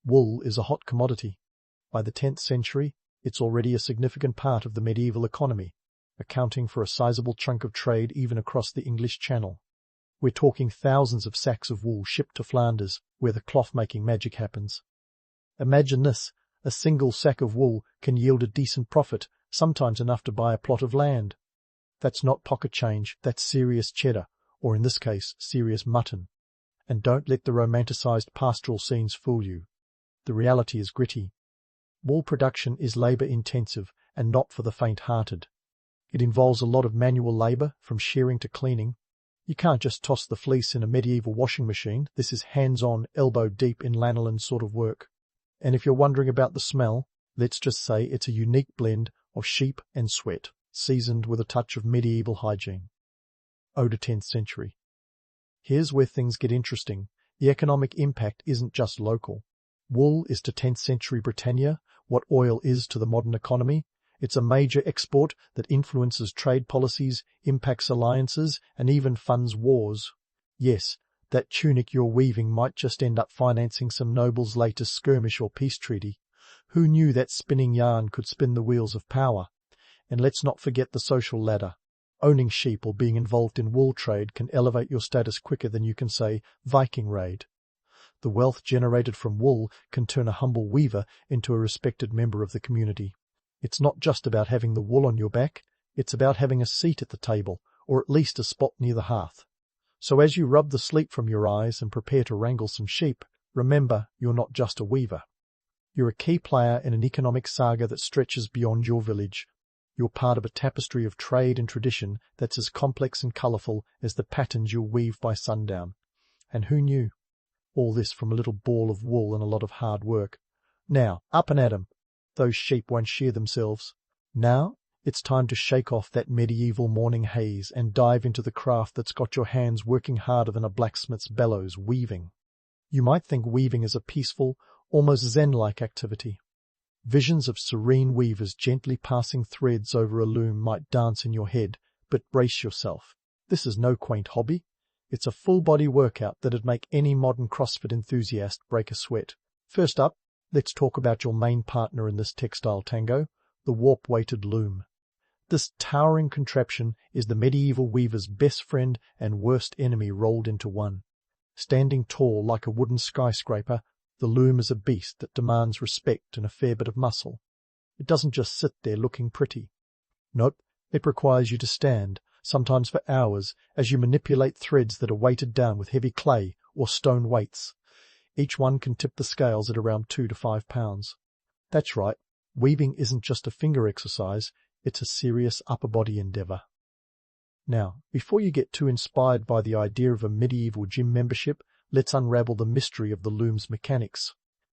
[SPEAKER 1] Wool is a hot commodity. By the 10th century, it's already a significant part of the medieval economy, accounting for a sizable chunk of trade even across the English Channel. We're talking thousands of sacks of wool shipped to Flanders, where the cloth-making magic happens. Imagine this, a single sack of wool can yield a decent profit, sometimes enough to buy a plot of land. That's not pocket change, that's serious cheddar, or in this case, serious mutton. And don't let the romanticized pastoral scenes fool you. The reality is gritty. Wool production is labor-intensive and not for the faint-hearted. It involves a lot of manual labor, from shearing to cleaning. You can't just toss the fleece in a medieval washing machine. This is hands-on, elbow-deep in lanolin sort of work. And if you're wondering about the smell, let's just say it's a unique blend of sheep and sweat, seasoned with a touch of medieval hygiene. Ode to 10th century. Here's where things get interesting. The economic impact isn't just local. Wool is to 10th century Britannia what oil is to the modern economy. It's a major export that influences trade policies, impacts alliances, and even funds wars. Yes, that tunic you're weaving might just end up financing some noble's latest skirmish or peace treaty. Who knew that spinning yarn could spin the wheels of power? And let's not forget the social ladder. Owning sheep or being involved in wool trade can elevate your status quicker than you can say Viking raid. The wealth generated from wool can turn a humble weaver into a respected member of the community. It's not just about having the wool on your back, it's about having a seat at the table, or at least a spot near the hearth. So as you rub the sleep from your eyes and prepare to wrangle some sheep, remember you're not just a weaver. You're a key player in an economic saga that stretches beyond your village. You're part of a tapestry of trade and tradition that's as complex and colourful as the patterns you'll weave by sundown. And who knew? All this from a little ball of wool and a lot of hard work. Now, up and at 'em. Those sheep won't shear themselves. Now, it's time to shake off that medieval morning haze and dive into the craft that's got your hands working harder than a blacksmith's bellows, weaving. You might think weaving is a peaceful, almost zen-like activity. Visions of serene weavers gently passing threads over a loom might dance in your head, but brace yourself. This is no quaint hobby. It's a full-body workout that'd make any modern CrossFit enthusiast break a sweat. First up, let's talk about your main partner in this textile tango, the warp-weighted loom. This towering contraption is the medieval weaver's best friend and worst enemy rolled into one. Standing tall like a wooden skyscraper, the loom is a beast that demands respect and a fair bit of muscle. It doesn't just sit there looking pretty. Nope, it requires you to stand, sometimes for hours, as you manipulate threads that are weighted down with heavy clay or stone weights. Each one can tip the scales at around 2 to 5 pounds. That's right, weaving isn't just a finger exercise, it's a serious upper body endeavour. Now, before you get too inspired by the idea of a medieval gym membership, let's unravel the mystery of the loom's mechanics.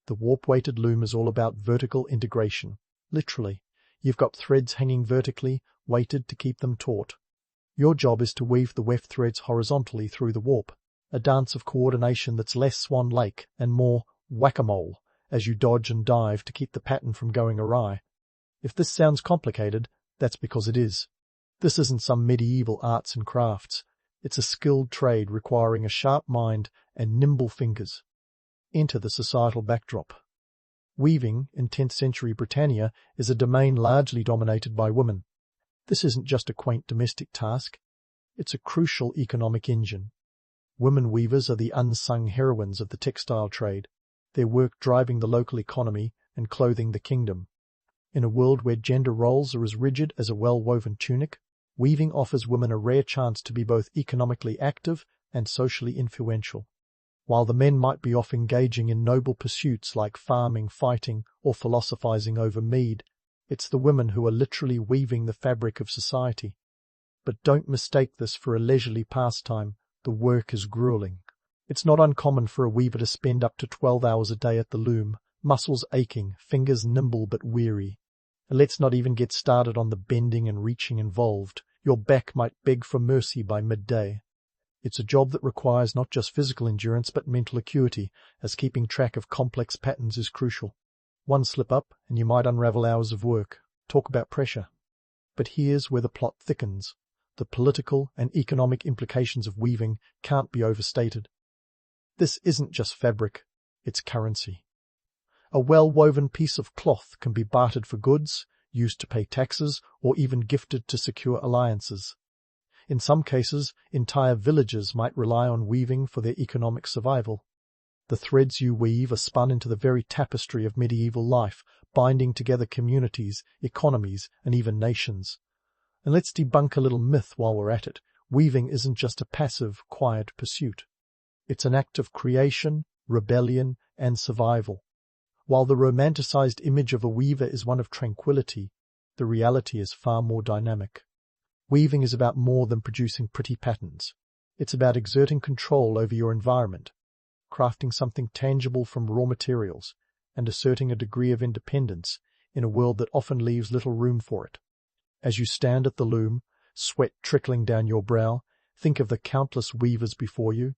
[SPEAKER 1] The warp-weighted loom is all about vertical integration. Literally, you've got threads hanging vertically, weighted to keep them taut. Your job is to weave the weft threads horizontally through the warp, a dance of coordination that's less Swan Lake and more whack-a-mole, as you dodge and dive to keep the pattern from going awry. If this sounds complicated, that's because it is. This isn't some medieval arts and crafts. It's a skilled trade requiring a sharp mind and nimble fingers. Enter the societal backdrop. Weaving in 10th century Britannia is a domain largely dominated by women. This isn't just a quaint domestic task. It's a crucial economic engine. Women weavers are the unsung heroines of the textile trade, their work driving the local economy and clothing the kingdom. In a world where gender roles are as rigid as a well-woven tunic, weaving offers women a rare chance to be both economically active and socially influential. While the men might be off engaging in noble pursuits like farming, fighting, or philosophizing over mead, It's the women who are literally weaving the fabric of society. But don't mistake this for a leisurely pastime. The work is grueling. It's not uncommon for a weaver to spend up to 12 hours a day at the loom, muscles aching, fingers nimble but weary. And let's not even get started on the bending and reaching involved. Your back might beg for mercy by midday. It's a job that requires not just physical endurance but mental acuity, as keeping track of complex patterns is crucial. One slip up and you might unravel hours of work. Talk about pressure. But here's where the plot thickens. The political and economic implications of weaving can't be overstated. This isn't just fabric, it's currency. A well-woven piece of cloth can be bartered for goods, used to pay taxes, or even gifted to secure alliances. In some cases, entire villages might rely on weaving for their economic survival. The threads you weave are spun into the very tapestry of medieval life, binding together communities, economies, and even nations. And let's debunk a little myth while we're at it. Weaving isn't just a passive, quiet pursuit. It's an act of creation, rebellion, and survival. While the romanticized image of a weaver is one of tranquility, the reality is far more dynamic. Weaving is about more than producing pretty patterns. It's about exerting control over your environment, crafting something tangible from raw materials, and asserting a degree of independence in a world that often leaves little room for it. As you stand at the loom, sweat trickling down your brow, think of the countless weavers before you.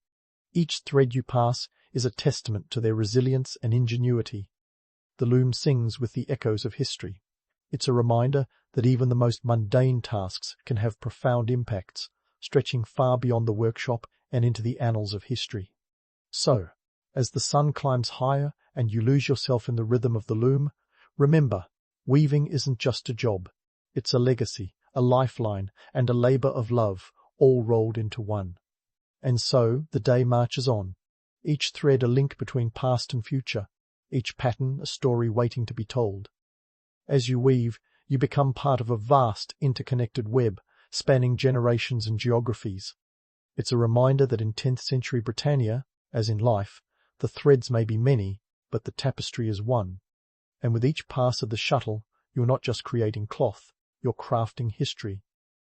[SPEAKER 1] Each thread you pass is a testament to their resilience and ingenuity. The loom sings with the echoes of history. It's a reminder that even the most mundane tasks can have profound impacts, stretching far beyond the workshop and into the annals of history. So, as the sun climbs higher and you lose yourself in the rhythm of the loom, remember, weaving isn't just a job. It's a legacy, a lifeline, and a labor of love, all rolled into one. And so the day marches on, each thread a link between past and future, each pattern a story waiting to be told. As you weave, you become part of a vast, interconnected web, spanning generations and geographies. It's a reminder that in 10th century Britannia, as in life, the threads may be many, but the tapestry is one. And with each pass of the shuttle, you're not just creating cloth, you're crafting history.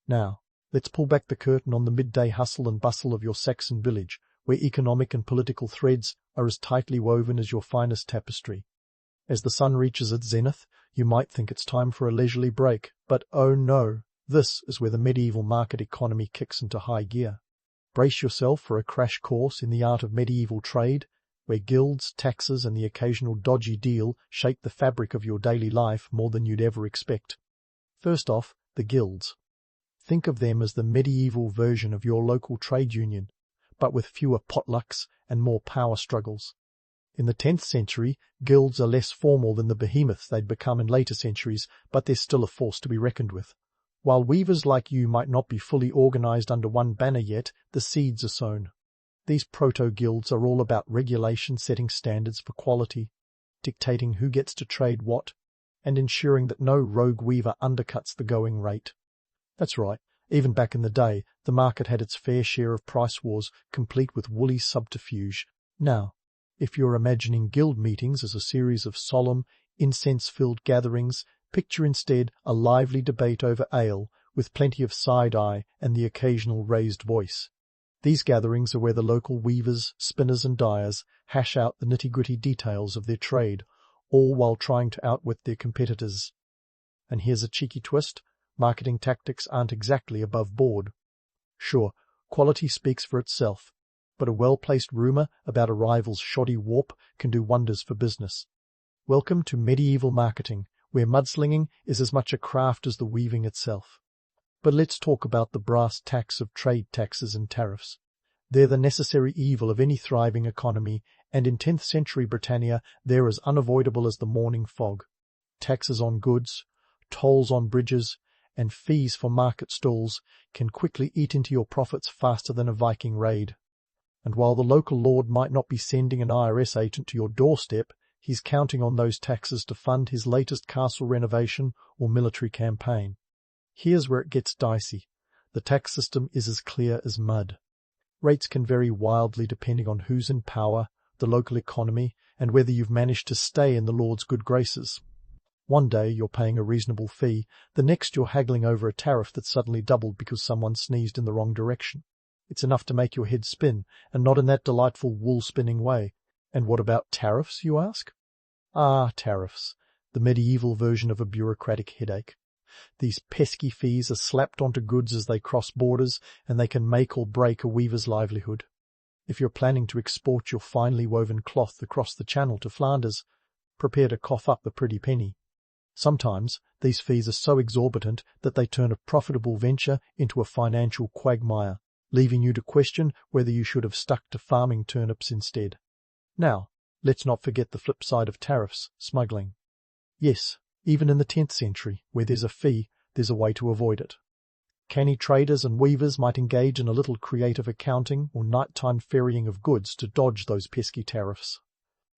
[SPEAKER 1] Now, let's pull back the curtain on the midday hustle and bustle of your Saxon village, where economic and political threads are as tightly woven as your finest tapestry. As the sun reaches its zenith, you might think it's time for a leisurely break, but oh no, this is where the medieval market economy kicks into high gear. Brace yourself for a crash course in the art of medieval trade, where guilds, taxes, and the occasional dodgy deal shape the fabric of your daily life more than you'd ever expect. First off, the guilds. Think of them as the medieval version of your local trade union, but with fewer potlucks and more power struggles. In the 10th century, guilds are less formal than the behemoths they'd become in later centuries, but they're still a force to be reckoned with. While weavers like you might not be fully organized under one banner yet, the seeds are sown. These proto-guilds are all about regulation, setting standards for quality, dictating who gets to trade what, and ensuring that no rogue weaver undercuts the going rate. That's right, even back in the day, the market had its fair share of price wars, complete with woolly subterfuge. Now, if you're imagining guild meetings as a series of solemn, incense-filled gatherings, picture instead a lively debate over ale, with plenty of side-eye and the occasional raised voice. These gatherings are where the local weavers, spinners and dyers hash out the nitty-gritty details of their trade, all while trying to outwit their competitors. And here's a cheeky twist. Marketing tactics aren't exactly above board. Sure, quality speaks for itself, but a well-placed rumor about a rival's shoddy warp can do wonders for business. Welcome to medieval marketing, where mudslinging is as much a craft as the weaving itself. But let's talk about the brass tacks of trade taxes and tariffs. They're the necessary evil of any thriving economy, and in 10th century Britannia they're as unavoidable as the morning fog. Taxes on goods, tolls on bridges, and fees for market stalls can quickly eat into your profits faster than a Viking raid. And while the local lord might not be sending an IRS agent to your doorstep, he's counting on those taxes to fund his latest castle renovation or military campaign. Here's where it gets dicey. The tax system is as clear as mud. Rates can vary wildly depending on who's in power, the local economy, and whether you've managed to stay in the Lord's good graces. One day you're paying a reasonable fee, the next you're haggling over a tariff that suddenly doubled because someone sneezed in the wrong direction. It's enough to make your head spin, and not in that delightful wool-spinning way. And what about tariffs, you ask? Ah, tariffs, the medieval version of a bureaucratic headache. These pesky fees are slapped onto goods as they cross borders, and they can make or break a weaver's livelihood. If you're planning to export your finely woven cloth across the Channel to Flanders, prepare to cough up a pretty penny. Sometimes these fees are so exorbitant that they turn a profitable venture into a financial quagmire, leaving you to question whether you should have stuck to farming turnips instead. Now, let's not forget the flip side of tariffs, smuggling. Yes, even in the 10th century, where there's a fee, there's a way to avoid it. Canny traders and weavers might engage in a little creative accounting or nighttime ferrying of goods to dodge those pesky tariffs.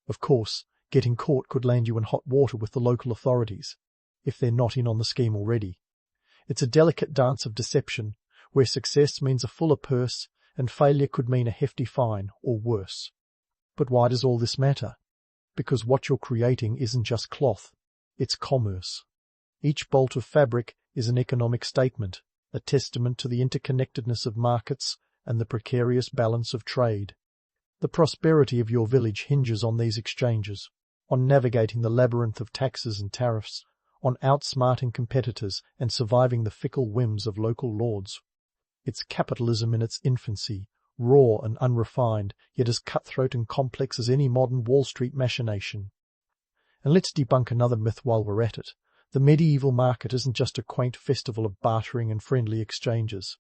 [SPEAKER 1] Of course, getting caught could land you in hot water with the local authorities, if they're not in on the scheme already. It's a delicate dance of deception, where success means a fuller purse and failure could mean a hefty fine or worse. But why does all this matter? Because what you're creating isn't just cloth, it's commerce. Each bolt of fabric is an economic statement, a testament to the interconnectedness of markets and the precarious balance of trade. The prosperity of your village hinges on these exchanges, on navigating the labyrinth of taxes and tariffs, on outsmarting competitors and surviving the fickle whims of local lords. It's capitalism in its infancy, raw and unrefined, yet as cutthroat and complex as any modern Wall Street machination. And let's debunk another myth while we're at it. The medieval market isn't just a quaint festival of bartering and friendly exchanges.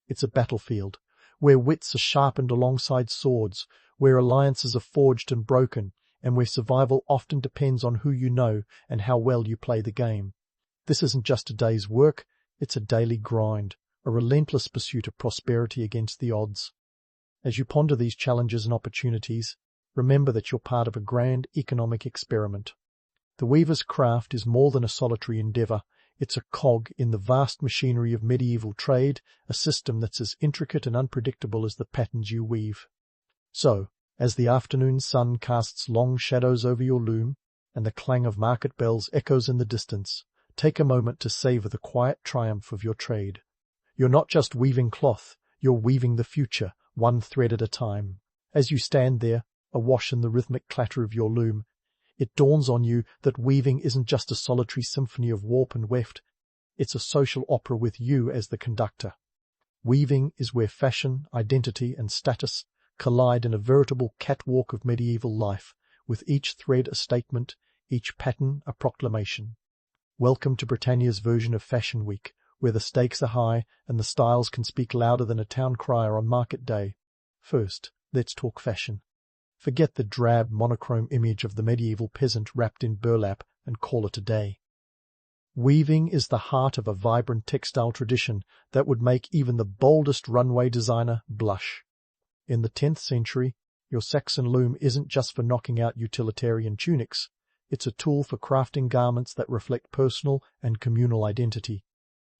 [SPEAKER 1] It's a battlefield, where wits are sharpened alongside swords, where alliances are forged and broken, and where survival often depends on who you know and how well you play the game. This isn't just a day's work, it's a daily grind, a relentless pursuit of prosperity against the odds. As you ponder these challenges and opportunities, remember that you're part of a grand economic experiment. The weaver's craft is more than a solitary endeavour. It's a cog in the vast machinery of medieval trade, a system that's as intricate and unpredictable as the patterns you weave. So, as the afternoon sun casts long shadows over your loom, and the clang of market bells echoes in the distance, take a moment to savour the quiet triumph of your trade. You're not just weaving cloth, you're weaving the future, one thread at a time. As you stand there, awash in the rhythmic clatter of your loom, it dawns on you that weaving isn't just a solitary symphony of warp and weft, it's a social opera with you as the conductor. Weaving is where fashion, identity, and status collide in a veritable catwalk of medieval life, with each thread a statement, each pattern a proclamation. Welcome to Britannia's version of Fashion Week, where the stakes are high and the styles can speak louder than a town crier on market day. First, let's talk fashion. Forget the drab monochrome image of the medieval peasant wrapped in burlap and call it a day. Weaving is the heart of a vibrant textile tradition that would make even the boldest runway designer blush. In the 10th century, your Saxon loom isn't just for knocking out utilitarian tunics, it's a tool for crafting garments that reflect personal and communal identity.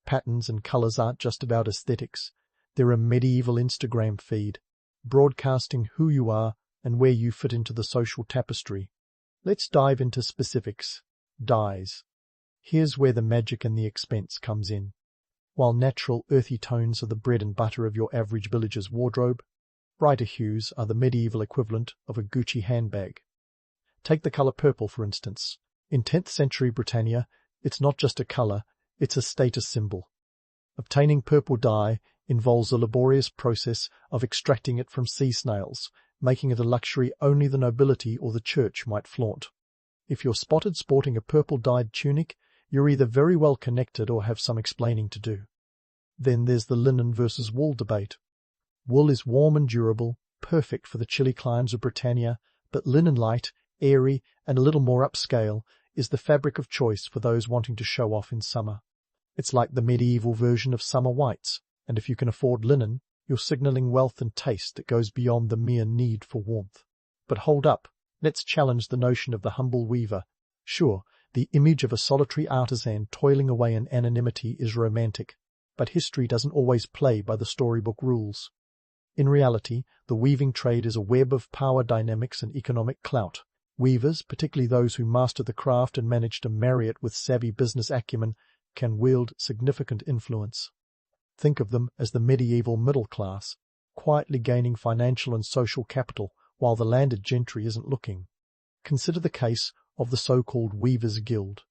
[SPEAKER 1] Patterns and colours aren't just about aesthetics, they're a medieval Instagram feed, broadcasting who you are and where you fit into the social tapestry. Let's dive into specifics. Dyes. Here's where the magic and the expense comes in. While natural earthy tones are the bread and butter of your average villager's wardrobe, brighter hues are the medieval equivalent of a Gucci handbag. Take the colour purple, for instance. In 10th century Britannia, it's not just a colour, it's a status symbol. Obtaining purple dye involves a laborious process of extracting it from sea snails, making it a luxury only the nobility or the church might flaunt. If you're spotted sporting a purple-dyed tunic, you're either very well connected or have some explaining to do. Then there's the linen versus wool debate. Wool is warm and durable, perfect for the chilly climes of Britannia, but linen light, airy, and a little more upscale is the fabric of choice for those wanting to show off in summer. It's like the medieval version of summer whites, and if you can afford linen, you're signalling wealth and taste that goes beyond the mere need for warmth. But hold up, let's challenge the notion of the humble weaver. Sure, the image of a solitary artisan toiling away in anonymity is romantic, but history doesn't always play by the storybook rules. In reality, the weaving trade is a web of power dynamics and economic clout, Weavers, particularly those who master the craft and manage to marry it with savvy business acumen, can wield significant influence. Think of them as the medieval middle class, quietly gaining financial and social capital while the landed gentry isn't looking. Consider the case of the so-called Weavers' Guild.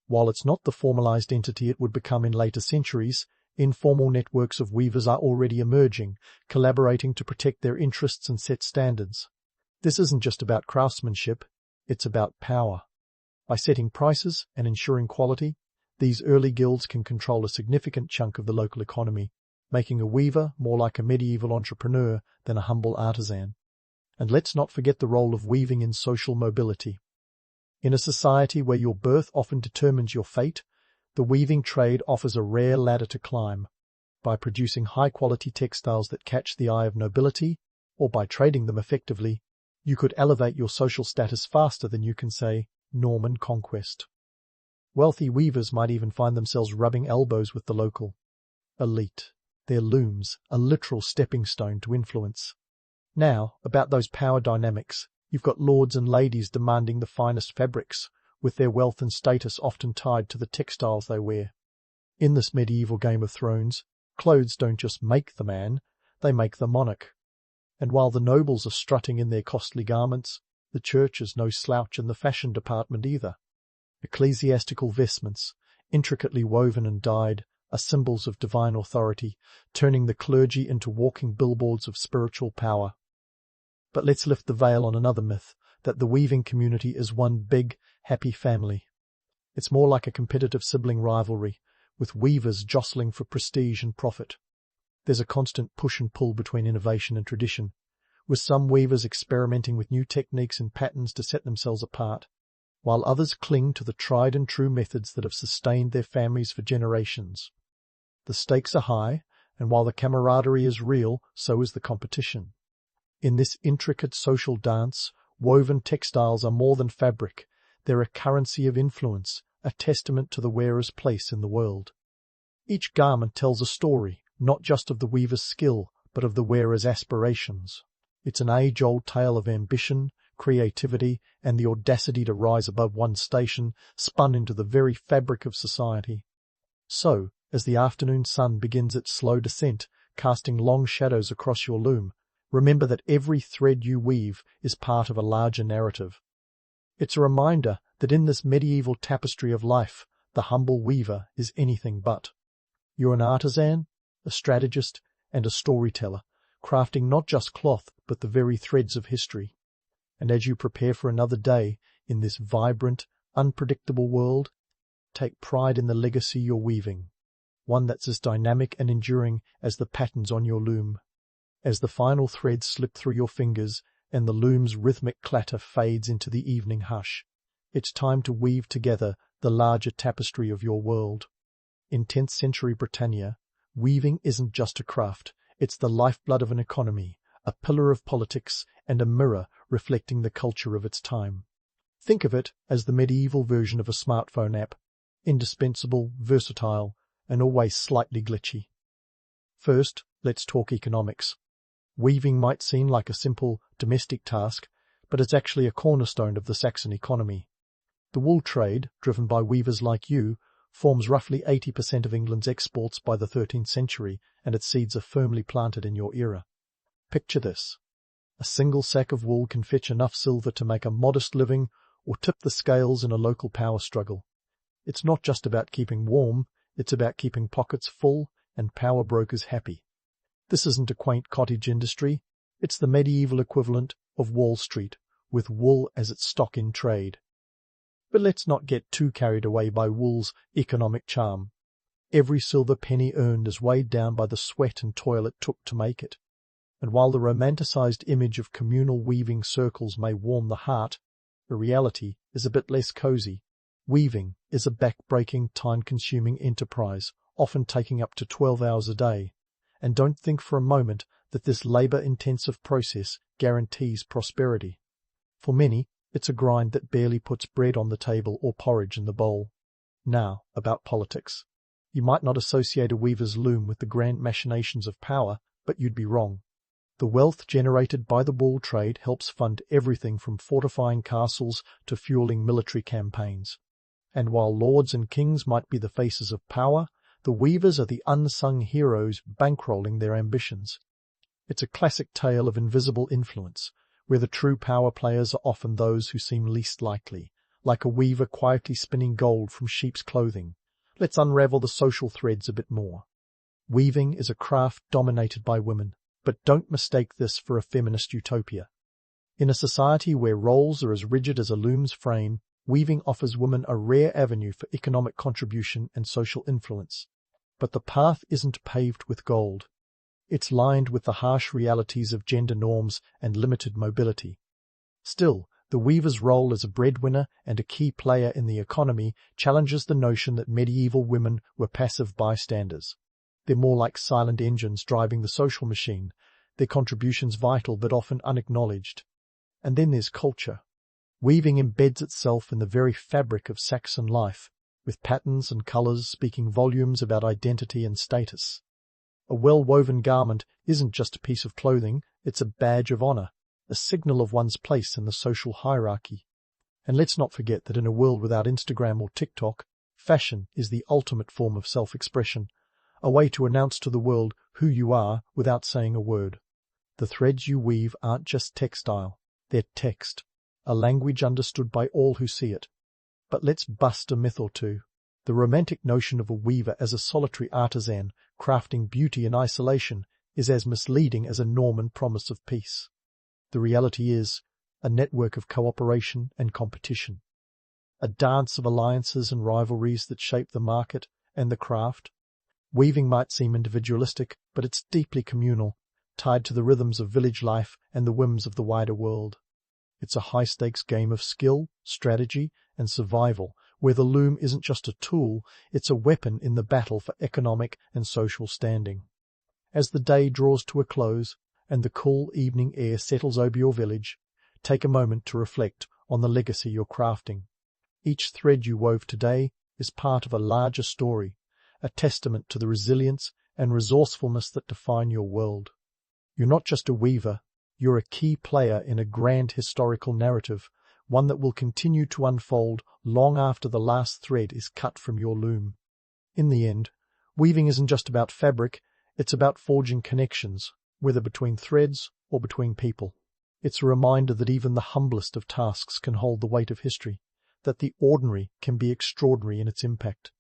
[SPEAKER 1] While it's not the formalized entity it would become in later centuries, informal networks of weavers are already emerging, collaborating to protect their interests and set standards. This isn't just about craftsmanship, it's about power. By setting prices and ensuring quality, these early guilds can control a significant chunk of the local economy, making a weaver more like a medieval entrepreneur than a humble artisan. And let's not forget the role of weaving in social mobility. In a society where your birth often determines your fate, the weaving trade offers a rare ladder to climb. By producing high-quality textiles that catch the eye of nobility, or by trading them effectively, you could elevate your social status faster than you can, say, Norman conquest. Wealthy weavers might even find themselves rubbing elbows with the local elite, their looms, a literal stepping stone to influence. Now, about those power dynamics, you've got lords and ladies demanding the finest fabrics, with their wealth and status often tied to the textiles they wear. In this medieval Game of Thrones, clothes don't just make the man, they make the monarch. And while the nobles are strutting in their costly garments, the church is no slouch in the fashion department either. Ecclesiastical vestments, intricately woven and dyed, are symbols of divine authority, turning the clergy into walking billboards of spiritual power. But let's lift the veil on another myth, that the weaving community is one big, happy family. It's more like a competitive sibling rivalry, with weavers jostling for prestige and profit. There's a constant push and pull between innovation and tradition, with some weavers experimenting with new techniques and patterns to set themselves apart, while others cling to the tried and true methods that have sustained their families for generations. The stakes are high, and while the camaraderie is real, so is the competition. In this intricate social dance, woven textiles are more than fabric. They're a currency of influence, a testament to the wearer's place in the world. Each garment tells a story, not just of the weaver's skill, but of the wearer's aspirations. It's an age-old tale of ambition, creativity, and the audacity to rise above one's station, spun into the very fabric of society. So, as the afternoon sun begins its slow descent, casting long shadows across your loom, remember that every thread you weave is part of a larger narrative. It's a reminder that in this medieval tapestry of life, the humble weaver is anything but. You're an artisan, a strategist, and a storyteller, crafting not just cloth but the very threads of history. And as you prepare for another day in this vibrant, unpredictable world, take pride in the legacy you're weaving, one that's as dynamic and enduring as the patterns on your loom. As the final threads slip through your fingers and the loom's rhythmic clatter fades into the evening hush, it's time to weave together the larger tapestry of your world. In 10th century Britannia, weaving isn't just a craft, it's the lifeblood of an economy, a pillar of politics, and a mirror reflecting the culture of its time. Think of it as the medieval version of a smartphone app, indispensable, versatile, and always slightly glitchy. First, let's talk economics. Weaving might seem like a simple domestic task, but it's actually a cornerstone of the Saxon economy. The wool trade, driven by weavers like you, forms roughly 80% of England's exports by the 13th century, and its seeds are firmly planted in your era. Picture this. A single sack of wool can fetch enough silver to make a modest living or tip the scales in a local power struggle. It's not just about keeping warm, it's about keeping pockets full and power brokers happy. This isn't a quaint cottage industry, it's the medieval equivalent of Wall Street, with wool as its stock in trade. But let's not get too carried away by wool's economic charm. Every silver penny earned is weighed down by the sweat and toil it took to make it. And while the romanticized image of communal weaving circles may warm the heart, the reality is a bit less cozy. Weaving is a back-breaking, time-consuming enterprise, often taking up to 12 hours a day. And don't think for a moment that this labor-intensive process guarantees prosperity. For many, it's a grind that barely puts bread on the table or porridge in the bowl. Now, about politics. You might not associate a weaver's loom with the grand machinations of power, but you'd be wrong. The wealth generated by the wool trade helps fund everything from fortifying castles to fueling military campaigns. And while lords and kings might be the faces of power, the weavers are the unsung heroes bankrolling their ambitions. It's a classic tale of invisible influence, where the true power players are often those who seem least likely, like a weaver quietly spinning gold from sheep's clothing. Let's unravel the social threads a bit more. Weaving is a craft dominated by women, but don't mistake this for a feminist utopia. In a society where roles are as rigid as a loom's frame, weaving offers women a rare avenue for economic contribution and social influence. But the path isn't paved with gold. It's lined with the harsh realities of gender norms and limited mobility. Still, the weaver's role as a breadwinner and a key player in the economy challenges the notion that medieval women were passive bystanders. They're more like silent engines driving the social machine, their contributions vital but often unacknowledged. And then there's culture. Weaving embeds itself in the very fabric of Saxon life, with patterns and colours speaking volumes about identity and status. A well-woven garment isn't just a piece of clothing, it's a badge of honour, a signal of one's place in the social hierarchy. And let's not forget that in a world without Instagram or TikTok, fashion is the ultimate form of self-expression, a way to announce to the world who you are without saying a word. The threads you weave aren't just textile, they're text, a language understood by all who see it. But let's bust a myth or two. The romantic notion of a weaver as a solitary artisan crafting beauty in isolation is as misleading as a Norman promise of peace. The reality is a network of cooperation and competition, a dance of alliances and rivalries that shape the market and the craft. Weaving might seem individualistic, but it's deeply communal, tied to the rhythms of village life and the whims of the wider world. It's a high-stakes game of skill, strategy, and survival, where the loom isn't just a tool, it's a weapon in the battle for economic and social standing. As the day draws to a close, and the cool evening air settles over your village, take a moment to reflect on the legacy you're crafting. Each thread you wove today is part of a larger story, a testament to the resilience and resourcefulness that define your world. You're not just a weaver, you're a key player in a grand historical narrative, one that will continue to unfold long after the last thread is cut from your loom. In the end, weaving isn't just about fabric, it's about forging connections, whether between threads or between people. It's a reminder that even the humblest of tasks can hold the weight of history, that the ordinary can be extraordinary in its impact.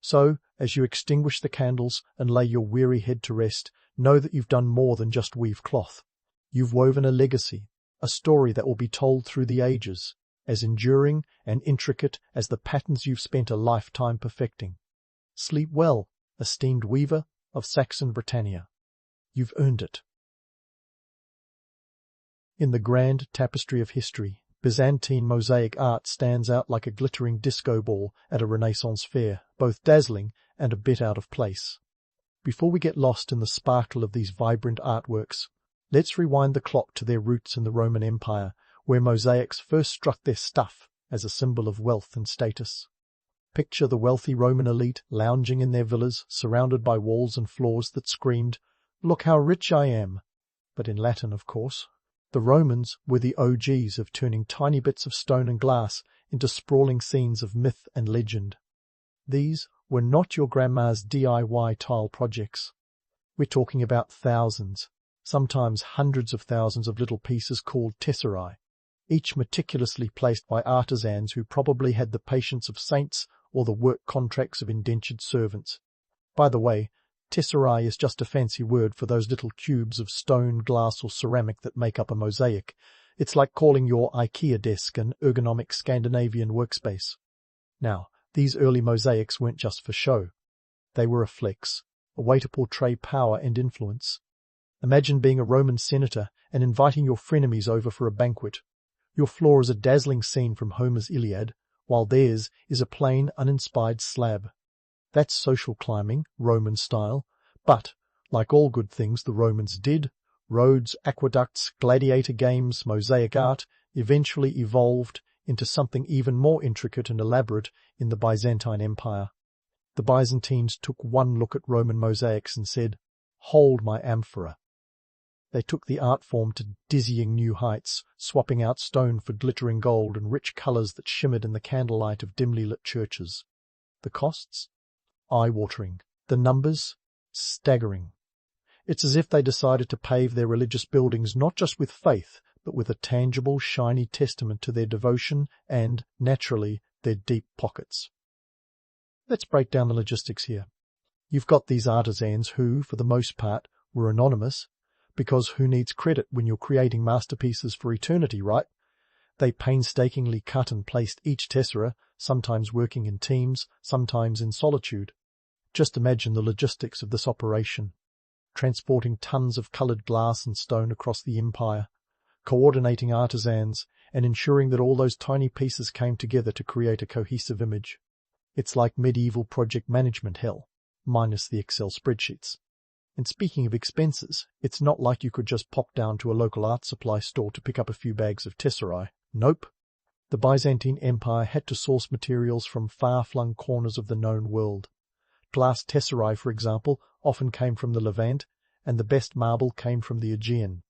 [SPEAKER 1] So, as you extinguish the candles and lay your weary head to rest, know that you've done more than just weave cloth. You've woven a legacy, a story that will be told through the ages, as enduring and intricate as the patterns you've spent a lifetime perfecting. Sleep well, esteemed weaver of Saxon Britannia. You've earned it. In the grand tapestry of history, Byzantine mosaic art stands out like a glittering disco ball at a Renaissance fair, both dazzling and a bit out of place. Before we get lost in the sparkle of these vibrant artworks, let's rewind the clock to their roots in the Roman Empire, where mosaics first struck their stuff as a symbol of wealth and status. Picture the wealthy Roman elite lounging in their villas, surrounded by walls and floors that screamed, "Look how rich I am!" But in Latin, of course. The Romans were the OGs of turning tiny bits of stone and glass into sprawling scenes of myth and legend. These were not your grandma's DIY tile projects. We're talking about thousands, sometimes hundreds of thousands of little pieces called tesserae, each meticulously placed by artisans who probably had the patience of saints or the work contracts of indentured servants. By the way, tesserae is just a fancy word for those little cubes of stone, glass or ceramic that make up a mosaic. It's like calling your IKEA desk an ergonomic Scandinavian workspace. Now, these early mosaics weren't just for show. They were a flex, a way to portray power and influence. Imagine being a Roman senator and inviting your frenemies over for a banquet. Your floor is a dazzling scene from Homer's Iliad, while theirs is a plain, uninspired slab. That's social climbing, Roman style. But, like all good things the Romans did, roads, aqueducts, gladiator games, mosaic art eventually evolved into something even more intricate and elaborate in the Byzantine Empire. The Byzantines took one look at Roman mosaics and said, "Hold my amphora." They took the art form to dizzying new heights, swapping out stone for glittering gold and rich colours that shimmered in the candlelight of dimly lit churches. The costs? Eye-watering. The numbers? Staggering. It's as if they decided to pave their religious buildings not just with faith, but with a tangible, shiny testament to their devotion and, naturally, their deep pockets. Let's break down the logistics here. You've got these artisans who, for the most part, were anonymous, because who needs credit when you're creating masterpieces for eternity, right? They painstakingly cut and placed each tessera, sometimes working in teams, sometimes in solitude. Just imagine the logistics of this operation. Transporting tons of coloured glass and stone across the empire, coordinating artisans, and ensuring that all those tiny pieces came together to create a cohesive image. It's like medieval project management hell, minus the Excel spreadsheets. And speaking of expenses, it's not like you could just pop down to a local art supply store to pick up a few bags of tesserae. Nope. The Byzantine Empire had to source materials from far-flung corners of the known world. Glass tesserae, for example, often came from the Levant, and the best marble came from the Aegean.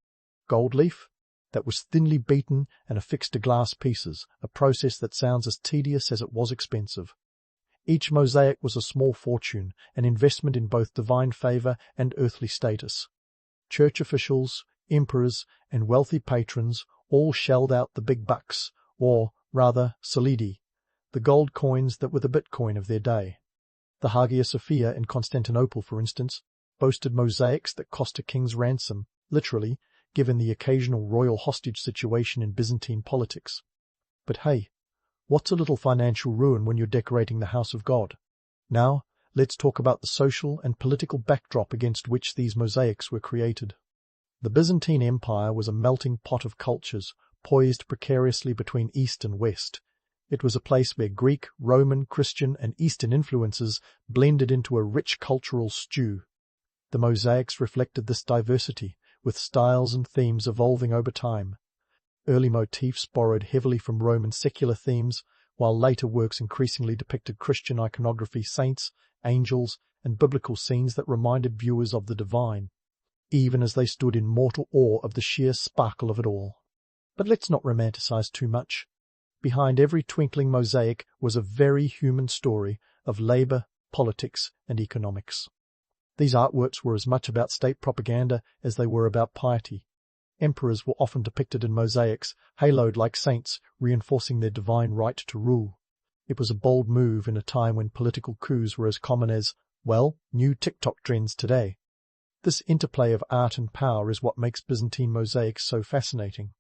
[SPEAKER 1] Gold leaf? That was thinly beaten and affixed to glass pieces, a process that sounds as tedious as it was expensive. Each mosaic was a small fortune, an investment in both divine favour and earthly status. Church officials, emperors, and wealthy patrons all shelled out the big bucks, or, rather, solidi, the gold coins that were the Bitcoin of their day. The Hagia Sophia in Constantinople, for instance, boasted mosaics that cost a king's ransom, literally, given the occasional royal hostage situation in Byzantine politics. But hey, what's a little financial ruin when you're decorating the house of God? Now, let's talk about the social and political backdrop against which these mosaics were created. The Byzantine Empire was a melting pot of cultures, poised precariously between East and West. It was a place where Greek, Roman, Christian, and Eastern influences blended into a rich cultural stew. The mosaics reflected this diversity, with styles and themes evolving over time. Early motifs borrowed heavily from Roman secular themes, while later works increasingly depicted Christian iconography, saints, angels, and biblical scenes that reminded viewers of the divine, even as they stood in mortal awe of the sheer sparkle of it all. But let's not romanticize too much. Behind every twinkling mosaic was a very human story of labour, politics, and economics. These artworks were as much about state propaganda as they were about piety. Emperors were often depicted in mosaics, haloed like saints, reinforcing their divine right to rule. It was a bold move in a time when political coups were as common as, well, new TikTok trends today. This interplay of art and power is what makes Byzantine mosaics so fascinating.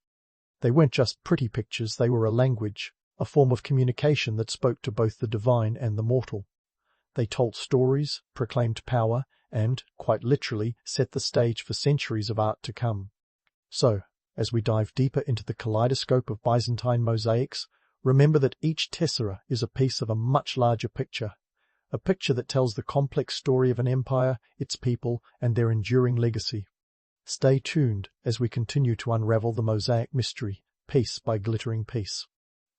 [SPEAKER 1] They weren't just pretty pictures, they were a language, a form of communication that spoke to both the divine and the mortal. They told stories, proclaimed power, and, quite literally, set the stage for centuries of art to come. So, as we dive deeper into the kaleidoscope of Byzantine mosaics, remember that each tessera is a piece of a much larger picture, a picture that tells the complex story of an empire, its people, and their enduring legacy. Stay tuned as we continue to unravel the mosaic mystery, piece by glittering piece.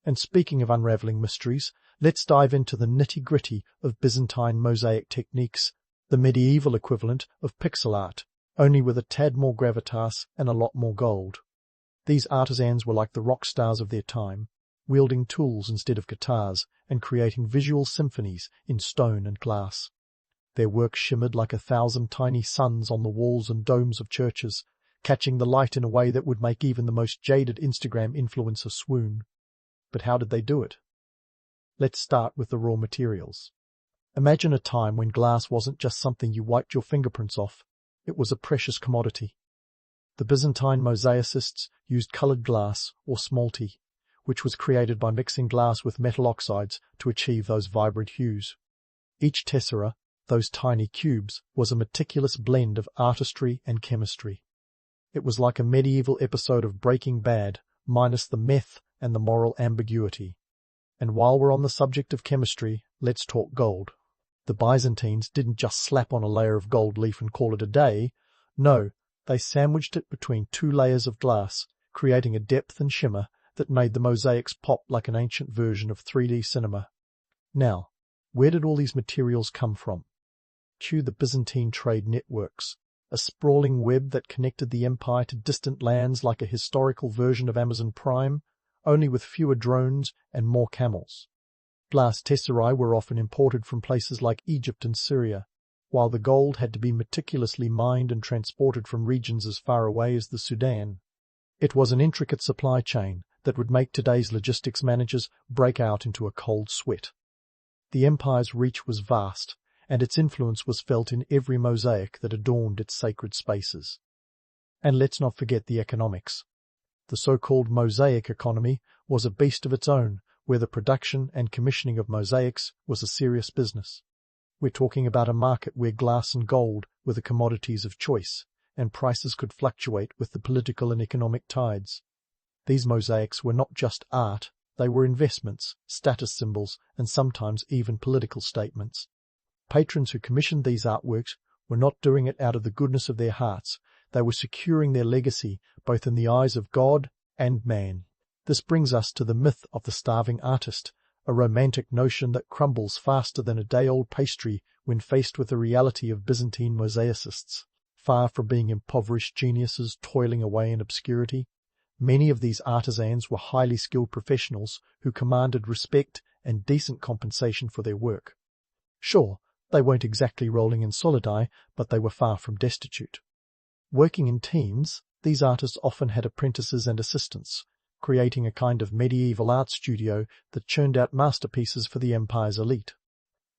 [SPEAKER 1] And speaking of unraveling mysteries, let's dive into the nitty-gritty of Byzantine mosaic techniques, the medieval equivalent of pixel art, only with a tad more gravitas and a lot more gold. These artisans were like the rock stars of their time, wielding tools instead of guitars and creating visual symphonies in stone and glass. Their work shimmered like 1,000 tiny suns on the walls and domes of churches, catching the light in a way that would make even the most jaded Instagram influencer swoon. But how did they do it? Let's start with the raw materials. Imagine a time when glass wasn't just something you wiped your fingerprints off, it was a precious commodity. The Byzantine mosaicists used coloured glass, or smalty, which was created by mixing glass with metal oxides to achieve those vibrant hues. Each tessera, those tiny cubes, was a meticulous blend of artistry and chemistry. It was like a medieval episode of Breaking Bad, minus the meth and the moral ambiguity. And while we're on the subject of chemistry, let's talk gold. The Byzantines didn't just slap on a layer of gold leaf and call it a day. No, they sandwiched it between 2 layers of glass, creating a depth and shimmer that made the mosaics pop like an ancient version of 3D cinema. Now, where did all these materials come from? Cue the Byzantine trade networks, a sprawling web that connected the empire to distant lands like a historical version of Amazon Prime, only with fewer drones and more camels. Glass tesserae were often imported from places like Egypt and Syria, while the gold had to be meticulously mined and transported from regions as far away as the Sudan. It was an intricate supply chain that would make today's logistics managers break out into a cold sweat. The empire's reach was vast, and its influence was felt in every mosaic that adorned its sacred spaces. And let's not forget the economics. The so-called mosaic economy was a beast of its own, where the production and commissioning of mosaics was a serious business. We're talking about a market where glass and gold were the commodities of choice, and prices could fluctuate with the political and economic tides. These mosaics were not just art, they were investments, status symbols, and sometimes even political statements. Patrons who commissioned these artworks were not doing it out of the goodness of their hearts. They were securing their legacy both in the eyes of God and man. This brings us to the myth of the starving artist, a romantic notion that crumbles faster than a day-old pastry when faced with the reality of Byzantine mosaicists. Far from being impoverished geniuses toiling away in obscurity, many of these artisans were highly skilled professionals who commanded respect and decent compensation for their work. Sure, they weren't exactly rolling in solidi, but they were far from destitute. Working in teams, these artists often had apprentices and assistants, creating a kind of medieval art studio that churned out masterpieces for the empire's elite.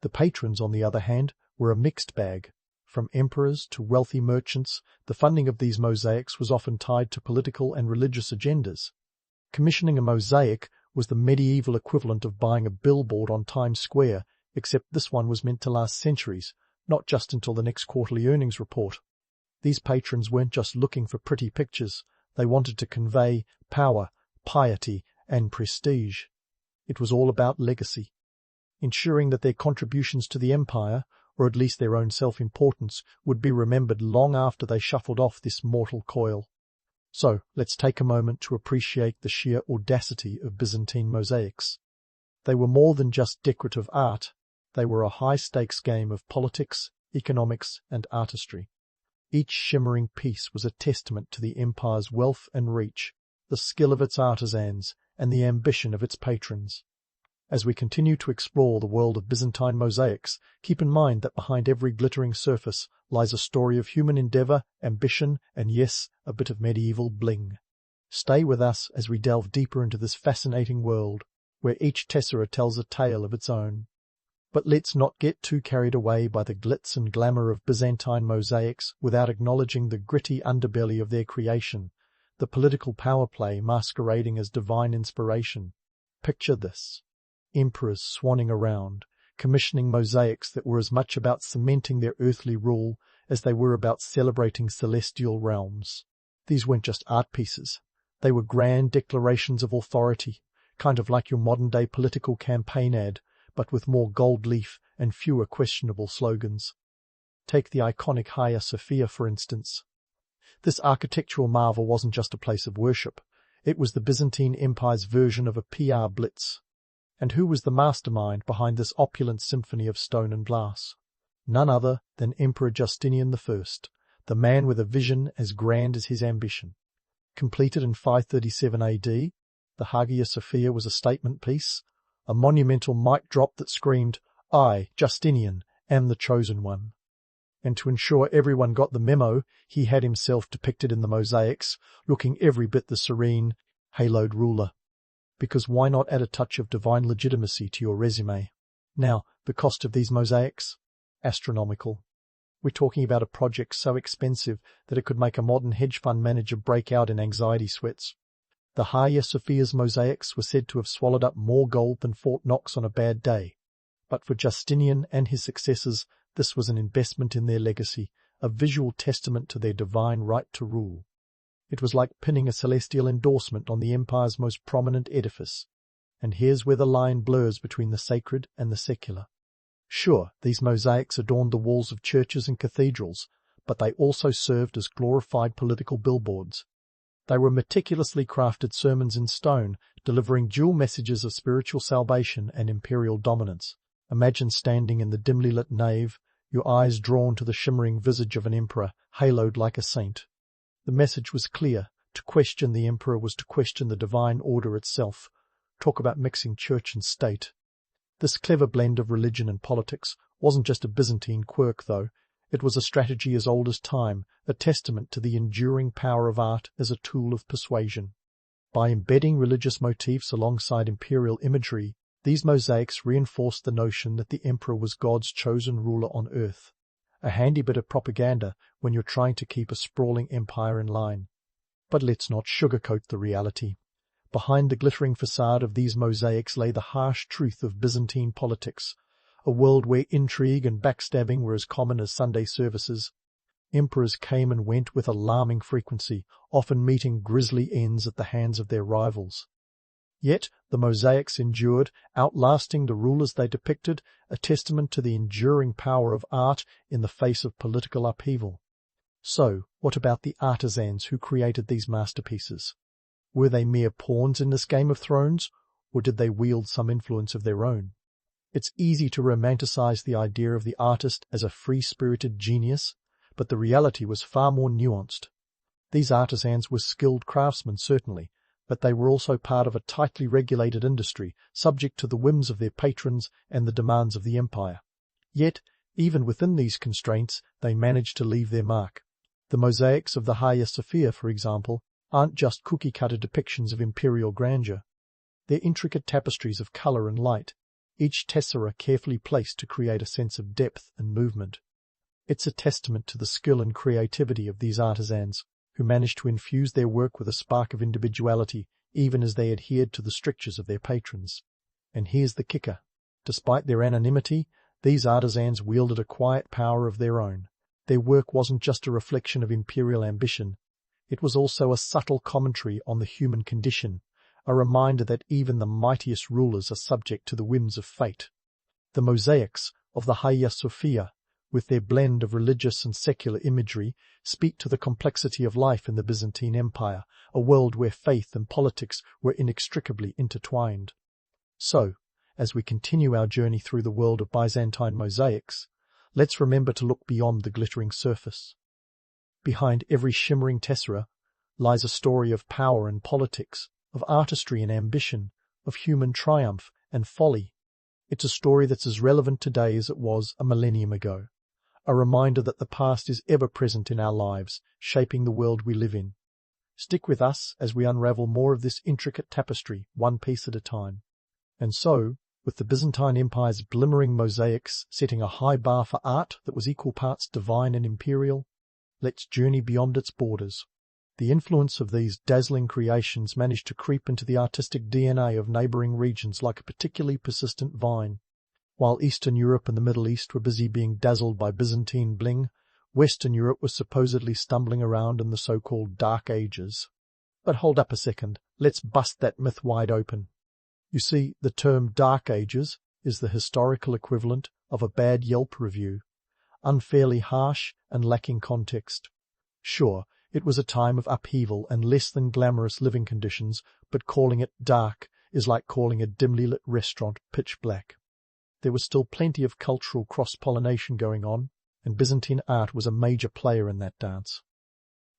[SPEAKER 1] The patrons, on the other hand, were a mixed bag. From emperors to wealthy merchants, the funding of these mosaics was often tied to political and religious agendas. Commissioning a mosaic was the medieval equivalent of buying a billboard on Times Square, except this one was meant to last centuries, not just until the next quarterly earnings report. These patrons weren't just looking for pretty pictures, they wanted to convey power, piety, and prestige. It was all about legacy, ensuring that their contributions to the empire, or at least their own self-importance, would be remembered long after they shuffled off this mortal coil. So, let's take a moment to appreciate the sheer audacity of Byzantine mosaics. They were more than just decorative art, they were a high-stakes game of politics, economics, and artistry. Each shimmering piece was a testament to the empire's wealth and reach, the skill of its artisans, and the ambition of its patrons. As we continue to explore the world of Byzantine mosaics, keep in mind that behind every glittering surface lies a story of human endeavour, ambition, and yes, a bit of medieval bling. Stay with us as we delve deeper into this fascinating world, where each tessera tells a tale of its own. But let's not get too carried away by the glitz and glamour of Byzantine mosaics without acknowledging the gritty underbelly of their creation, the political power play masquerading as divine inspiration. Picture this. Emperors swanning around, commissioning mosaics that were as much about cementing their earthly rule as they were about celebrating celestial realms. These weren't just art pieces. They were grand declarations of authority, kind of like your modern-day political campaign ad, but with more gold leaf and fewer questionable slogans. Take the iconic Hagia Sophia, for instance. This architectural marvel wasn't just a place of worship. It was the Byzantine Empire's version of a PR blitz. And who was the mastermind behind this opulent symphony of stone and glass? None other than Emperor Justinian I, the man with a vision as grand as his ambition. Completed in 537 AD, the Hagia Sophia was a statement piece, a monumental mic drop that screamed, "I, Justinian, am the chosen one." And to ensure everyone got the memo, he had himself depicted in the mosaics, looking every bit the serene, haloed ruler. Because why not add a touch of divine legitimacy to your resume? Now, the cost of these mosaics? Astronomical. We're talking about a project so expensive that it could make a modern hedge fund manager break out in anxiety sweats. The Hagia Sophia's mosaics were said to have swallowed up more gold than Fort Knox on a bad day. But for Justinian and his successors, this was an investment in their legacy, a visual testament to their divine right to rule. It was like pinning a celestial endorsement on the empire's most prominent edifice. And here's where the line blurs between the sacred and the secular. Sure, these mosaics adorned the walls of churches and cathedrals, but they also served as glorified political billboards. They were meticulously crafted sermons in stone, delivering dual messages of spiritual salvation and imperial dominance. Imagine standing in the dimly lit nave, your eyes drawn to the shimmering visage of an emperor, haloed like a saint. The message was clear. To question the emperor was to question the divine order itself. Talk about mixing church and state. This clever blend of religion and politics wasn't just a Byzantine quirk, though. It was a strategy as old as time, a testament to the enduring power of art as a tool of persuasion. By embedding religious motifs alongside imperial imagery, these mosaics reinforced the notion that the emperor was God's chosen ruler on earth. A handy bit of propaganda when you're trying to keep a sprawling empire in line. But let's not sugarcoat the reality. Behind the glittering facade of these mosaics lay the harsh truth of Byzantine politics, a world where intrigue and backstabbing were as common as Sunday services. Emperors came and went with alarming frequency, often meeting grisly ends at the hands of their rivals. Yet the mosaics endured, outlasting the rulers they depicted, a testament to the enduring power of art in the face of political upheaval. So, what about the artisans who created these masterpieces? Were they mere pawns in this Game of Thrones, or did they wield some influence of their own? It's easy to romanticize the idea of the artist as a free-spirited genius, but the reality was far more nuanced. These artisans were skilled craftsmen, certainly, but they were also part of a tightly regulated industry, subject to the whims of their patrons and the demands of the empire. Yet, even within these constraints, they managed to leave their mark. The mosaics of the Hagia Sophia, for example, aren't just cookie-cutter depictions of imperial grandeur. They're intricate tapestries of colour and light, each tessera carefully placed to create a sense of depth and movement. It's a testament to the skill and creativity of these artisans, who managed to infuse their work with a spark of individuality, even as they adhered to the strictures of their patrons. And here's the kicker. Despite their anonymity, these artisans wielded a quiet power of their own. Their work wasn't just a reflection of imperial ambition. It was also a subtle commentary on the human condition, a reminder that even the mightiest rulers are subject to the whims of fate. The mosaics of the Hagia Sophia, with their blend of religious and secular imagery, speak to the complexity of life in the Byzantine Empire, a world where faith and politics were inextricably intertwined. So, as we continue our journey through the world of Byzantine mosaics, let's remember to look beyond the glittering surface. Behind every shimmering tessera lies a story of power and politics, of artistry and ambition, of human triumph and folly. It's a story that's as relevant today as it was a millennium ago. A reminder that the past is ever present in our lives, shaping the world we live in. Stick with us as we unravel more of this intricate tapestry, one piece at a time. And so, with the Byzantine Empire's glimmering mosaics setting a high bar for art that was equal parts divine and imperial, let's journey beyond its borders. The influence of these dazzling creations managed to creep into the artistic DNA of neighbouring regions like a particularly persistent vine. While Eastern Europe and the Middle East were busy being dazzled by Byzantine bling, Western Europe was supposedly stumbling around in the so-called Dark Ages. But hold up a second, let's bust that myth wide open. You see, the term Dark Ages is the historical equivalent of a bad Yelp review, unfairly harsh and lacking context. Sure, it was a time of upheaval and less than glamorous living conditions, but calling it dark is like calling a dimly lit restaurant pitch black. There was still plenty of cultural cross-pollination going on, and Byzantine art was a major player in that dance.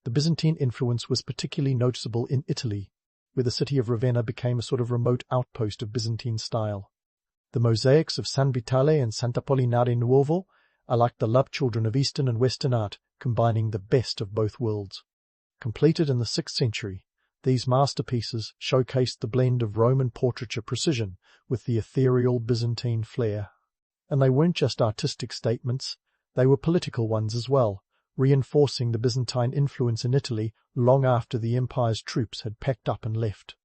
[SPEAKER 1] The Byzantine influence was particularly noticeable in Italy, where the city of Ravenna became a sort of remote outpost of Byzantine style. The mosaics of San Vitale and Sant'Apollinare Nuovo are like the love children of Eastern and Western art, combining the best of both worlds. Completed in the 6th century, these masterpieces showcased the blend of Roman portraiture precision with the ethereal Byzantine flair. And they weren't just artistic statements, they were political ones as well, reinforcing the Byzantine influence in Italy long after the empire's troops had packed up and left.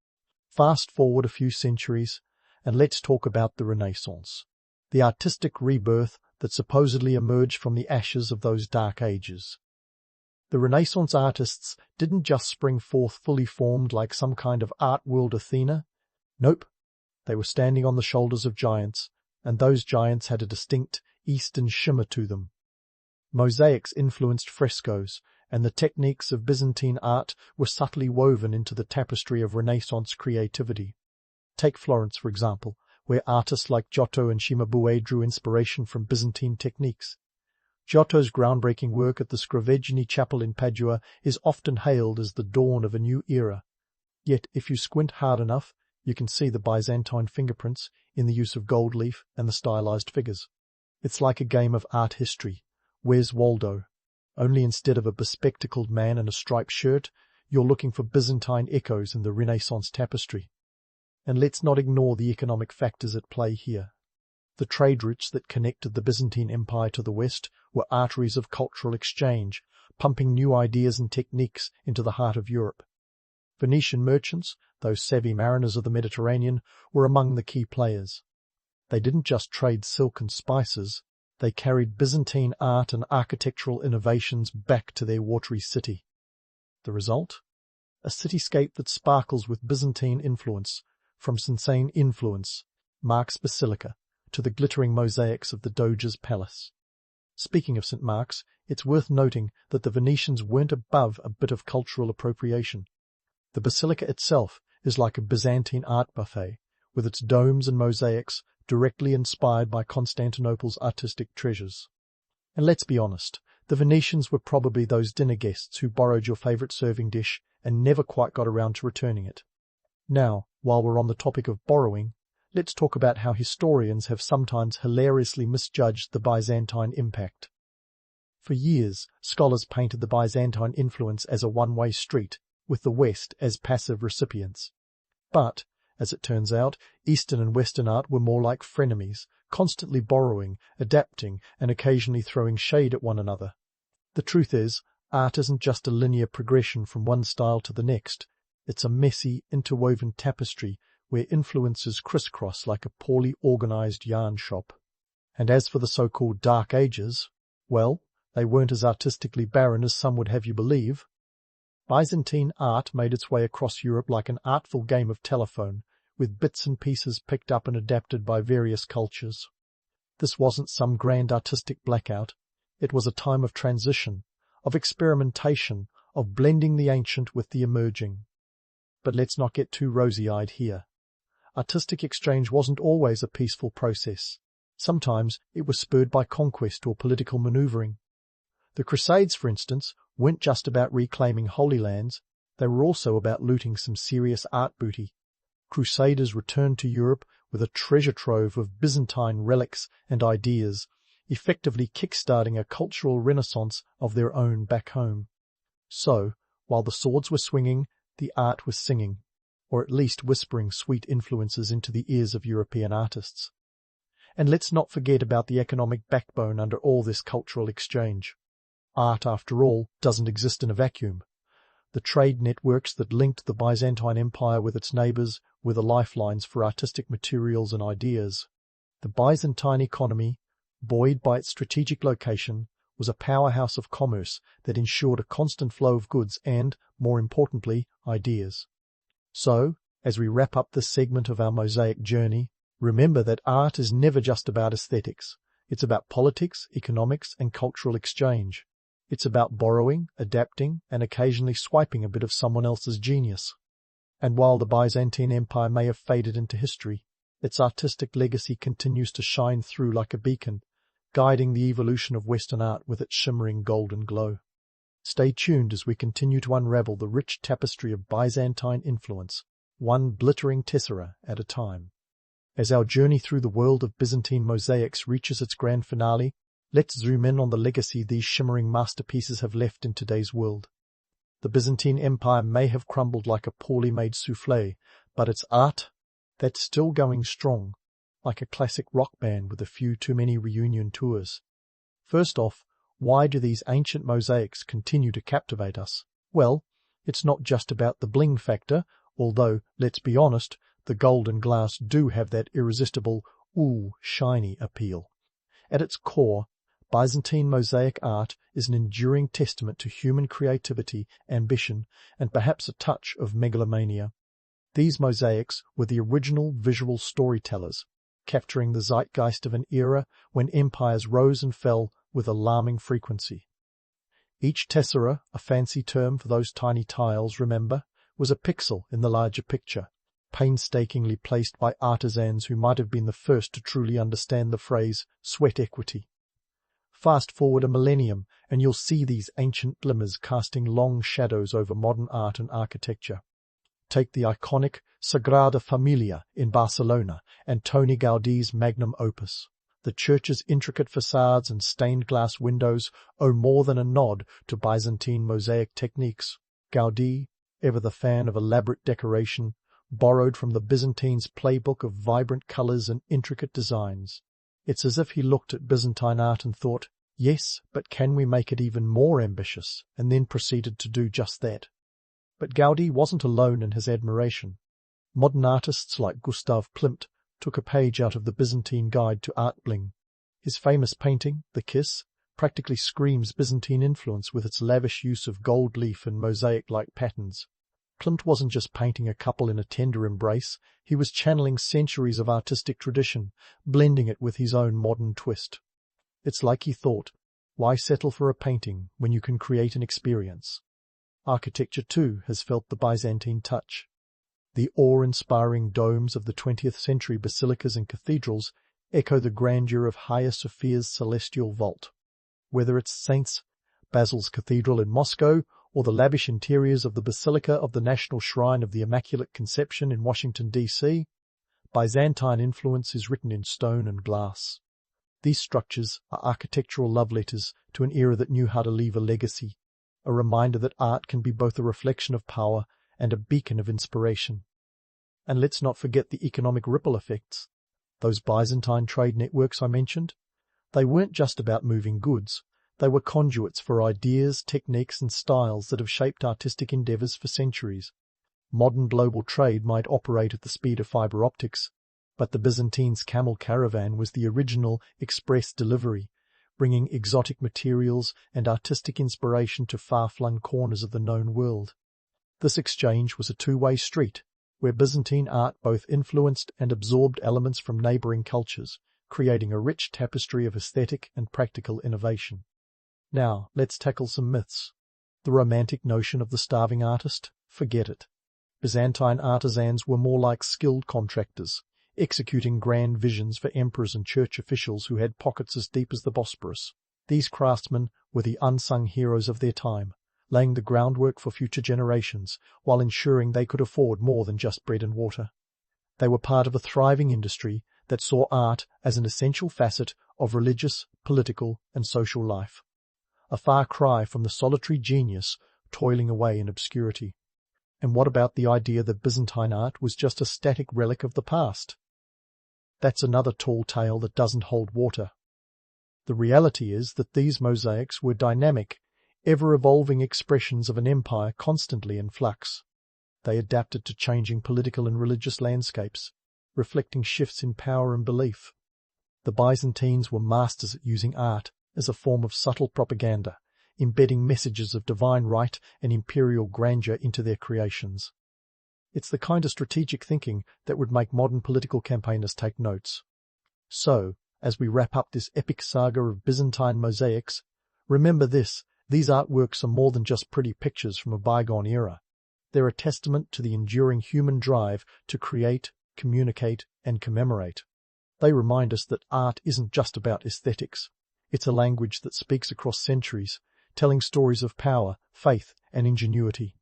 [SPEAKER 1] Fast forward a few centuries, and let's talk about the Renaissance, the artistic rebirth that supposedly emerged from the ashes of those dark ages. The Renaissance artists didn't just spring forth fully formed like some kind of art world Athena. Nope, they were standing on the shoulders of giants, and those giants had a distinct Eastern shimmer to them. Mosaics influenced frescoes, and the techniques of Byzantine art were subtly woven into the tapestry of Renaissance creativity. Take Florence, for example, where artists like Giotto and Cimabue drew inspiration from Byzantine techniques. Giotto's groundbreaking work at the Scrovegni Chapel in Padua is often hailed as the dawn of a new era. Yet, if you squint hard enough, you can see the Byzantine fingerprints in the use of gold leaf and the stylized figures. It's like a game of art history. Where's Waldo? Only instead of a bespectacled man in a striped shirt, you're looking for Byzantine echoes in the Renaissance tapestry. And let's not ignore the economic factors at play here. The trade routes that connected the Byzantine Empire to the West were arteries of cultural exchange, pumping new ideas and techniques into the heart of Europe. Venetian merchants, those savvy mariners of the Mediterranean, were among the key players. They didn't just trade silk and spices, they carried Byzantine art and architectural innovations back to their watery city. The result? A cityscape that sparkles with Byzantine influence, from Sicilian influence, Mark's Basilica, to the glittering mosaics of the Doge's palace. Speaking of St. Mark's, it's worth noting that the Venetians weren't above a bit of cultural appropriation. The basilica itself is like a Byzantine art buffet, with its domes and mosaics directly inspired by Constantinople's artistic treasures. And let's be honest, the Venetians were probably those dinner guests who borrowed your favourite serving dish and never quite got around to returning it. Now, while we're on the topic of borrowing, let's talk about how historians have sometimes hilariously misjudged the Byzantine impact. For years, scholars painted the Byzantine influence as a one-way street, with the West as passive recipients. But, as it turns out, Eastern and Western art were more like frenemies, constantly borrowing, adapting, and occasionally throwing shade at one another. The truth is, art isn't just a linear progression from one style to the next. It's a messy, interwoven tapestry where influences crisscross like a poorly organized yarn shop. And as for the so-called Dark Ages, well, they weren't as artistically barren as some would have you believe. Byzantine art made its way across Europe like an artful game of telephone, with bits and pieces picked up and adapted by various cultures. This wasn't some grand artistic blackout. It was a time of transition, of experimentation, of blending the ancient with the emerging. But let's not get too rosy-eyed here. Artistic exchange wasn't always a peaceful process. Sometimes it was spurred by conquest or political maneuvering. The Crusades, for instance, weren't just about reclaiming holy lands, they were also about looting some serious art booty. Crusaders returned to Europe with a treasure trove of Byzantine relics and ideas, effectively kick-starting a cultural renaissance of their own back home. So, while the swords were swinging, the art was singing, or at least whispering sweet influences into the ears of European artists. And let's not forget about the economic backbone under all this cultural exchange. Art, after all, doesn't exist in a vacuum. The trade networks that linked the Byzantine Empire with its neighbours were the lifelines for artistic materials and ideas. The Byzantine economy, buoyed by its strategic location, was a powerhouse of commerce that ensured a constant flow of goods and, more importantly, ideas. So, as we wrap up this segment of our Mosaic journey, remember that art is never just about aesthetics. It's about politics, economics, and cultural exchange. It's about borrowing, adapting, and occasionally swiping a bit of someone else's genius. And while the Byzantine Empire may have faded into history, its artistic legacy continues to shine through like a beacon, guiding the evolution of Western art with its shimmering golden glow. Stay tuned as we continue to unravel the rich tapestry of Byzantine influence, one glittering tessera at a time. As our journey through the world of Byzantine mosaics reaches its grand finale, let's zoom in on the legacy these shimmering masterpieces have left in today's world. The Byzantine Empire may have crumbled like a poorly made soufflé, but its art, that's still going strong, like a classic rock band with a few too many reunion tours. First off, why do these ancient mosaics continue to captivate us? Well, it's not just about the bling factor, although, let's be honest, the gold and glass do have that irresistible, ooh, shiny appeal. At its core, Byzantine mosaic art is an enduring testament to human creativity, ambition, and perhaps a touch of megalomania. These mosaics were the original visual storytellers, capturing the zeitgeist of an era when empires rose and fell with alarming frequency. Each tessera, a fancy term for those tiny tiles, remember, was a pixel in the larger picture, painstakingly placed by artisans who might have been the first to truly understand the phrase sweat equity. Fast forward a millennium, and you'll see these ancient glimmers casting long shadows over modern art and architecture. Take the iconic Sagrada Familia in Barcelona and Toni Gaudi's magnum opus. The church's intricate facades and stained glass windows owe more than a nod to Byzantine mosaic techniques. Gaudi, ever the fan of elaborate decoration, borrowed from the Byzantines' playbook of vibrant colours and intricate designs. It's as if he looked at Byzantine art and thought, yes, but can we make it even more ambitious, and then proceeded to do just that. But Gaudi wasn't alone in his admiration. Modern artists like Gustav Klimt took a page out of the Byzantine Guide to Art Bling. His famous painting, The Kiss, practically screams Byzantine influence with its lavish use of gold leaf and mosaic-like patterns. Klimt wasn't just painting a couple in a tender embrace, he was channeling centuries of artistic tradition, blending it with his own modern twist. It's like he thought, why settle for a painting when you can create an experience? Architecture, too, has felt the Byzantine touch. The awe-inspiring domes of the 20th century basilicas and cathedrals echo the grandeur of Hagia Sophia's celestial vault. Whether it's St. Basil's Cathedral in Moscow or the lavish interiors of the Basilica of the National Shrine of the Immaculate Conception in Washington, D.C., Byzantine influence is written in stone and glass. These structures are architectural love letters to an era that knew how to leave a legacy, a reminder that art can be both a reflection of power and a beacon of inspiration. And let's not forget the economic ripple effects. Those Byzantine trade networks I mentioned, they weren't just about moving goods. They were conduits for ideas, techniques and styles that have shaped artistic endeavours for centuries. Modern global trade might operate at the speed of fibre optics, but the Byzantines' camel caravan was the original express delivery, bringing exotic materials and artistic inspiration to far-flung corners of the known world. This exchange was a two-way street, where Byzantine art both influenced and absorbed elements from neighbouring cultures, creating a rich tapestry of aesthetic and practical innovation. Now, let's tackle some myths. The romantic notion of the starving artist? Forget it. Byzantine artisans were more like skilled contractors, executing grand visions for emperors and church officials who had pockets as deep as the Bosporus. These craftsmen were the unsung heroes of their time, laying the groundwork for future generations while ensuring they could afford more than just bread and water. They were part of a thriving industry that saw art as an essential facet of religious, political, and social life. A far cry from the solitary genius toiling away in obscurity. And what about the idea that Byzantine art was just a static relic of the past? That's another tall tale that doesn't hold water. The reality is that these mosaics were dynamic, ever-evolving expressions of an empire constantly in flux. They adapted to changing political and religious landscapes, reflecting shifts in power and belief. The Byzantines were masters at using art as a form of subtle propaganda, embedding messages of divine right and imperial grandeur into their creations. It's the kind of strategic thinking that would make modern political campaigners take notes. So, as we wrap up this epic saga of Byzantine mosaics, remember this: these artworks are more than just pretty pictures from a bygone era. They're a testament to the enduring human drive to create, communicate, and commemorate. They remind us that art isn't just about aesthetics. It's a language that speaks across centuries, telling stories of power, faith, and ingenuity.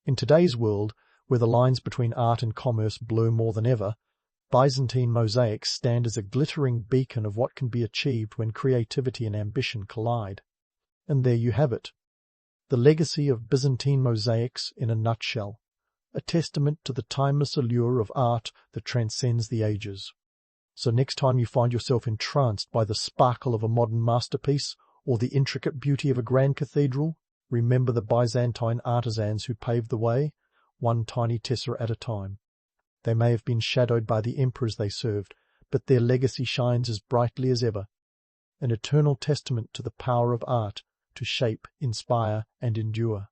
[SPEAKER 1] In today's world, where the lines between art and commerce blur more than ever, Byzantine mosaics stand as a glittering beacon of what can be achieved when creativity and ambition collide. And there you have it. The legacy of Byzantine mosaics in a nutshell, a testament to the timeless allure of art that transcends the ages. So next time you find yourself entranced by the sparkle of a modern masterpiece or the intricate beauty of a grand cathedral, remember the Byzantine artisans who paved the way, one tiny tessera at a time. They may have been shadowed by the emperors they served, but their legacy shines as brightly as ever, an eternal testament to the power of art to shape, inspire, and endure.